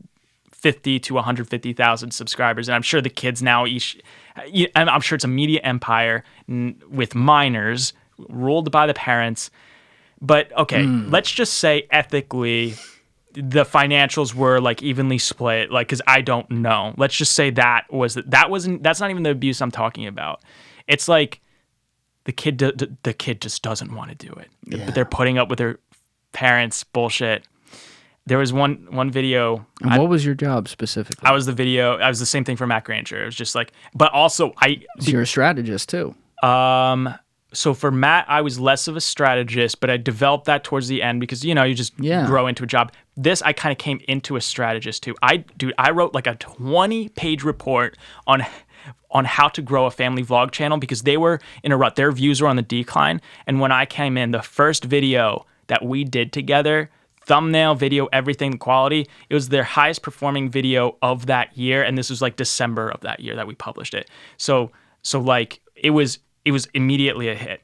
50 to 150,000 subscribers, and I'm sure the kids now I'm sure it's a media empire with minors ruled by the parents. But okay, let's just say ethically the financials were like evenly split, like, because I don't know. Let's just say that's not even the abuse I'm talking about. It's like the kid just doesn't want to do it. But they're putting up with their parents' bullshit. There was one video. And what was your job specifically? I was the same thing for Matt Granger. It was just like, but also So you're a strategist too. So for Matt, I was less of a strategist, but I developed that towards the end because, you know, you just grow into a job. This, I kind of came into a strategist too. I wrote like a 20-page report on how to grow a family vlog channel because they were in a rut. Their views were on the decline. And when I came in, the first video that we did together, thumbnail, video, everything, quality, it was their highest performing video of that year. And this was like December of that year that we published it. So like it was immediately a hit.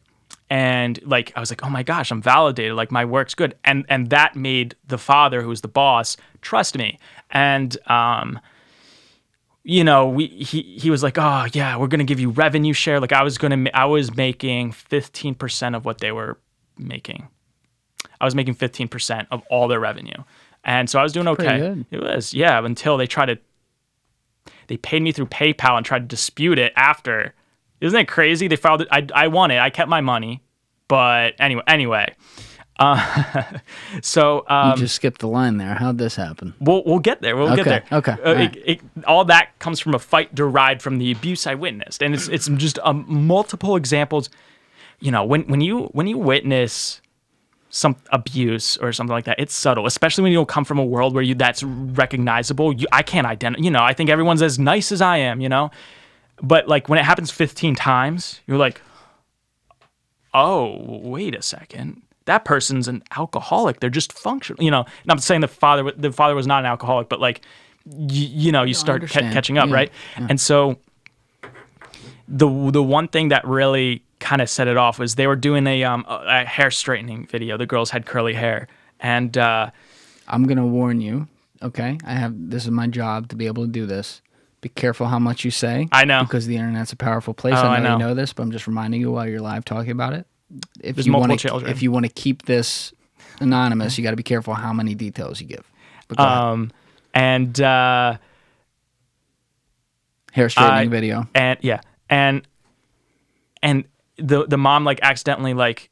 And like, I was like, oh my gosh, I'm validated. Like my work's good. And that made the father, who's the boss, trust me. And, you know, he was like, oh yeah, we're going to give you revenue share. Like I was making 15% of what they were making. I was making 15% of all their revenue. And so I was doing okay. It was, until they paid me through PayPal and tried to dispute it after. Isn't it crazy? They filed it. I won it. I kept my money. But anyway. So you just skipped the line there. How'd this happen? We'll get there. We'll get there. Okay. All that comes from a fight derived from the abuse I witnessed. And it's just multiple examples. You know, when you witness some abuse or something like that, it's subtle, especially when you don't come from a world where that's recognizable. I can't identify, you know, I think everyone's as nice as I am, you know, but like when it happens 15 times, you're like, oh, wait a second. That person's an alcoholic. They're just functional, you know. And I'm saying the father was not an alcoholic, but like, you start catching up, right? Yeah. And so the one thing that really kind of set it off was they were doing a hair straightening video. The girls had curly hair, and I'm gonna warn you. Okay, this is my job to be able to do this. Be careful how much you say. I know, because the internet's a powerful place. Oh, I know I you know this, but I'm just reminding you while you're live talking about it. There's multiple children. If you want to keep this anonymous, you got to be careful how many details you give. But go ahead. And hair straightening video. And yeah, and the mom like accidentally like,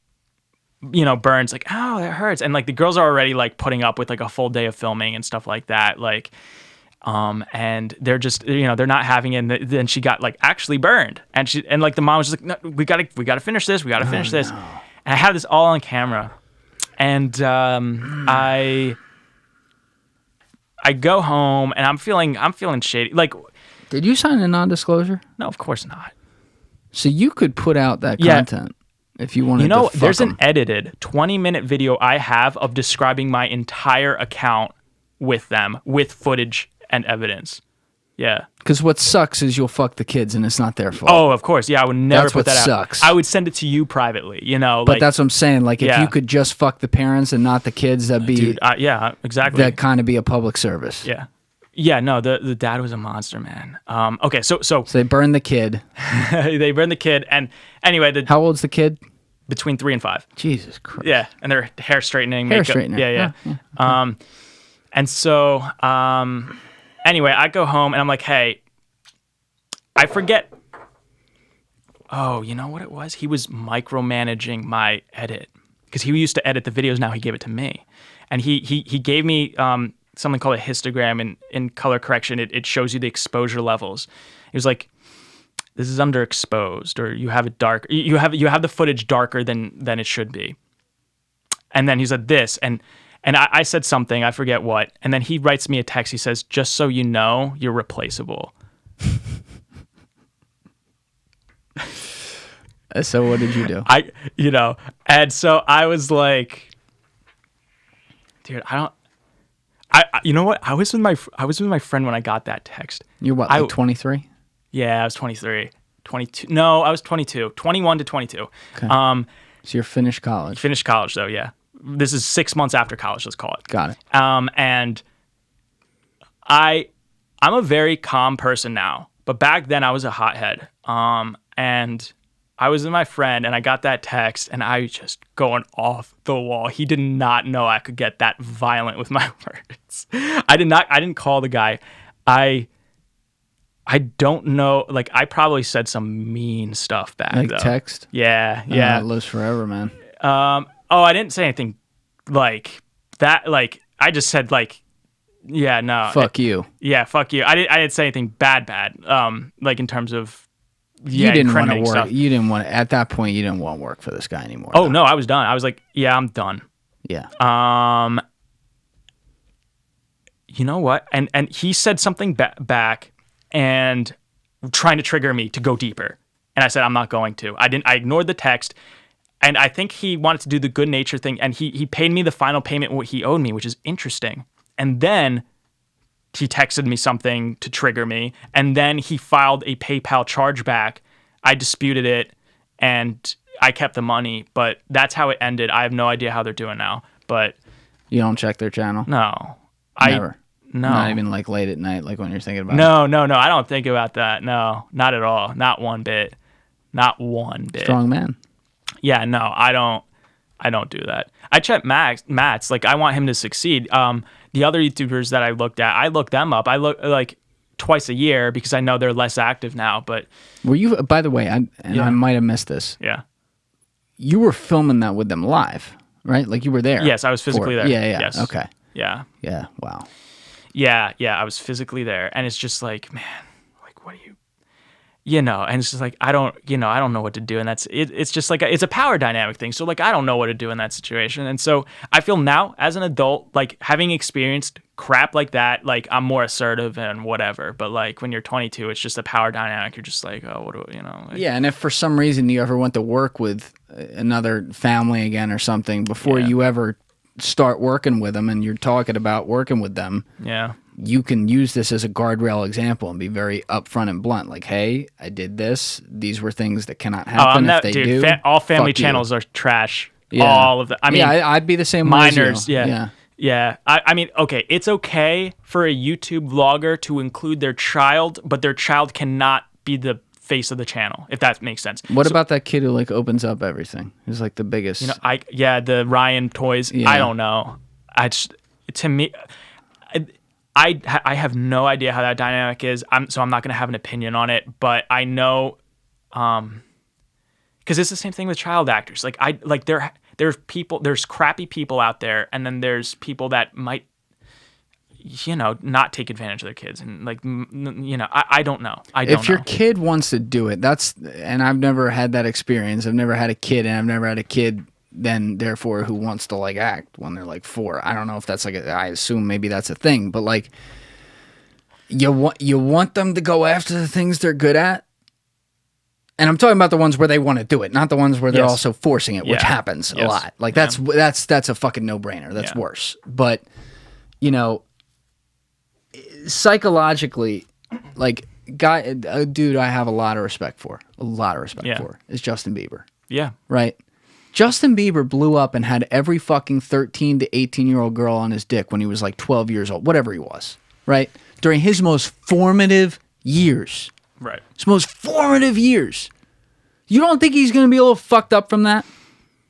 you know, burns like, oh, that hurts, and like the girls are already like putting up with like a full day of filming and stuff like that, like, and they're just, you know, they're not having it. And then she got like actually burned, and like the mom was just like, no, we gotta finish this, we gotta finish this, and I have this all on camera, and I go home and I'm feeling shady. Like, did you sign a non-disclosure? No, of course not. So you could put out that content if you wanted. You know, to there's fuck an edited 20-minute video I have of describing my entire account with them, with footage and evidence. Yeah. Because what sucks is you'll fuck the kids and it's not their fault. Oh, of course. Yeah, I would never That's put what that sucks. out. I would send it to you privately, you know. But like, that's what I'm saying. Like, if Yeah. you could just fuck the parents and not the kids, that'd be... dude, yeah, exactly. That kind of be a public service. Yeah. Yeah, no, the dad was a monster, man. Okay, so they burned the kid. they burned the kid, and anyway, How old's the kid? between 3 and 5. Jesus Christ. Yeah, and they're hair straightening, Hair makeup. straightener. Yeah. And so, anyway, I go home and I'm like, hey, I forget. Oh, you know what it was? He was micromanaging my edit because he used to edit the videos. Now he gave it to me, and he gave me something called a histogram, and in color correction, it shows you the exposure levels. He was like, this is underexposed, or you have it dark. You have the footage darker than it should be. And then he said this, and I said something, I forget what, and then he writes me a text. He says, just so you know, you're replaceable. So what did you do? And so I was like, dude, you know what? I was with my friend when I got that text. You're what, like 23? Yeah, I was 23. 22. No, I was 22. 21 to 22. Okay. So you're finished college. Finished college, though, yeah. This is 6 months after college, let's call it. Got it. And I'm a very calm person now, but back then I was a hothead. And I was with my friend, and I got that text, and I was just going off the wall. He did not know I could get that violent with my words. I didn't call the guy. I don't know. Like, I probably said some mean stuff back, like though. Text? Yeah. That lives forever, man. I didn't say anything like that. Like, I just said, like, yeah, no. Fuck you. Yeah, fuck you. I didn't say anything bad. Like, in terms of, you didn't want to work. Stuff. You didn't want at that point. You didn't want to work for this guy anymore. Oh, no, I was done. I was like, yeah, I'm done. Yeah. You know what? And he said something back, and trying to trigger me to go deeper. And I said, I'm not going to. I ignored the text, and I think he wanted to do the good nature thing, and he paid me the final payment what he owed me, which is interesting. And then he texted me something to trigger me, and then he filed a PayPal chargeback. I disputed it, and I kept the money, but that's how it ended. I have no idea how they're doing now, but... You don't check their channel? No. Never? No. Not even like late at night, like when you're thinking about it? No. I don't think about that. No, not at all. Not one bit. Not one bit. Strong man. Yeah, no, I don't do that. I check Matt's. Like, I want him to succeed. The other YouTubers that I looked them up. I look like twice a year because I know they're less active now. But were you? By the way, I might have missed this. Yeah, you were filming that with them live, right? Like you were there. Yes, I was physically there. Yeah. Yes. Okay. Yeah. Yeah. Wow. Yeah. I was physically there, and it's just like, man, like, what do you? And it's just like, I don't know what to do. And it's just like, it's a power dynamic thing. So like, I don't know what to do in that situation. And so I feel now as an adult, like having experienced crap like that, like I'm more assertive and whatever. But like when you're 22, it's just a power dynamic. You're just like, oh, what do like, yeah. And if for some reason you ever went to work with another family again or something before you ever start working with them and you're talking about working with them, you can use this as a guardrail example and be very upfront and blunt. Like, hey, I did this. These were things that cannot happen. If they do, all family fuck you. channels are trash. Yeah. All of them. I mean, I'd be the same minors. way as you. Yeah. Yeah. I mean, okay, it's okay for a YouTube vlogger to include their child, but their child cannot be the face of the channel, if that makes sense. What about that kid who like opens up everything? Who's like the biggest. The Ryan toys. Yeah. I don't know. To me, I have no idea how that dynamic is. So I'm not going to have an opinion on it, but I know, because it's the same thing with child actors. There's crappy people out there, and then there's people that might, not take advantage of their kids, and I don't know. If your kid wants to do it, and I've never had that experience. I've never had a kid, and I've never had a kid then therefore who wants to like act when they're like 4. I don't know if that's I assume maybe that's a thing, but like you want them to go after the things they're good at. And I'm talking about the ones where they want to do it, not the ones where they're also forcing it, which happens a lot. Like that's a fucking no-brainer. That's worse. But psychologically, like a dude I have a lot of respect for is Justin Bieber. Yeah. Right? Justin Bieber blew up and had every fucking 13 to 18-year-old girl on his dick when he was like 12 years old, whatever he was, right? During his most formative years. Right. His most formative years. You don't think he's going to be a little fucked up from that?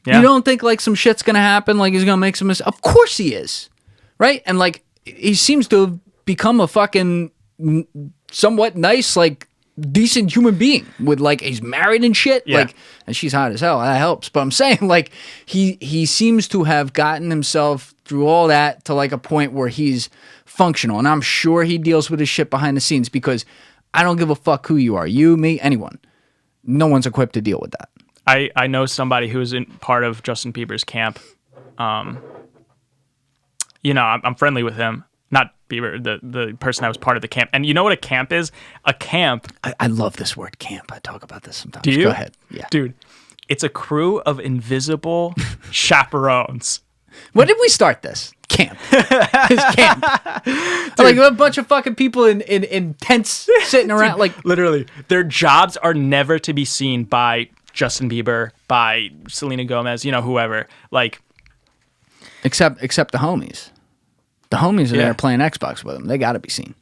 Yeah. You don't think like some shit's going to happen, like he's going to make some mistakes? Of course he is, right? And like he seems to have become a fucking somewhat nice, like decent human being with like he's married and shit, like, and she's hot as hell. That helps. But I'm saying like he seems to have gotten himself through all that to like a point where he's functional, and I'm sure he deals with his shit behind the scenes because I don't give a fuck who you are, you, me, anyone. No one's equipped to deal with that. I know somebody who's in part of Justin Bieber's camp. I'm friendly with him. Not Bieber, the person that was part of the camp. And you know what a camp is? A camp. I love this word camp. I talk about this sometimes. Do you? Go ahead. Yeah. Dude, it's a crew of invisible chaperones. When did we start this? Camp. It's camp. Like a bunch of fucking people in tents sitting around. Like literally, their jobs are never to be seen by Justin Bieber, by Selena Gomez, whoever. Like, except the homies. The homies are there playing Xbox with him. They got to be seen.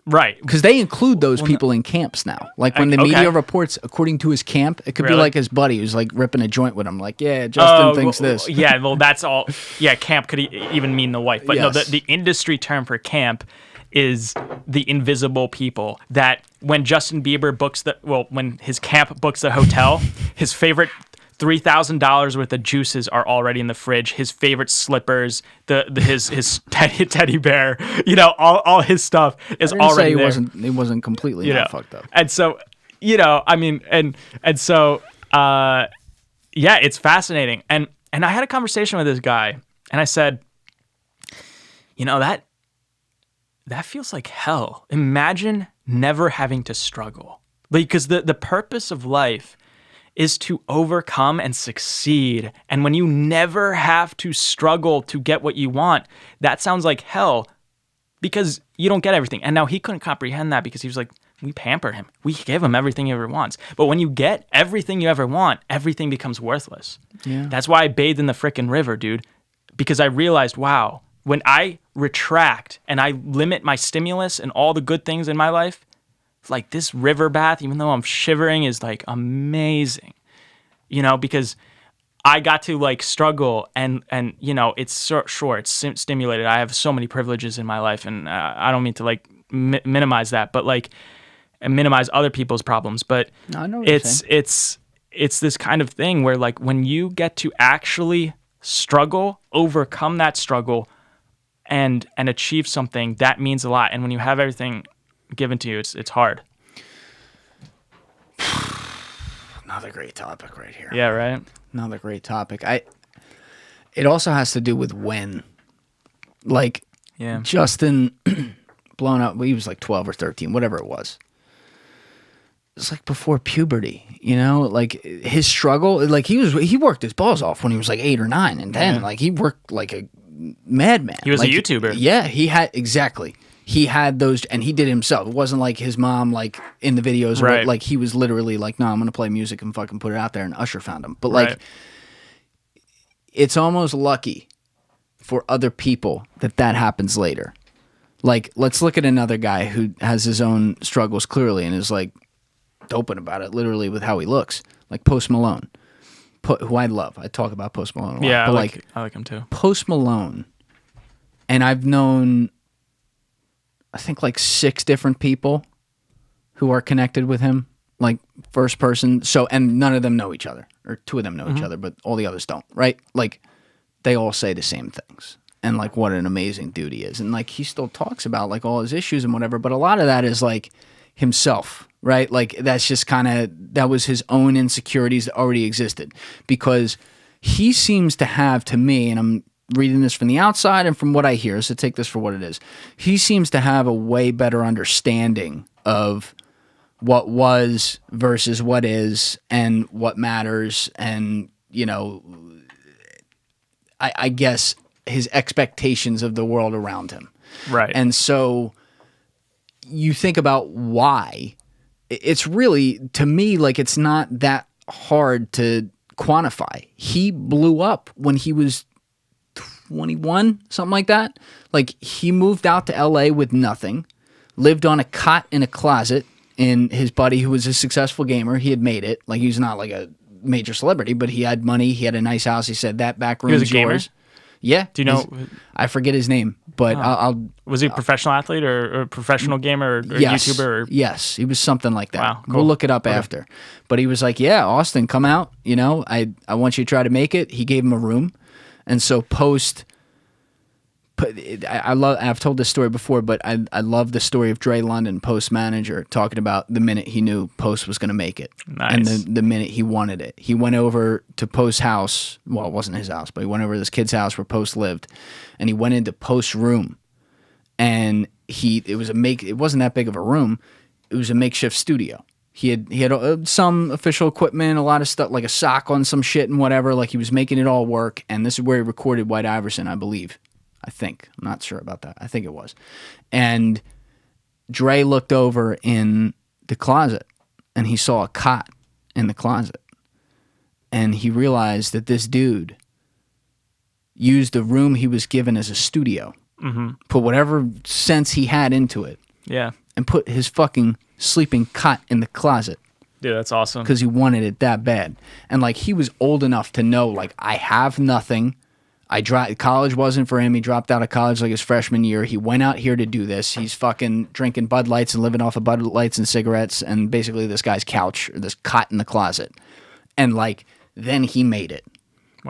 Right. Because they include those people in camps now. Like when the media reports according to his camp, it could be like his buddy who's like ripping a joint with him. Like, yeah, Justin thinks this. Yeah, well, that's all. Yeah, camp could even mean the wife. But no, the industry term for camp is the invisible people that when Justin Bieber when his camp books the hotel, his favorite $3,000 worth of juices are already in the fridge. His favorite slippers, his teddy bear, all his stuff is already there. He wasn't completely not fucked up. And so, it's fascinating. And I had a conversation with this guy, and I said, that feels like hell. Imagine never having to struggle, because the purpose of life is to overcome and succeed. And when you never have to struggle to get what you want, that sounds like hell because you don't get everything. And now he couldn't comprehend that because he was like, we pamper him. We give him everything he ever wants. But when you get everything you ever want, everything becomes worthless. Yeah. That's why I bathed in the frickin' river, dude, because I realized, wow, when I retract and I limit my stimulus and all the good things in my life, like this river bath, even though I'm shivering, is like amazing, because I got to like struggle and it's it's stimulated. I have so many privileges in my life, and I don't mean to like minimize that, but like minimize other people's problems. But no, I know what it's this kind of thing where like when you get to actually struggle, overcome that struggle, and achieve something, that means a lot. And when you have everything given to you, it's hard. Another great topic right here. Yeah, right. Another great topic. It also has to do with when. Like, Justin blown up. He was like 12 or 13, whatever it was. It's like before puberty, like his struggle. Like he worked his balls off when he was like 8 or 9 and 10. Like he worked like a madman. He was a YouTuber. Yeah, he had exactly. he had those, and he did it himself. It wasn't like his mom, like in the videos, Right. like he was literally like, no, I'm gonna play music and fucking put it out there, and Usher found him. But like, Right. it's almost lucky for other people that happens later. Like, let's look at another guy who has his own struggles clearly and is like open about it, literally with how he looks, like Post Malone, who I love. I talk about Post Malone a lot. Yeah, but I like him too. Post Malone, and I've known, I think, like 6 different people who are connected with him, like first person. So, and none of them know each other, or 2 of them know each other, but all the others don't, right? Like, they all say the same things, and like what an amazing dude he is, and like he still talks about like all his issues and whatever. But a lot of that is like himself, right? Like that's just kind of, that was his own insecurities that already existed, because he seems to have, to me, and I'm reading this from the outside and from what I hear, so take this for what it is, he seems to have a way better understanding of what was versus what is and what matters, and you know, I guess his expectations of the world around him. Right. And so you think about why. It's really, to me, like it's not that hard to quantify. He blew up when he was 21, something like that. Like, he moved out to LA with nothing, lived on a cot in a closet, and his buddy, who was a successful gamer, he had made it. Like, he's not like a major celebrity, but he had money, he had a nice house. He said, that back room He was is a gamer? yours. Yeah. Do you know? I forget his name, but I'll Was he a professional athlete or a professional gamer or yes, YouTuber? Or? yes, he was something like that. Wow, cool. We'll look it up after. But he was like, yeah, Austin, come out. You know, I want you to try to make it. He gave him a room. And so I've told this story before, but I love the story of Dre London, Post manager, talking about the minute he knew Post was going to make it. Nice. And the minute he wanted it. He went over to Post's house. Well, it wasn't his house, but he went over to this kid's house where Post lived. And he went into Post's room. And it wasn't that big of a room. It was a makeshift studio. He had some official equipment, a lot of stuff, like a sock on some shit and whatever. Like, he was making it all work. And this is where he recorded White Iverson, I believe. I think. I'm not sure about that. I think it was. And Dre looked over in the closet and he saw a cot in the closet. And he realized that this dude used the room he was given as a studio, put whatever sense he had into it, Yeah. and put his fucking sleeping cot in the closet Dude, that's awesome. because he wanted it that bad. And like, he was old enough to know, like, I have nothing. College wasn't for him. He dropped out of college like his freshman year. He went out here to do this. He's fucking drinking Bud Lights and living off of Bud Lights and cigarettes and basically this guy's couch, or this cot in the closet. And like, then he made it,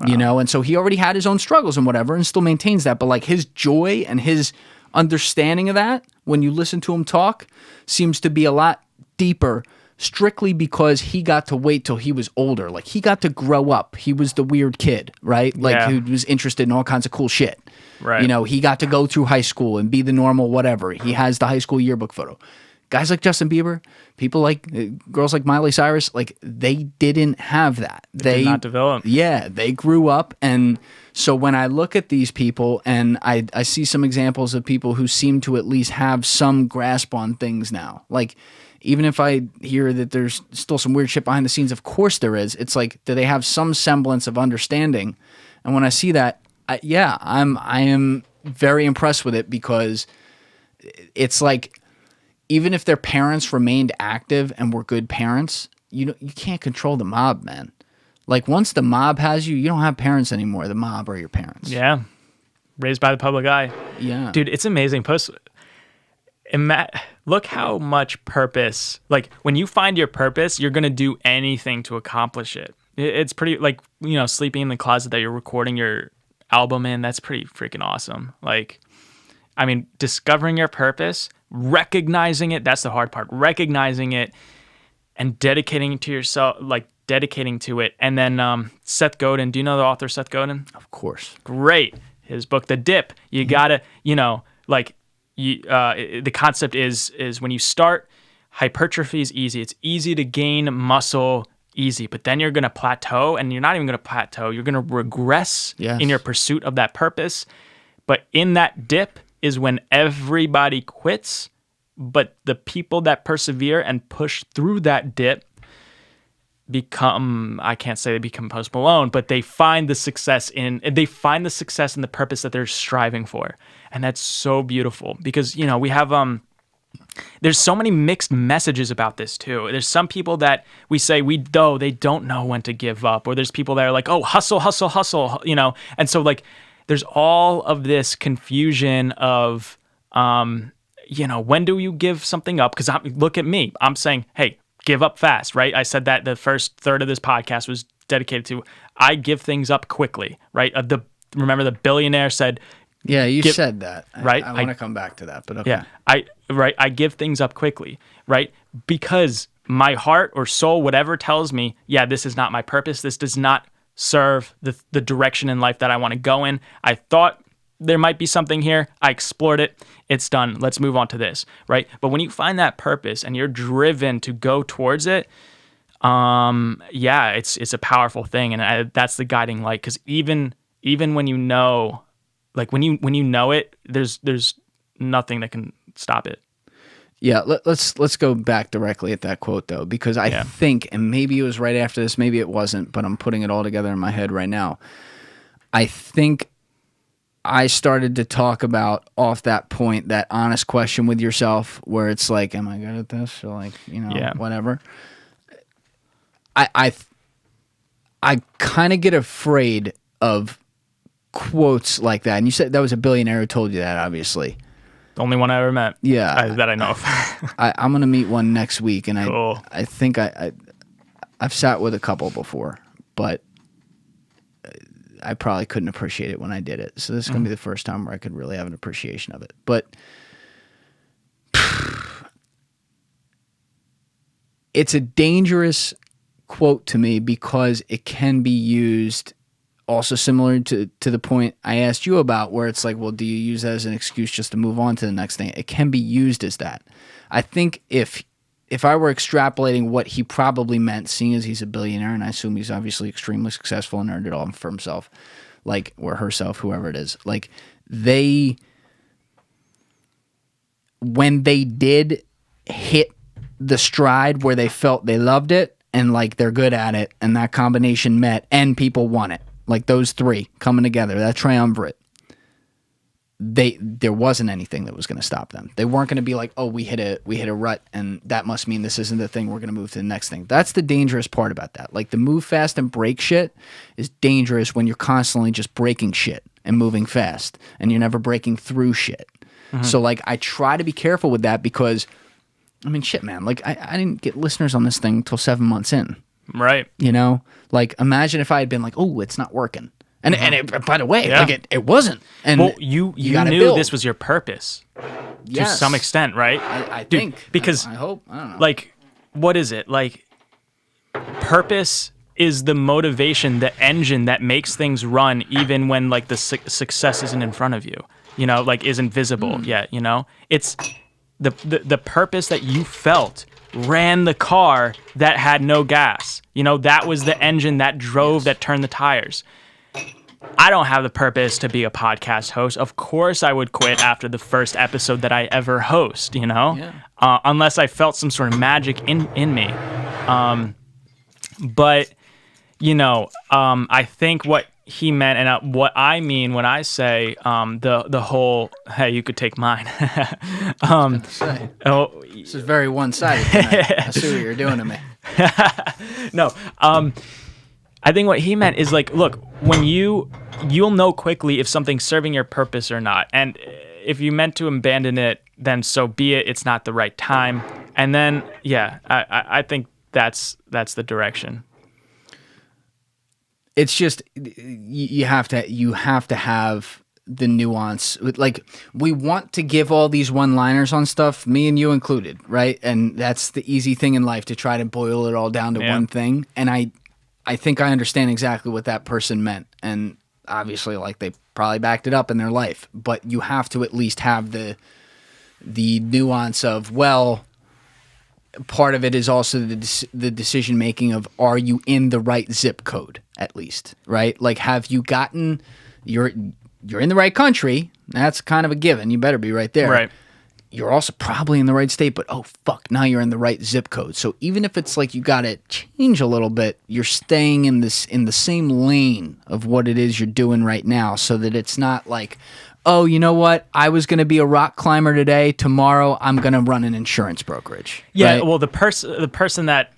you know? And so he already had his own struggles and whatever, and still maintains that. But like, his joy and his understanding of that, when you listen to him talk, seems to be a lot deeper, strictly because he got to wait till he was older. Like, he got to grow up. He was the weird kid, right? Like, Yeah. who was interested in all kinds of cool shit. Right. You know, he got to go through high school and be the normal whatever. He has the high school yearbook photo. Guys like Justin Bieber, people like, girls like Miley Cyrus, like, they didn't have that. They did not develop. Yeah, they grew up. And so when I look at these people and I see some examples of people who seem to at least have some grasp on things now, like, even if I hear that there's still some weird shit behind the scenes, of course there is. It's like, do they have some semblance of understanding? And when I see that, I am very impressed with it, because it's like, even if their parents remained active and were good parents, you can't control the mob, man. Like, once the mob has you, you don't have parents anymore. The mob are your parents. Yeah. Raised by the public eye. Yeah. Dude, it's amazing. Look how much purpose, like, when you find your purpose, you're going to do anything to accomplish it. It's pretty, like, you know, sleeping in the closet that you're recording your album in, that's pretty freaking awesome. Like, I mean, discovering your purpose, recognizing it, that's the hard part. Recognizing it and dedicating to yourself, like, dedicating to it. And then Seth Godin, do you know the author Seth Godin? Of course. Great. His book, The Dip, you gotta, you know, like, the concept is when you start, hypertrophy is easy. It's easy to gain muscle, easy, but then you're going to plateau, and you're not even going to plateau. You're going to regress Yes. in your pursuit of that purpose. But in that dip, is when everybody quits, but the people that persevere and push through that dip become, I can't say they become Post Malone, but they find the success in the purpose that they're striving for. And that's so beautiful because, you know, we have, there's so many mixed messages about this too. There's some people that we say they don't know when to give up, or there's people that are like, oh, hustle, hustle, hustle, you know? And so like, there's all of this confusion of, you know, when do you give something up? Because look at me, I'm saying, hey, give up fast, right? I said that the first third of this podcast was dedicated to, I give things up quickly, right? Remember the Billionaire said, yeah, you said that, right? I want to come back to that, but okay. Yeah, I give things up quickly, right? Because my heart or soul, whatever tells me, yeah, this is not my purpose. This does not serve the direction in life that I want to go in. I thought there might be something here. I explored it. It's done. Let's move on to this, right? But when you find that purpose and you're driven to go towards it, yeah, it's a powerful thing, and that's the guiding light. Because even when you know, like when you know it, there's nothing that can stop it. Yeah, let's go back directly at that quote though, because I think, and maybe it was right after this, maybe it wasn't, but I'm putting it all together in my head right now. I think I started to talk about off that point, that honest question with yourself where it's like, am I good at this? Or like, you know, whatever. I kind of get afraid of quotes like that. And you said that was a billionaire who told you that, obviously. The only one I ever met. Yeah. That I know of. I'm going to meet one next week. And cool. I think I've sat with a couple before, but I probably couldn't appreciate it when I did it. So this is going to be the first time where I could really have an appreciation of it. But it's a dangerous quote to me because it can be used also similar to the point I asked you about, where it's like, well, do you use that as an excuse just to move on to the next thing? It can be used as that. I think if I were extrapolating what he probably meant, seeing as he's a billionaire, and I assume he's obviously extremely successful and earned it all for himself, like, or herself, whoever it is, like, when they did hit the stride where they felt they loved it and like they're good at it, and that combination met and people want it, like those three coming together, that triumvirate, there wasn't anything that was going to stop them. They weren't going to be like, oh, we hit a rut and that must mean this isn't the thing, we're going to move to the next thing. That's the dangerous part about that. Like, the move fast and break shit is dangerous when you're constantly just breaking shit and moving fast and you're never breaking through shit. So like, I try to be careful with that because, I mean, shit, man, like I didn't get listeners on this thing until 7 months in. Right. You know, like, imagine if I had been like, oh, it's not working. And it, by the way, like it wasn't. And well, you knew this was your purpose to some extent, right? I think. Because I hope. I don't know. Like, what is it? Like, purpose is the motivation, the engine that makes things run even when, like, the success isn't in front of you, you know, like, isn't visible yet, you know? It's the purpose that you felt ran the car that had no gas. You know, that was the engine that drove, that turned the tires. I don't have the purpose to be a podcast host. Of course I would quit after the first episode that I ever host, you know? Yeah. Unless I felt some sort of magic in me. But, you know, I think what he meant, and what I mean when I say the whole, hey, you could take mine. This is very one-sided tonight. I see what you're doing to me. No, I think what he meant is, like, look, when you'll know quickly if something's serving your purpose or not. And if you meant to abandon it, then so be it. It's not the right time. And then, yeah, I think that's the direction. It's just, you have to have the nuance. Like, we want to give all these one-liners on stuff, me and you included, right? And that's the easy thing in life, to try to boil it all down to one thing. And I think I understand exactly what that person meant. And obviously, like, they probably backed it up in their life. But you have to at least have the nuance of, well, part of it is also the decision making of, are you in the right zip code, at least, right? Like, have you gotten, you're in the right country, That's kind of a given. You better be right there. Right. You're also probably in the right state, but oh fuck, now you're in the right zip code. So even if it's like you got to change a little bit, you're staying in the same lane of what it is you're doing right now, so that it's not like, oh, you know what? I was going to be a rock climber today. Tomorrow, I'm going to run an insurance brokerage. Yeah. right? Well, the person that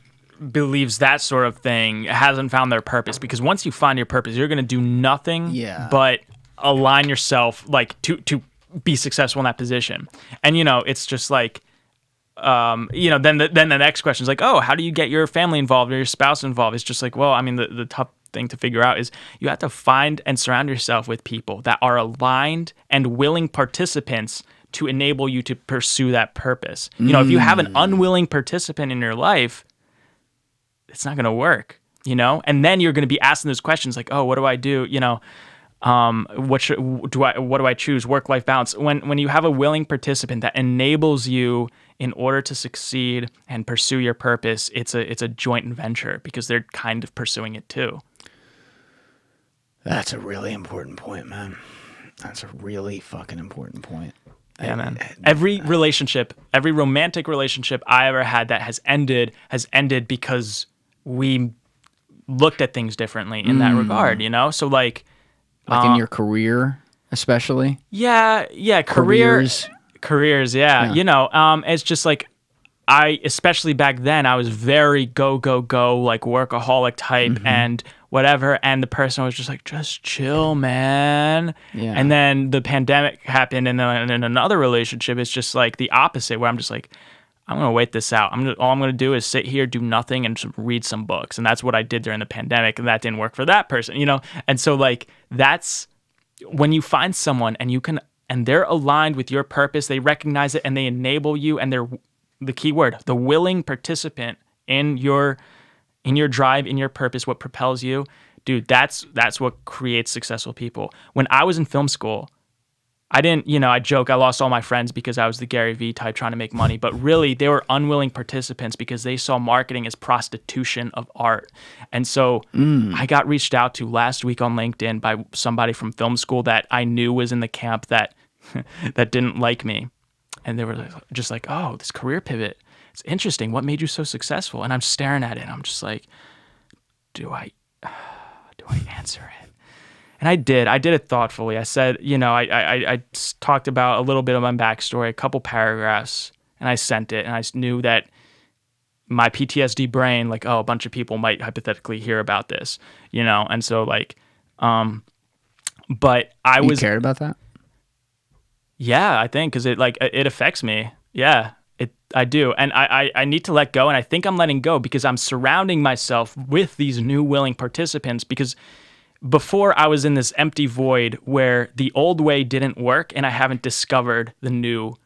believes that sort of thing hasn't found their purpose, because once you find your purpose, you're going to do nothing but align yourself like to be successful in that position. And it's just like then the next question is like, oh, how do you get your family involved or your spouse involved? It's just like, well, I mean, the tough thing to figure out is you have to find and surround yourself with people that are aligned and willing participants to enable you to pursue that purpose. If you have an unwilling participant in your life, it's not going to work, and then you're going to be asking those questions like, oh, what do I do? What do I choose? Work-life balance. When you have a willing participant that enables you in order to succeed and pursue your purpose, it's a joint venture because they're kind of pursuing it too. That's a really important point, man. That's a really fucking important point. Yeah, man. Every romantic relationship I ever had that has ended because we looked at things differently in that regard, So like in your career, especially. Yeah, careers, yeah. It's just like especially back then, I was very go, like workaholic type and whatever. And the person was just like, just chill, man. Yeah. And then the pandemic happened. And then in another relationship, it's just like the opposite, where I'm just like, I'm going to wait this out. All I'm going to do is sit here, do nothing, and just read some books. And that's what I did during the pandemic. And that didn't work for that person, And so like, that's when you find someone and they're aligned with your purpose, they recognize it and they enable you, and they're the key word, the willing participant in your drive, in your purpose, what propels you, dude, that's what creates successful people. When I was in film school, I didn't, I joke, I lost all my friends because I was the Gary Vee type trying to make money, but really they were unwilling participants because they saw marketing as prostitution of art. And so I got reached out to last week on LinkedIn by somebody from film school that I knew was in the camp that that didn't like me. And they were just like, oh, this career pivot, it's interesting. What made you so successful? And I'm staring at it and I'm just like, do I answer it? And I did it thoughtfully. I said, I talked about a little bit of my backstory, a couple paragraphs, and I sent it. And I knew that my PTSD brain, like, oh, a bunch of people might hypothetically hear about this, And so like, but I was... You cared about that? Yeah, I think, because it affects me. Yeah, I do. And I need to let go. And I think I'm letting go because I'm surrounding myself with these new willing participants, because before I was in this empty void where the old way didn't work and I haven't discovered the new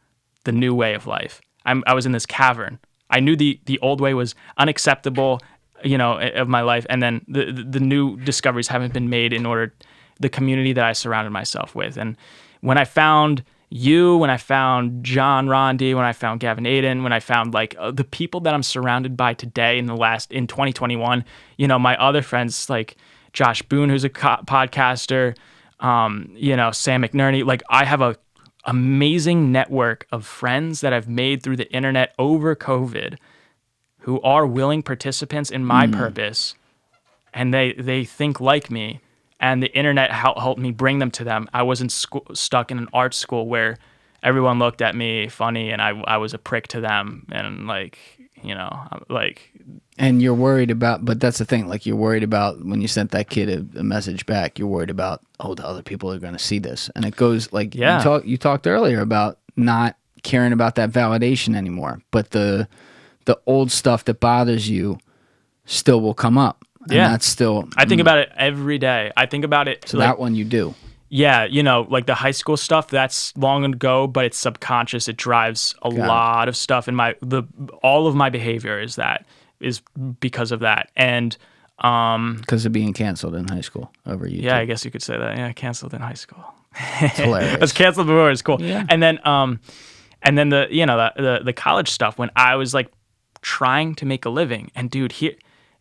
way of life. I was in this cavern. I knew the old way was unacceptable, of my life. And then the new discoveries haven't been made in order the community that I surrounded myself with. And when I found you, when I found John Rondi, when I found Gavin Aiden, when I found like the people that I'm surrounded by today in 2021, my other friends like Josh Boone, who's a podcaster, Sam McNerney, like I have a amazing network of friends that I've made through the internet over COVID who are willing participants in my purpose, and they think like me. And the internet helped me bring them to them. I wasn't stuck in an art school where everyone looked at me funny and I was a prick to them. And And you're worried about, but that's the thing, like you're worried about when you sent that kid a message back, you're worried about, oh, the other people are going to see this. And it goes like, you talked earlier about not caring about that validation anymore. But the old stuff that bothers you still will come up. And that's still... I think about it every day. I think about it... So that one you do. Yeah, like the high school stuff, that's long ago, but it's subconscious. It drives a lot of stuff in all of my behavior is because of that. And... because of being canceled in high school over YouTube. Yeah, I guess you could say that. Yeah, canceled in high school. It's hilarious. I was canceled before. It's cool. Yeah. And then the college stuff, when I was like trying to make a living, and dude, here...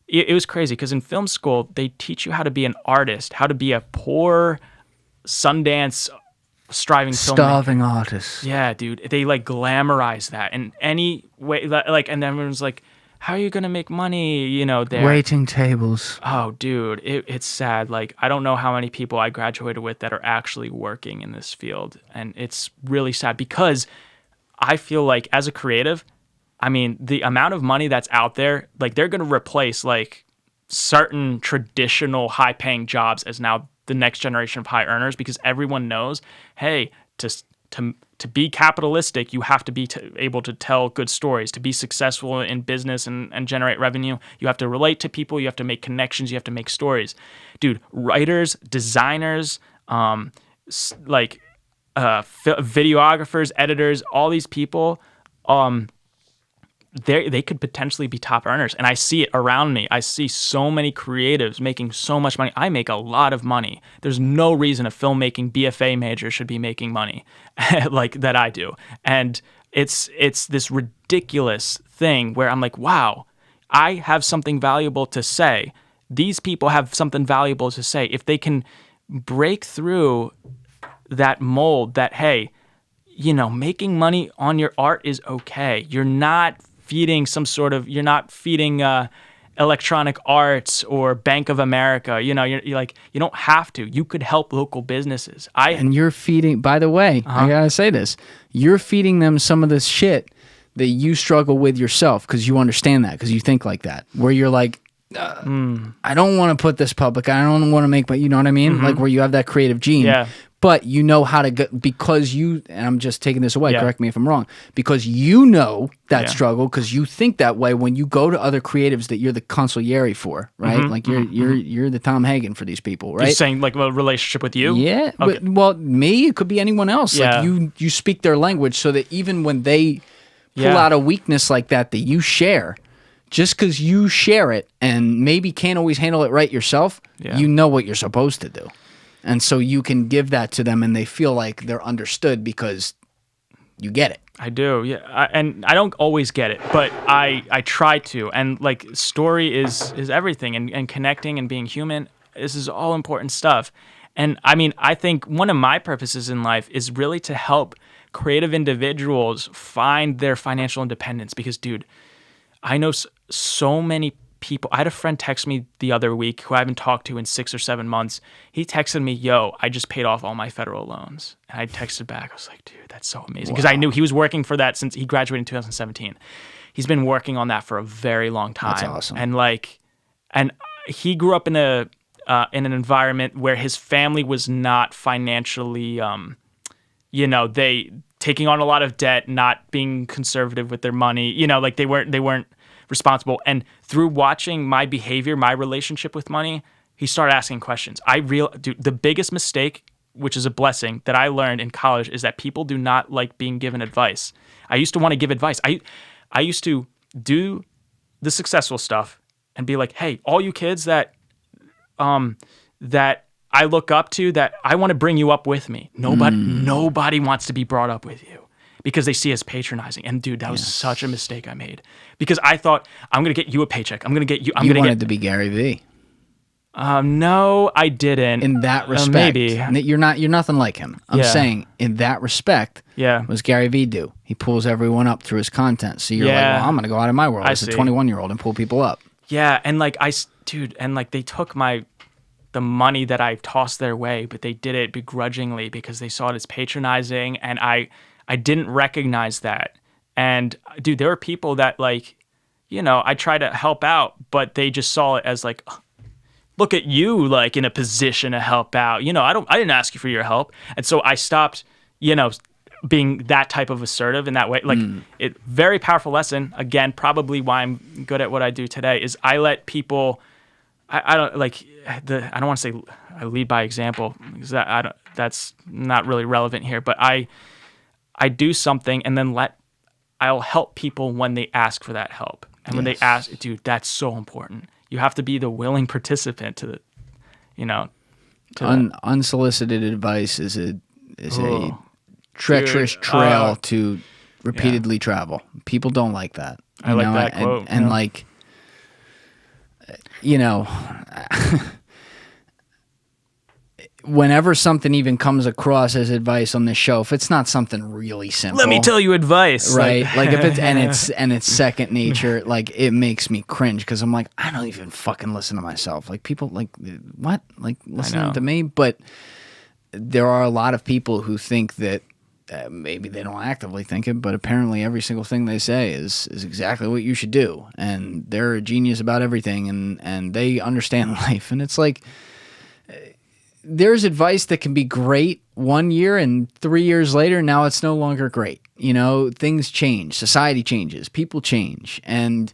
It was crazy because in film school, they teach you how to be an artist, how to be a poor Sundance striving filmmaker. Starving artists. Yeah, dude. They like glamorize that in any way. Like, and then everyone's like, how are you going to make money? You know, there. Waiting tables. Oh, dude, it's sad. Like, I don't know how many people I graduated with that are actually working in this field. And it's really sad because I feel like as a creative, I mean, the amount of money that's out there, like they're going to replace like certain traditional high paying jobs as now the next generation of high earners, because everyone knows, hey, to be capitalistic, you have to be able to tell good stories. To be successful in business and generate revenue, you have to relate to people, you have to make connections, you have to make stories. Dude, writers, designers, videographers, editors, all these people, they could potentially be top earners. And I see it around me. I see so many creatives making so much money. I make a lot of money. There's no reason a filmmaking BFA major should be making money like that I do. And it's this ridiculous thing where I'm like, wow, I have something valuable to say. These people have something valuable to say. If they can break through that mold that, hey, you know, making money on your art is okay. You're not feeding you're not feeding Electronic Arts or Bank of America. You know, you're like, you don't have to. You could help local businesses. And you're feeding, by the way, I gotta say this, you're feeding them some of this shit that you struggle with yourself because you understand that, because you think like that, where you're like, I don't want to put this public, I don't want to make, but you know what I mean? Like where you have that creative gene. Yeah. But you know how to go, because you, and I'm just taking this away, correct me if I'm wrong, because you know that struggle, because you think that way when you go to other creatives that you're the consigliere for, right? Like you're the Tom Hagen for these people, right? You're saying like a relationship with you? Yeah. Okay. Well, me, it could be anyone else. Yeah. Like you speak their language so that even when they pull out a weakness like that you share, just because you share it and maybe can't always handle it right yourself, you know what you're supposed to do. And so you can give that to them and they feel like they're understood because you get it. I do, yeah. And I don't always get it, but I try to. And like story is everything, and connecting and being human, this is all important stuff. And I mean, I think one of my purposes in life is really to help creative individuals find their financial independence, because dude, I know so many people. I had a friend text me the other week who I haven't talked to in 6 or 7 months. He texted me, yo, I just paid off all my federal loans. And I texted back. I was like, dude, that's so amazing. Because I knew he was working for that since he graduated in 2017. He's been working on that for a very long time. That's awesome. And he grew up in an environment where his family was not financially, they taking on a lot of debt, not being conservative with their money. Like they weren't responsible. And through watching my behavior, my relationship with money, he started asking questions. Dude, the biggest mistake, which is a blessing, that I learned in college is that people do not like being given advice. I used to want to give advice. I used to do the successful stuff and be like, hey, all you kids that I look up to, that I want to bring you up with me. Nobody wants to be brought up with you, because they see us patronizing. And dude, that was such a mistake I made, because I thought, I'm going to get you a paycheck. I'm going to get you. You wanted to be Gary Vee. No, I didn't. In that respect. Maybe. You're nothing like him. I'm saying in that respect, what does Gary Vee do? He pulls everyone up through his content. So you're like, well, I'm going to go out of my world as a 21-year-old and pull people up. Yeah. And like, they took the money that I tossed their way, but they did it begrudgingly because they saw it as patronizing. And I didn't recognize that. And dude, there were people that I try to help out, but they just saw it as like, look at you, like in a position to help out. I didn't ask you for your help. And so I stopped, being that type of assertive in that way. Like it, very powerful lesson. Again, probably why I'm good at what I do today is I let people, I don't want to say I lead by example, because that's not really relevant here, but I do something and then I'll help people when they ask for that help. And when they ask, dude, that's so important. You have to be the willing participant to unsolicited advice is a treacherous trail to repeatedly travel. People don't like that. I like that quote. And whenever something even comes across as advice on this show, if it's not something really simple, Let me tell you advice. right? Like if it's and it's second nature, like it makes me cringe because I'm like, I don't even fucking listen to myself. Like people like what? Like listening to me, but there are a lot of people who think that maybe they don't actively think it, but apparently every single thing they say is exactly what you should do, and they're a genius about everything, and they understand life, and it's like there's advice that can be great 1 year and 3 years later, now it's no longer great. You know, things change, society changes, people change, and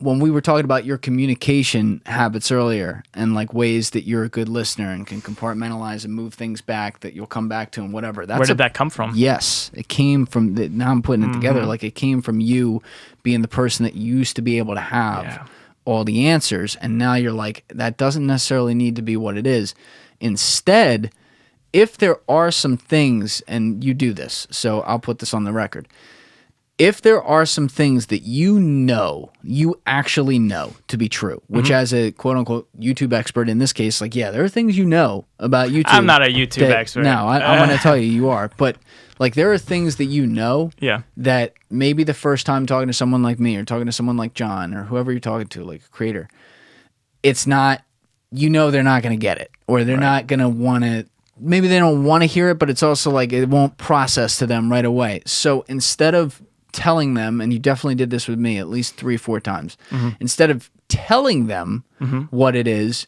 when we were talking about your communication habits earlier and like ways that you're a good listener and can compartmentalize and move things back that you'll come back to and whatever. Where did that come from? Yes. It came from, now I'm putting it together, like it came from you being the person that used to be able to have all the answers. And now you're like, that doesn't necessarily need to be what it is. Instead, if there are some things, and you do this, so I'll put this on the record. If there are some things that you actually know to be true, which as a quote-unquote YouTube expert in this case, like, yeah, there are things you know about YouTube. I'm not a YouTube expert. No, I'm going to tell you are. But, like, there are things that you know that maybe the first time talking to someone like me or talking to someone like John or whoever you're talking to, like a creator, it's not, they're not going to get it or they're not going to want to. Maybe they don't want to hear it, but it's also like it won't process to them right away. So instead of telling them, and you definitely did this with me at least 3-4 times, instead of telling them what it is,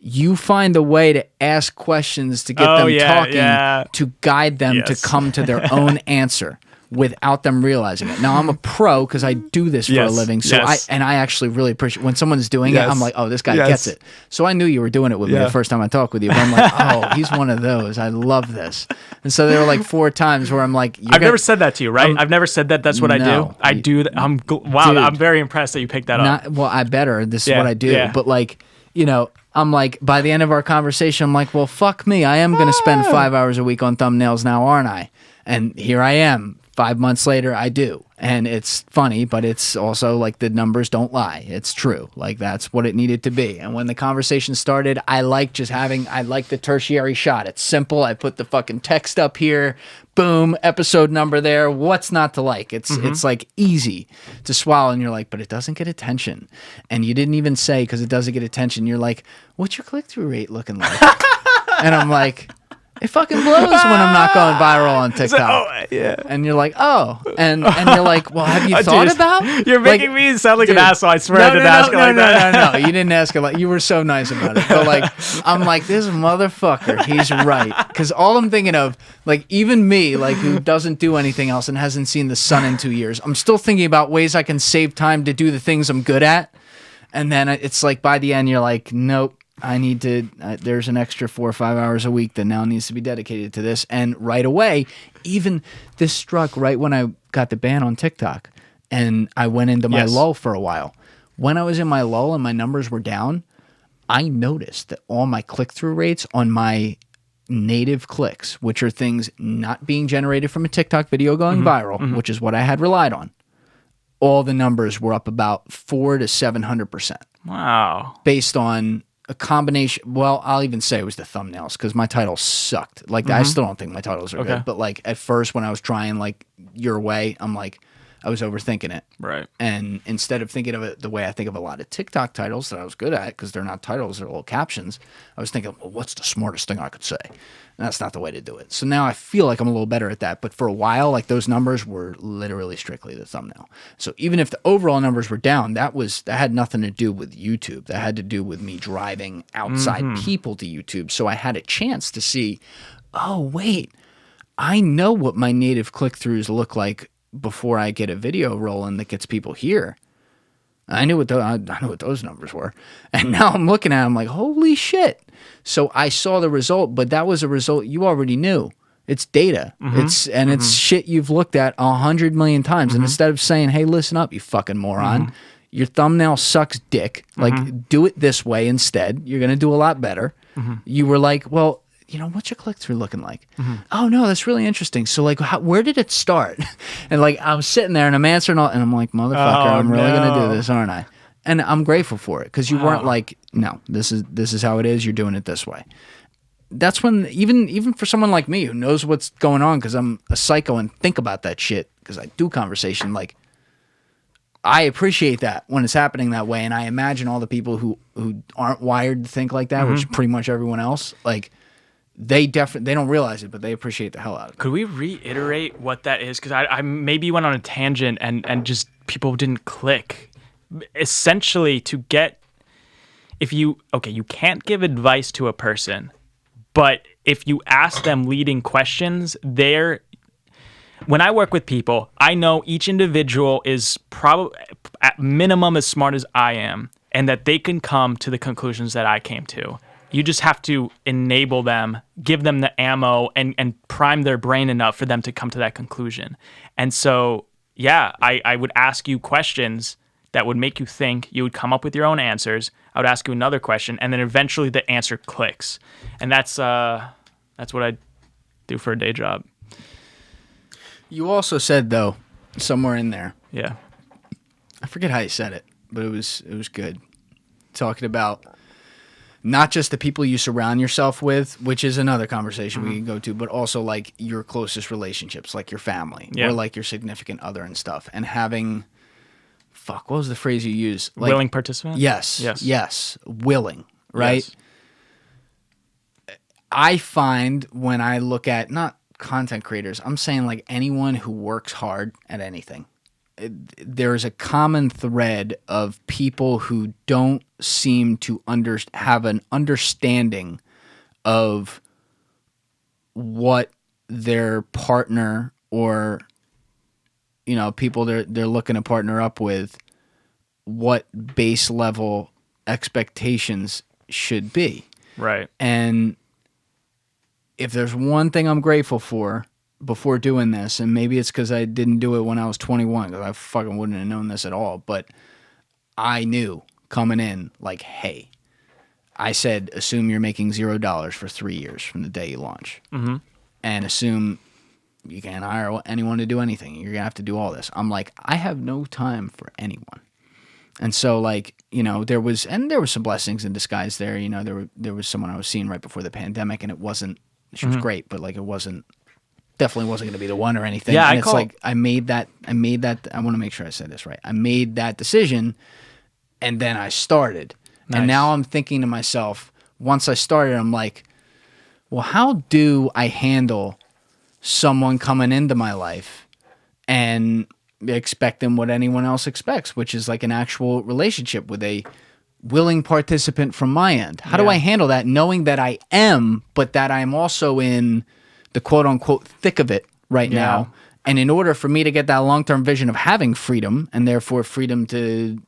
you find a way to ask questions to get them talking, to guide them to come to their own answer without them realizing it. Now I'm a pro because I do this for a living, so I actually really appreciate when someone's doing it. I'm like, oh, this guy gets it. So I knew you were doing it with me the first time I talked with you, but I'm like, oh, he's one of those. I love this. And so there were like 4 times where I'm like, I've never said that to you, right? I've never said that. That's what I do. I do that. Wow, dude, I'm very impressed that you picked that up. Well, I better. This is what I do. But like, I'm like, by the end of our conversation, I'm like, well, fuck me. I am going to spend 5 hours a week on thumbnails now, aren't I? And here I am. 5 months later, I do. And it's funny, but it's also like the numbers don't lie. It's true. Like that's what it needed to be. And when the conversation started, I like the tertiary shot. It's simple. I put the fucking text up here. Boom, episode number there. What's not to like? It's like easy to swallow. And you're like, but it doesn't get attention. And you didn't even say, because it doesn't get attention. You're like, what's your click-through rate looking like? And I'm like, it fucking blows when I'm not going viral on TikTok. And you're like, oh. And you're like, well, have you thought about? You're making me sound like an asshole. I swear I didn't ask it like that. No. You didn't ask it like you were so nice about it. But like, I'm like, this motherfucker, he's right. Because all I'm thinking of, like, even me, like, who doesn't do anything else and hasn't seen the sun in 2 years, I'm still thinking about ways I can save time to do the things I'm good at. And then it's like, by the end, you're like, nope. I need to, there's an extra 4 or 5 hours a week that now needs to be dedicated to this. And right away, even this struck right when I got the ban on TikTok and I went into my lull for a while. When I was in my lull and my numbers were down, I noticed that all my click-through rates on my native clicks, which are things not being generated from a TikTok video going viral, which is what I had relied on, all the numbers were up about 400 to 700%. Wow. Based on a combination. Well, I'll even say it was the thumbnails because my titles sucked. Like I still don't think my titles are good. But like at first when I was trying like your way, I'm like, I was overthinking it. Right. And instead of thinking of it the way I think of a lot of TikTok titles that I was good at, because they're not titles, they're little captions, I was thinking, well, what's the smartest thing I could say? And that's not the way to do it. So now I feel like I'm a little better at that. But for a while, like those numbers were literally strictly the thumbnail. So even if the overall numbers were down, that had nothing to do with YouTube. That had to do with me driving outside people to YouTube. So I had a chance to see, oh, wait, I know what my native click-throughs look like before I get a video rolling that gets people here. I knew what those numbers were. And now I'm looking at them like, holy shit. So I saw the result, but that was a result you already knew. It's data. It's shit you've looked at 100 million times. And instead of saying, hey, listen up, you fucking moron, your thumbnail sucks dick. Like, do it this way instead. You're going to do a lot better. You were like, well, what's your click-through looking like? Oh, no, that's really interesting. So, like, where did it start? And, like, I'm sitting there and I'm answering all, and I'm like, motherfucker, I'm really going to do this, aren't I? and I'm grateful for it because you weren't Wow. like, no, this is how it is. You're doing it this way. That's when even for someone like me who knows what's going on because I'm a psycho and think about that shit because I do conversation, like I appreciate that when it's happening that way, and I imagine all the people who aren't wired to think like that, which is pretty much everyone else, like they don't realize it, but they appreciate the hell out of it. Could we reiterate what that is? Because I maybe went on a tangent and just people didn't click. Essentially, to get you can't give advice to a person, but if you ask them leading questions, when I work with people, I know each individual is probably at minimum as smart as I am, and that they can come to the conclusions that I came to. You just have to enable them, give them the ammo, and prime their brain enough for them to come to that conclusion. And so, yeah, I would ask you questions that would make you think. You would come up with your own answers. I would ask you another question, and then eventually the answer clicks. And that's what I do for a day job. You also said though, somewhere in there, Yeah. I forget how you said it, but it was good. Talking about not just the people you surround yourself with, which is another conversation we can go to, but also like your closest relationships, like your family or like your significant other and stuff. And having, what was the phrase you used? Like, Willing participant? Yes. Willing, right? Yes. I find when I look at, not content creators, I'm saying like anyone who works hard at anything, there is a common thread of people who don't seem to have an understanding of what their partner or people they're looking to partner up with, what base level expectations should be. Right. And if there's one thing I'm grateful for before doing this, and maybe it's because I didn't do it when I was 21, because I fucking wouldn't have known this at all, but I knew coming in, like, hey, I said, assume you're making $0 for 3 years from the day you launch. Mm-hmm. And assume you can't hire anyone to do anything. You're going to have to do all this. I'm like, I have no time for anyone. And so, like, there was some blessings in disguise there. There was someone I was seeing right before the pandemic, and it wasn't, she was great, but like definitely wasn't going to be the one or anything. Yeah, and I made that, I want to make sure I said this right. I made that decision, and then I started. Nice. And now I'm thinking to myself, once I started, I'm like, well, how do I handle someone coming into my life and expecting what anyone else expects, which is like an actual relationship with a willing participant from my end? How do I handle that, knowing that I am, but that I'm also in the quote-unquote thick of it right now? And in order for me to get that long-term vision of having freedom, and therefore freedom to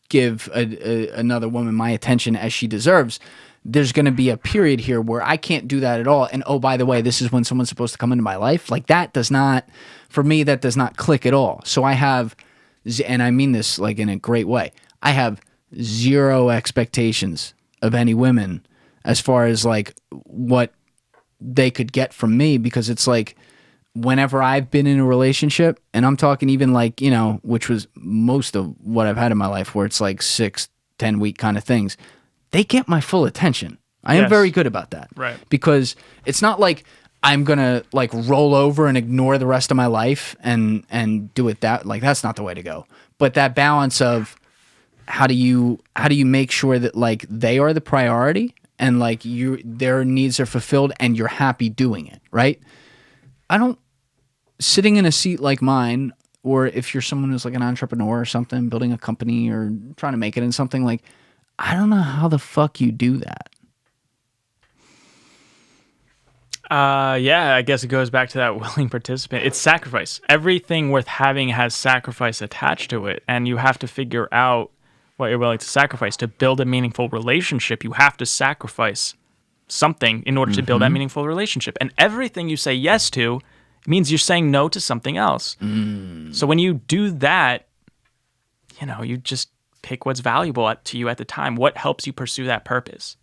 give another woman my attention as she deserves, there's going to be a period here where I can't do that at all. And oh, by the way, this is when someone's supposed to come into my life. Like, that does not, for me, that does not click at all. So I have, and I mean this like in a great way, I have zero expectations of any women as far as like what they could get from me, because it's like, whenever I've been in a relationship, and I'm talking even like, which was most of what I've had in my life, where it's like 6-10 week kind of things, they get my full attention. I am very good about that. Right. Because it's not like I'm going to like roll over and ignore the rest of my life and do it that, like, that's not the way to go. But that balance of how do you make sure that like they are the priority and like their needs are fulfilled and you're happy doing it, right? I don't, sitting in a seat like mine, or if you're someone who's like an entrepreneur or something, building a company or trying to make it in something, like, I don't know how the fuck you do that. I guess it goes back to that willing participant. It's sacrifice. Everything worth having has sacrifice attached to it, and you have to figure out what you're willing to sacrifice. To build a meaningful relationship, you have to sacrifice something in order to build that meaningful relationship. And everything you say yes to means you're saying no to something else. So when you do that, you just pick what's valuable to you at the time. What helps you pursue that purpose?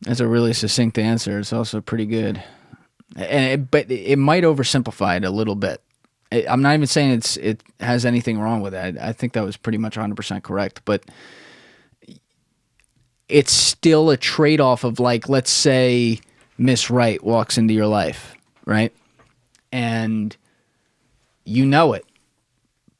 That's a really succinct answer. It's also pretty good. But it might oversimplify it a little bit. I'm not even saying it has anything wrong with it. I think that was pretty much 100% correct, but it's still a trade-off of, like, let's say Miss Right walks into your life, right? And you know it,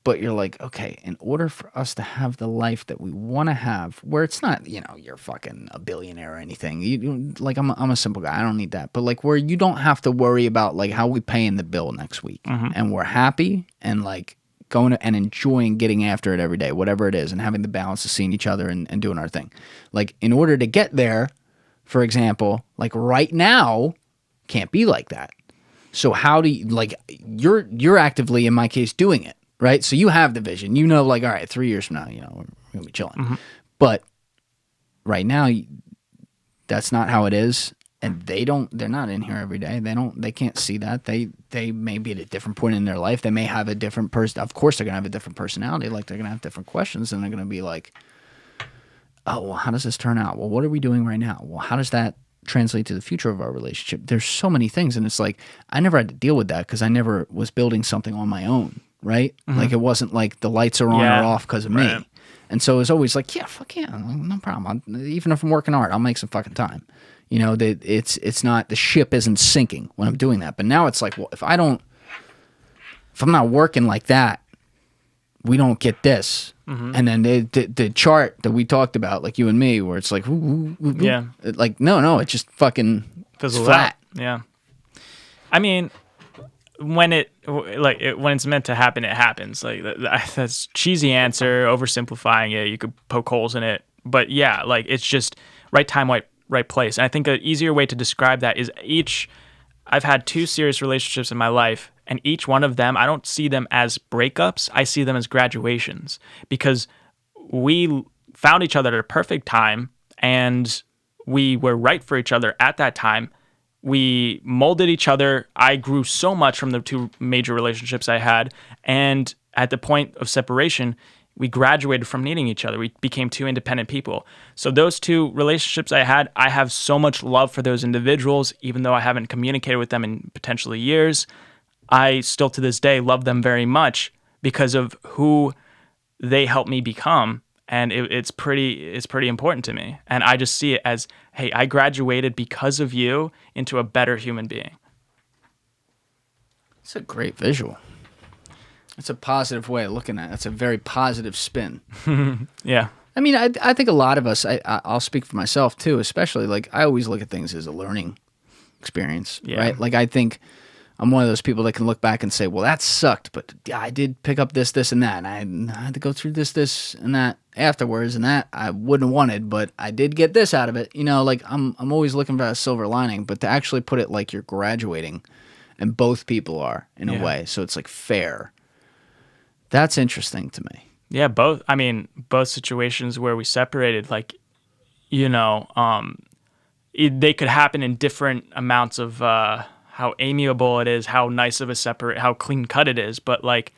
but you're like, okay, in order for us to have the life that we want to have, where it's not, you're fucking a billionaire or anything. Like, I'm a simple guy. I don't need that. But, like, where you don't have to worry about, like, how we paying the bill next week. And we're happy and, like, going and enjoying getting after it every day, whatever it is, and having the balance of seeing each other and doing our thing. Like, in order to get there, for example, like, right now, can't be like that. So how do you, like, you're actively, in my case, doing it. Right, so you have the vision. Like, all right, 3 years from now, we're gonna be chilling. But right now, that's not how it is, and they're not in here every day. They can't see that. They may be at a different point in their life. They may have a different person. Of course, they're gonna have a different personality. Like, they're gonna have different questions, and they're gonna be like, oh, well, how does this turn out? Well, what are we doing right now? Well, how does that translate to the future of our relationship? There's so many things, and it's like I never had to deal with that because I never was building something on my own. Right? Like, it wasn't like the lights are on or off because of me. And so it was always like, yeah, fuck yeah, no problem. Even if I'm working hard, I'll make some fucking time. It's not, the ship isn't sinking when I'm doing that. But now it's like, well, if I'm not working like that, we don't get this. And then the chart that we talked about, like you and me, where it's like, like, no, it just fucking fizzles flat. out. Yeah. I mean, when it's meant to happen, it happens. Like, that's cheesy answer, oversimplifying it. You could poke holes in it, but yeah, like, it's just right time, right place. And I think an easier way to describe that is I've had 2 serious relationships in my life, and each one of them, I don't see them as breakups. I see them as graduations, because we found each other at a perfect time, and we were right for each other at that time. We molded each other. I grew so much from the 2 major relationships I had. And at the point of separation, we graduated from needing each other. We became 2 independent people. So those 2 relationships I had, I have so much love for those individuals, even though I haven't communicated with them in potentially years. I still to this day love them very much because of who they helped me become. And it's pretty important to me. And I just see it as, hey, I graduated because of you into a better human being. It's a great visual. It's a positive way of looking at it. It's a very positive spin. Yeah. I mean, I think a lot of us, I'll speak for myself too, especially, like, I always look at things as a learning experience, right? Like, I think I'm one of those people that can look back and say, well, that sucked, but I did pick up this, and that, and I had to go through this, and that afterwards, and that I wouldn't have wanted, but I did get this out of it. Like, I'm always looking for a silver lining, but to actually put it like you're graduating, and both people are, in a way, so it's, like, fair. That's interesting to me. Yeah, both situations where we separated, like, they could happen in different amounts of how amiable it is, how nice of a how clean cut it is. But, like,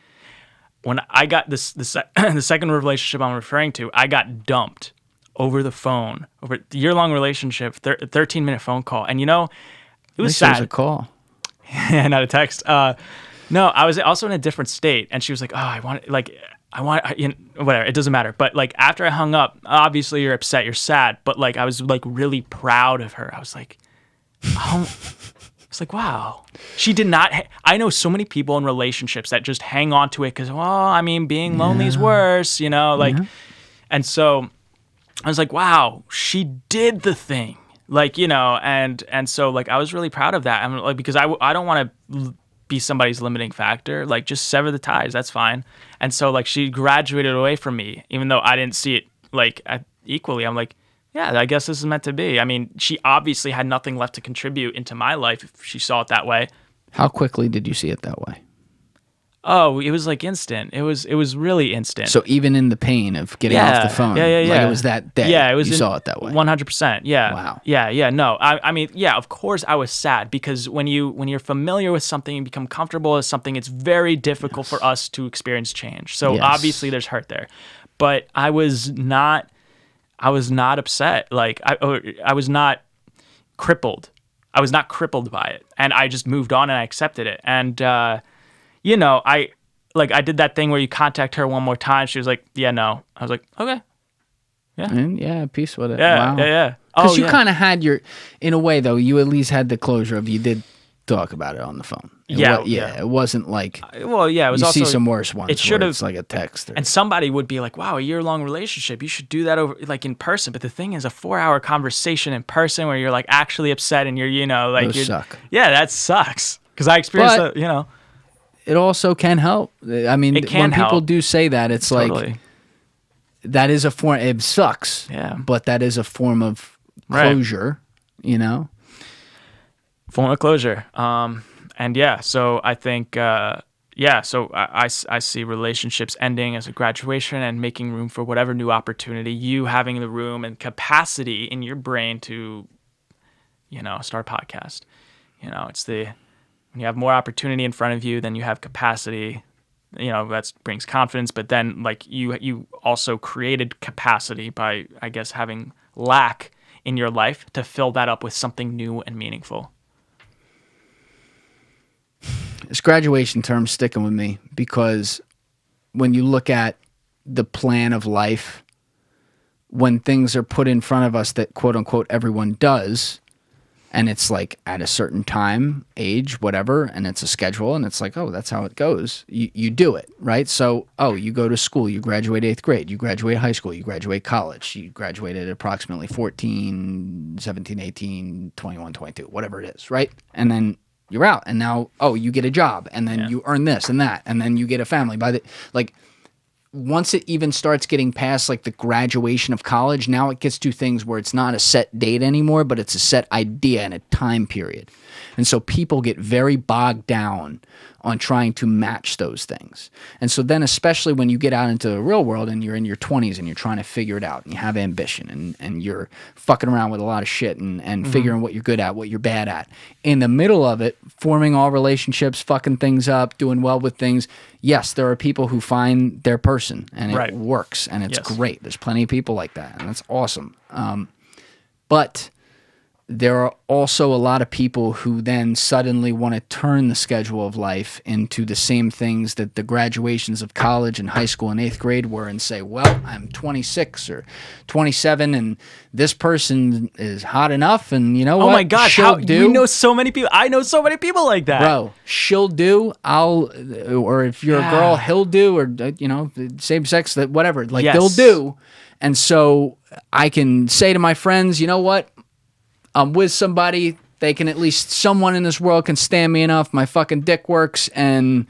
when I got the second relationship I'm referring to, I got dumped over the phone, over a year-long relationship, 13-minute phone call. And, it was sad. It was a call. Yeah, not a text. No, I was also in a different state. And she was like, oh, whatever, it doesn't matter. But, like, after I hung up, obviously you're upset, you're sad. But, like, I was, like, really proud of her. I was like, oh... It's like, wow, she did not. I know so many people in relationships that just hang on to it because, well, I mean, being lonely is worse, And so I was like, wow, she did the thing, and so, like, I was really proud of that. I'm like, because I don't want to be somebody's limiting factor. Like, just sever the ties. That's fine. And so, like, she graduated away from me, even though I didn't see it like equally. I'm like, yeah, I guess this is meant to be. I mean, she obviously had nothing left to contribute into my life if she saw it that way. How quickly did you see it that way? Oh, it was like instant. It was really instant. So even in the pain of getting off the phone, like, it was that day. Yeah, you saw it that way. 100%. Yeah. Wow. Yeah. No, I mean, yeah. Of course, I was sad because when you're familiar with something, you become comfortable with something. It's very difficult for us to experience change. So obviously, there's hurt there. But I was not upset. Like, I was not crippled. I was not crippled by it. And I just moved on and I accepted it. And, you know, I did that thing where you contact her one more time. She was like, yeah, no. I was like, okay. Yeah. And yeah, peace with it. Yeah, Wow. yeah. Because you kind of had in a way though, you at least had the closure of you did talk about it on the phone. It wasn't like, well, yeah, it was you also, see some worse ones. it should have, it's like a text. And somebody would be like, wow, a year-long relationship. You should do that over like in person. But the thing is, a 4-hour conversation in person where you're like actually upset and you're, you know, like, those suck. Yeah, that sucks. Because I experienced that, you know. It also can help. I mean, when people do say that, it's like, that is a form, it sucks. Yeah. But that is a form of closure, you know? Form of closure. And yeah, so I think, so I see relationships ending as a graduation and making room for whatever new opportunity, you having the room and capacity in your brain to, you know, start a podcast. You know, when you have more opportunity in front of you, then you have capacity, you know, that brings confidence. But then like you also created capacity by, I guess, having lack in your life to fill that up with something new and meaningful. This graduation term sticking with me because when you look at the plan of life, when things are put in front of us that quote unquote everyone does, and it's like at a certain time, age, whatever, and it's a schedule, and it's like, oh, that's how it goes. You do it, right? So, you go to school, you graduate 8th grade, you graduate high school, you graduate college, you graduate at approximately 14, 17, 18, 21, 22, whatever it is, right? And then you're out, and now, you get a job, and then you earn this and that, and then you get a family. Once it even starts getting past like the graduation of college, now it gets to things where it's not a set date anymore, but it's a set idea and a time period. And so people get very bogged down on trying to match those things. And so then especially when you get out into the real world and you're in your 20s and you're trying to figure it out and you have ambition and you're fucking around with a lot of shit and figuring what you're good at, what you're bad at. In the middle of it, forming all relationships, fucking things up, doing well with things. Yes, there are people who find their person and it works and it's great. There's plenty of people like that and that's awesome. But there are also a lot of people who then suddenly want to turn the schedule of life into the same things that the graduations of college and high school and 8th grade were and say, well, I'm 26 or 27 and this person is hot enough and you know what? Oh my gosh, you know so many people. I know so many people like that. Bro, she'll do, or if you're a girl, he'll do, or, you know, same sex, whatever. Like, they'll do. And so I can say to my friends, you know what? I'm with somebody, someone in this world can stand me enough, my fucking dick works, and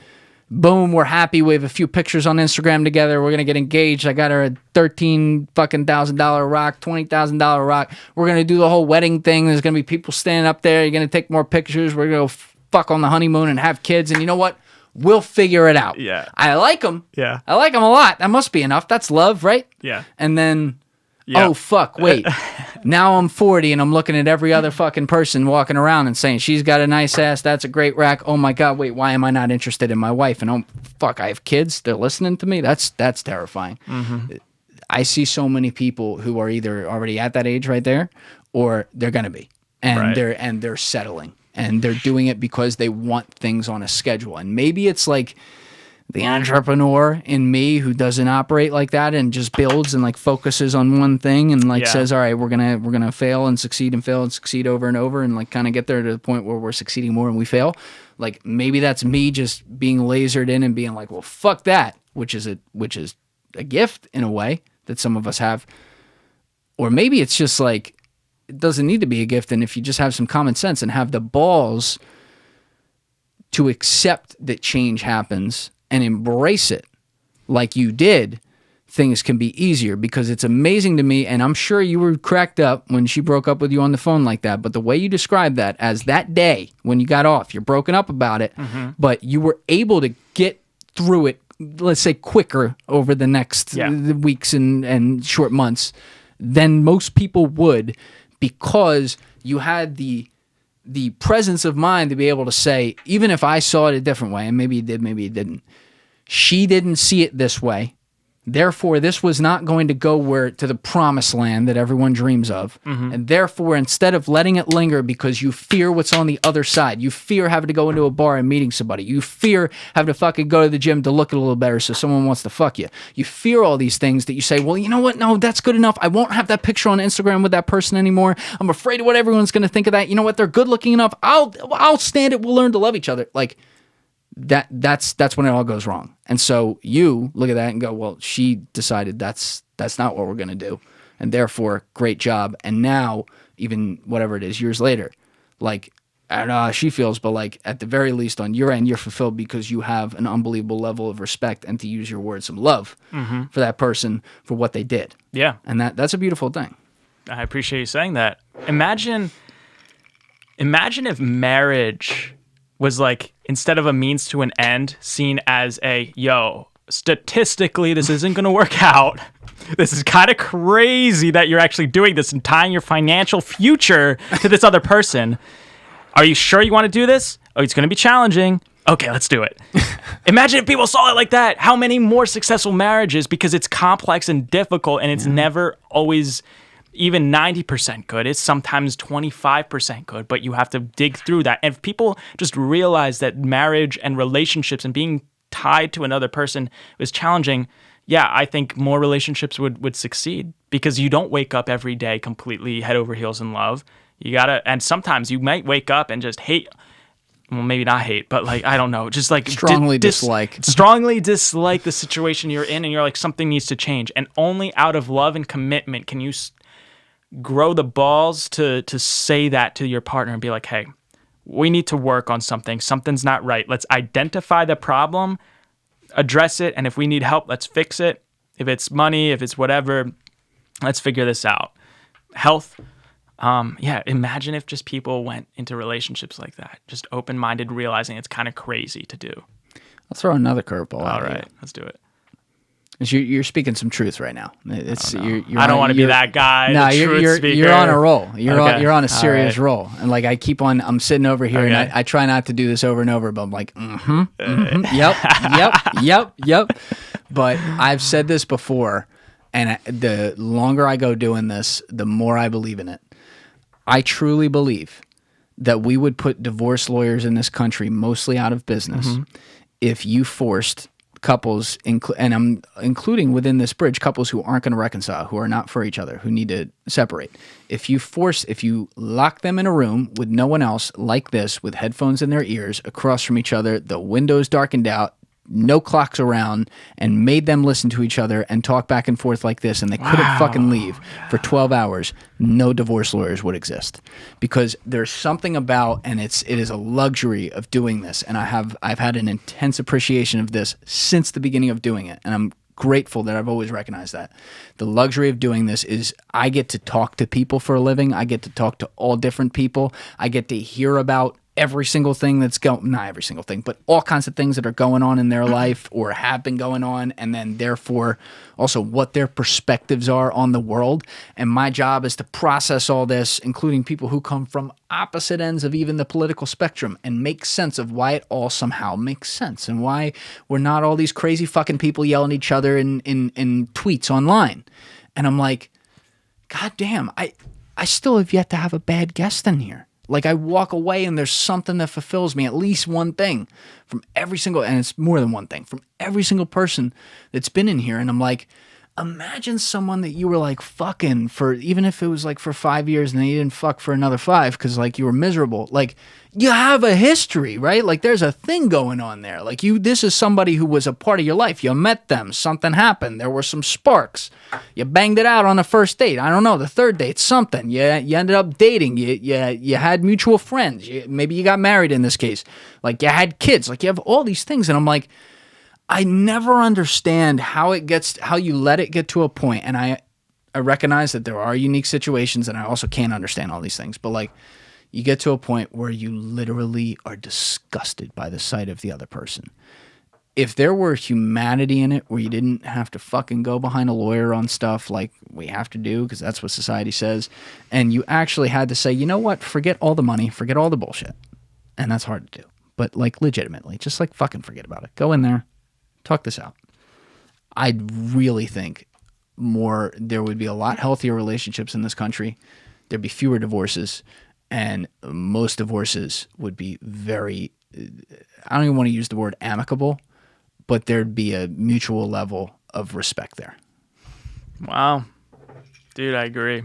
boom, we're happy. We have a few pictures on Instagram together. We're going to get engaged. I got her a $13,000 rock, $20,000 rock. We're going to do the whole wedding thing. There's going to be people standing up there. You're going to take more pictures. We're going to go fuck on the honeymoon and have kids. And you know what? We'll figure it out. Yeah. I like them. Yeah. I like them a lot. That must be enough. That's love, right? Yeah. And then... oh, fuck, wait. Now I'm 40 and I'm looking at every other fucking person walking around and saying, she's got a nice ass, that's a great rack. Oh my God, wait, why am I not interested in my wife? And oh, fuck, I have kids, they're listening to me? That's terrifying. Mm-hmm. I see so many people who are either already at that age right there or they're going to be. And they're settling. And they're doing it because they want things on a schedule. And maybe it's like... the entrepreneur in me who doesn't operate like that and just builds and like focuses on one thing and like says, all right, we're gonna fail and succeed over and over and like kind of get there to the point where we're succeeding more and we fail. Like maybe that's me just being lasered in and being like, well, fuck that, which is a gift in a way that some of us have. Or maybe it's just like it doesn't need to be a gift, and if you just have some common sense and have the balls to accept that change happens and embrace it like you did, things can be easier. Because it's amazing to me, and I'm sure you were cracked up when she broke up with you on the phone like that, but the way you described that as that day when you got off, you're broken up about it, but you were able to get through it, let's say, quicker over the next weeks and short months than most people would, because you had the presence of mind to be able to say, even if I saw it a different way, and maybe you did, maybe you didn't, she didn't see it this way, Therefore, this was not going to go to the promised land that everyone dreams of. And therefore, instead of letting it linger because you fear what's on the other side, you fear having to go into a bar and meeting somebody, you fear having to fucking go to the gym to look a little better so someone wants to fuck you. You fear all these things that you say, well, you know what? No, that's good enough. I won't have that picture on Instagram with that person anymore. I'm afraid of what everyone's going to think of that. You know what? They're good looking enough. I'll stand it. We'll learn to love each other. Like, that's when it all goes wrong. And so you look at that and go, well, she decided that's not what we're going to do. And therefore, great job. And now, even whatever it is, years later, like, I don't know how she feels, but like at the very least on your end, you're fulfilled because you have an unbelievable level of respect and, to use your words, some love for that person for what they did. Yeah. And that's a beautiful thing. I appreciate you saying that. Imagine if marriage was like, instead of a means to an end, seen as statistically, this isn't going to work out. This is kind of crazy that you're actually doing this and tying your financial future to this other person. Are you sure you want to do this? Oh, it's going to be challenging. Okay, let's do it. Imagine if people saw it like that. How many more successful marriages, because it's complex and difficult, and it's never always even 90% good. It's sometimes 25% good, but you have to dig through that. And if people just realize that marriage and relationships and being tied to another person is challenging, yeah, I think more relationships would succeed, because you don't wake up every day completely head over heels in love. You gotta, and sometimes you might wake up and just hate, well, maybe not hate, but like, I don't know, just like strongly dislike the situation you're in, and you're like, something needs to change. And only out of love and commitment can you grow the balls to say that to your partner and be like, hey, we need to work on something. Something's not right. Let's identify the problem, address it, and if we need help, let's fix it. If it's money, if it's whatever, let's figure this out. Health. Imagine if just people went into relationships like that, just open-minded, realizing it's kind of crazy to do. I'll throw another curveball. All right, let's do it. You're speaking some truth right now. I don't want to be that guy. No, you're on a roll. You're on a serious right. roll. And like I'm sitting over here and I try not to do this over and over, but I'm like, yep. But I've said this before, and the longer I go doing this, the more I believe in it. I truly believe that we would put divorce lawyers in this country mostly out of business if you forced couples, and I'm including within this bridge couples who aren't going to reconcile, who are not for each other, who need to separate. If you lock them in a room with no one else like this, with headphones in their ears, across from each other, the windows darkened out, no clocks around, and made them listen to each other and talk back and forth like this, and they couldn't fucking leave for 12 hours, no divorce lawyers would exist. Because there's something about, and it is a luxury of doing this, and I've had an intense appreciation of this since the beginning of doing it, and I'm grateful that I've always recognized that. The luxury of doing this is I get to talk to people for a living. I get to talk to all different people. I get to hear about every single thing that's not every single thing, but all kinds of things that are going on in their life or have been going on, and then therefore also what their perspectives are on the world. And my job is to process all this, including people who come from opposite ends of even the political spectrum, and make sense of why it all somehow makes sense, and why we're not all these crazy fucking people yelling at each other in tweets online. And I'm like, God damn, I still have yet to have a bad guest in here. Like, I walk away and there's something that fulfills me, at least one thing from every single, and it's more than one thing, from every single person that's been in here. And I'm like, imagine someone that you were like fucking for, even if it was like for 5 years and then you didn't fuck for another 5 because like you were miserable. Like, you have a history, right? Like, there's a thing going on there. Like, this is somebody who was a part of your life. You met them, something happened, there were some sparks. You banged it out on the first date. I don't know, the third date, something. You ended up dating. You had mutual friends. Maybe you got married in this case. Like, you had kids. Like, you have all these things. And I'm like, I never understand how you let it get to a point. And I recognize that there are unique situations, and I also can't understand all these things. But like, you get to a point where you literally are disgusted by the sight of the other person. If there were humanity in it, where you didn't have to fucking go behind a lawyer on stuff like we have to do, because that's what society says, and you actually had to say, you know what, forget all the money, forget all the bullshit. And that's hard to do. But like, legitimately, just like fucking forget about it. Go in there, talk this out. I really think there would be a lot healthier relationships in this country. There'd be fewer divorces, and most divorces would be very, I don't even want to use the word amicable, but there'd be a mutual level of respect there. Wow. Dude, I agree.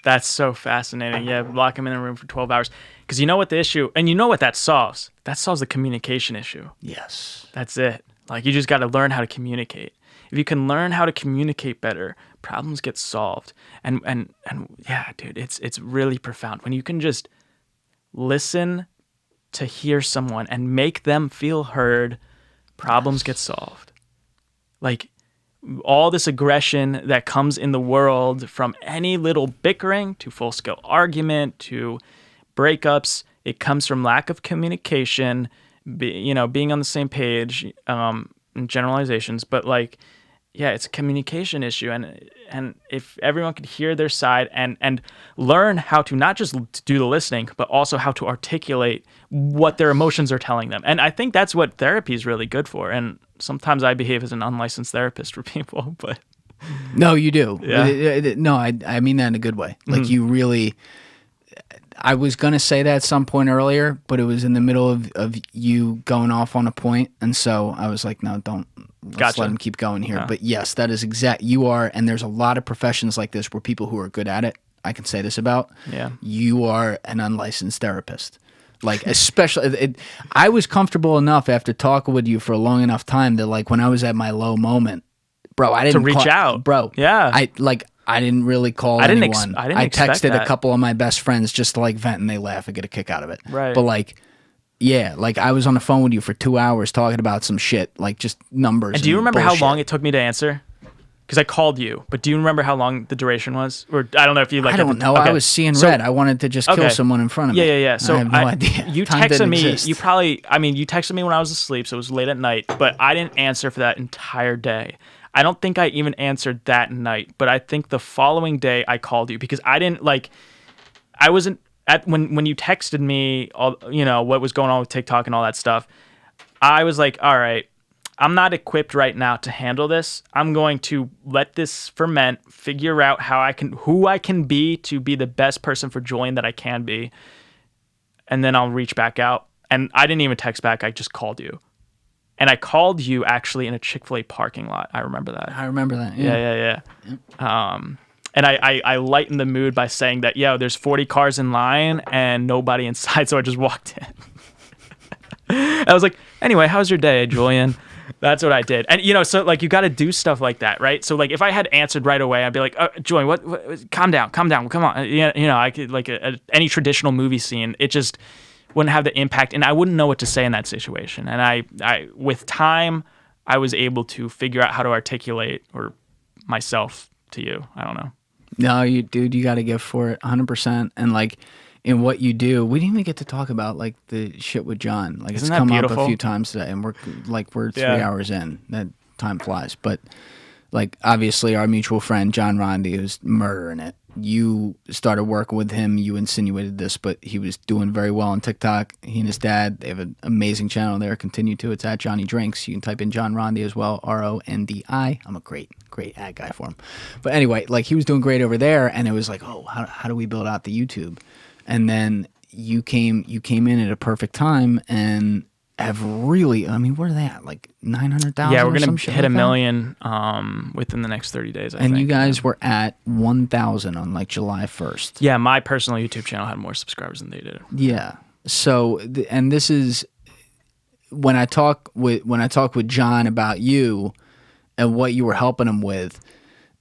That's so fascinating. Yeah, lock him in a room for 12 hours. Because you know what the issue, and you know what that solves? That solves the communication issue. Yes. That's it. Like, you just got to learn how to communicate. If you can learn how to communicate better, problems get solved. And yeah, dude, it's really profound. When you can just listen to hear someone and make them feel heard, problems get solved. Like, all this aggression that comes in the world, from any little bickering to full-scale argument to breakups, it comes from lack of communication, being on the same page, and generalizations. But like, yeah, it's a communication issue, and if everyone could hear their side and learn how to not just do the listening, but also how to articulate what their emotions are telling them. And I think that's what therapy is really good for. And sometimes I behave as an unlicensed therapist for people, but no, you do. Yeah. No, I mean that in a good way. Like, you really. I was gonna say that at some point earlier, but it was in the middle of you going off on a point, and so I was like, no, don't. Let's let him keep going here. Yeah. But yes, that is exact. You are, and there's a lot of professions like this where people who are good at it, I can say this about. Yeah. You are an unlicensed therapist. Like, especially, I was comfortable enough after talking with you for a long enough time that, like, when I was at my low moment, bro, I didn't reach out, bro. Yeah. I didn't really call anyone. I texted a couple of my best friends just to like vent, and they laugh and get a kick out of it. Right. But like, yeah, like I was on the phone with you for 2 hours talking about some shit, like just numbers. And do you remember bullshit. how long it took me to answer? Because I called you, but do you remember how long the duration was? Or I don't know if you like. I don't know. Okay. I was seeing red. I wanted to just kill someone in front of me. Yeah. So I have no idea. You texted me. You texted me when I was asleep, so it was late at night. But I didn't answer for that entire day. I don't think I even answered that night, but I think the following day I called you because I didn't like. I wasn't at when you texted me all what was going on with TikTok and all that stuff. I was like, all right, I'm not equipped right now to handle this. I'm going to let this ferment, figure out who I can be to be the best person for Julian that I can be, and then I'll reach back out. And I didn't even text back. I just called you. And I called you actually in a Chick-fil-A parking lot. I remember that. Yeah. And I lightened the mood by saying that, there's 40 cars in line and nobody inside, so I just walked in. I was like, anyway, how's your day, Julian? That's what I did. And, so, like, you got to do stuff like that, right? So, like, if I had answered right away, I'd be like, Julian, what calm down, come on. I could, like, any traditional movie scene, it just wouldn't have the impact, and I wouldn't know what to say in that situation. And I with time, I was able to figure out how to articulate myself to you. I don't know. No, you got to give for it 100%. And like in what you do, we didn't even get to talk about like the shit with John. Like, Isn't it's that come beautiful? up a few times today, and we're 3 hours in. That time flies. But like, obviously, our mutual friend John Rondi, who's murdering it. You started working with him. You insinuated this, but he was doing very well on TikTok. He and his dad, they have an amazing channel there. Continue to. It's at Johnny Drinks. You can type in John Rondi as well, Rondi. I'm a great ad guy for him. But anyway, like, he was doing great over there, and it was like, oh, how do we build out the YouTube? And then you came in at a perfect time and have really, I mean, where are they at? Like 900,000? Yeah, we're going to hit 1 million within the next 30 days, I think. And you guys were at 1,000 on like July 1st. Yeah, my personal YouTube channel had more subscribers than they did. Yeah. So, and this is, when I talk with John about you and what you were helping him with,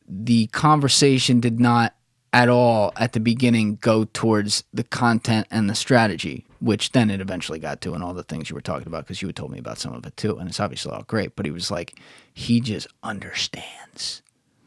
the conversation did not at all at the beginning go towards the content and the strategy, which then it eventually got to, and all the things you were talking about, because you had told me about some of it too, and it's obviously all great. But he was like, he just understands.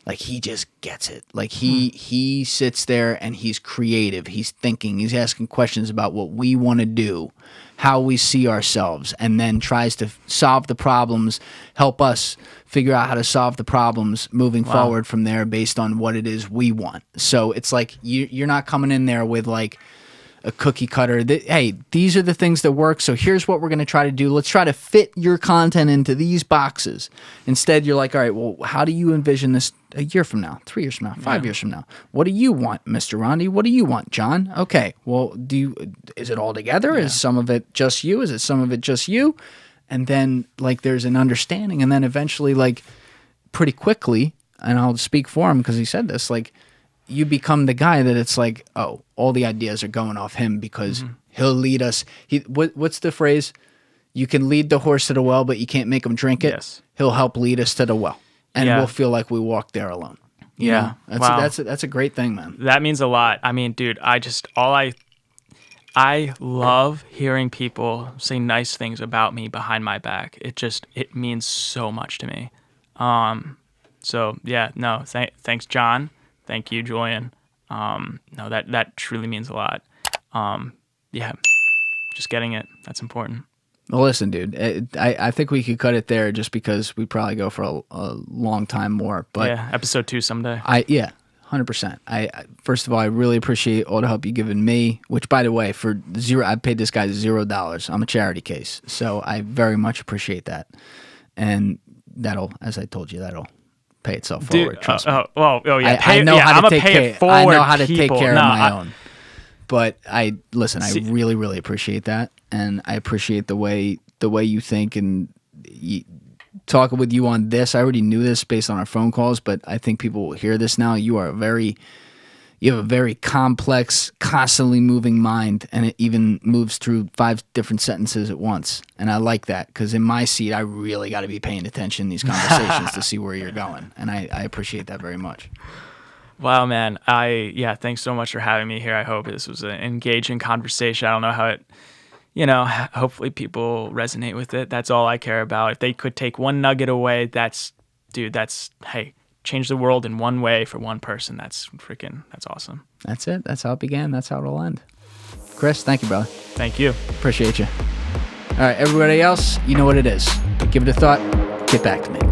Like, he just gets it. Like, he sits there and he's creative. He's thinking. He's asking questions about what we want to do, how we see ourselves, and then tries to solve the problems, help us figure out how to solve the problems moving forward from there based on what it is we want. So it's like you're not coming in there with like a cookie cutter. Hey, these are the things that work. So here's what we're going to try to do. Let's try to fit your content into these boxes. Instead, you're like, all right, well, how do you envision this a year from now, 3 years from now, 5 years from now? What do you want, Mr. Rondi? What do you want, John? Okay, well, is it all together? Is some of it just you? Is it some of it just you? And then like there's an understanding, and then eventually like pretty quickly, and I'll speak for him because he said this, like you become the guy that it's like, oh, all the ideas are going off him because he'll lead us. What's the phrase? You can lead the horse to the well, but you can't make him drink it. Yes. He'll help lead us to the well, and we'll feel like we walked there alone. You know? That's a great thing, man. That means a lot. I mean, dude, I love hearing people say nice things about me behind my back. It means so much to me. So yeah, no, thanks, John. Thank you, Julian. No, that truly means a lot. Yeah, just getting it. That's important. Well, listen, dude, I think we could cut it there just because we probably go for a long time more. But yeah, episode 2 someday. 100%. I first of all, I really appreciate all the help you've given me, which by the way, for zero, I paid this guy $0. I'm a charity case. So I very much appreciate that. And that'll, as I told you, that'll pay itself forward. Trust me. Yeah. I know how to take care. I know how to take care of my own. But I really, really appreciate that. And I appreciate the way you think, and talking with you on this. I already knew this based on our phone calls, but I think people will hear this now. You have a very complex, constantly moving mind, and it even moves through 5 different sentences at once. And I like that because in my seat, I really got to be paying attention in these conversations to see where you're going. And I appreciate that very much. Wow, man. Thanks so much for having me here. I hope this was an engaging conversation. I don't know how it, hopefully people resonate with it. That's all I care about. If they could take one nugget away, hey, change the world in one way for one person. That's awesome. That's it. That's how it began. That's how it'll end. Chris, thank you, brother. Thank you. Appreciate you. All right, everybody else, you know what it is. Give it a thought. Get back to me.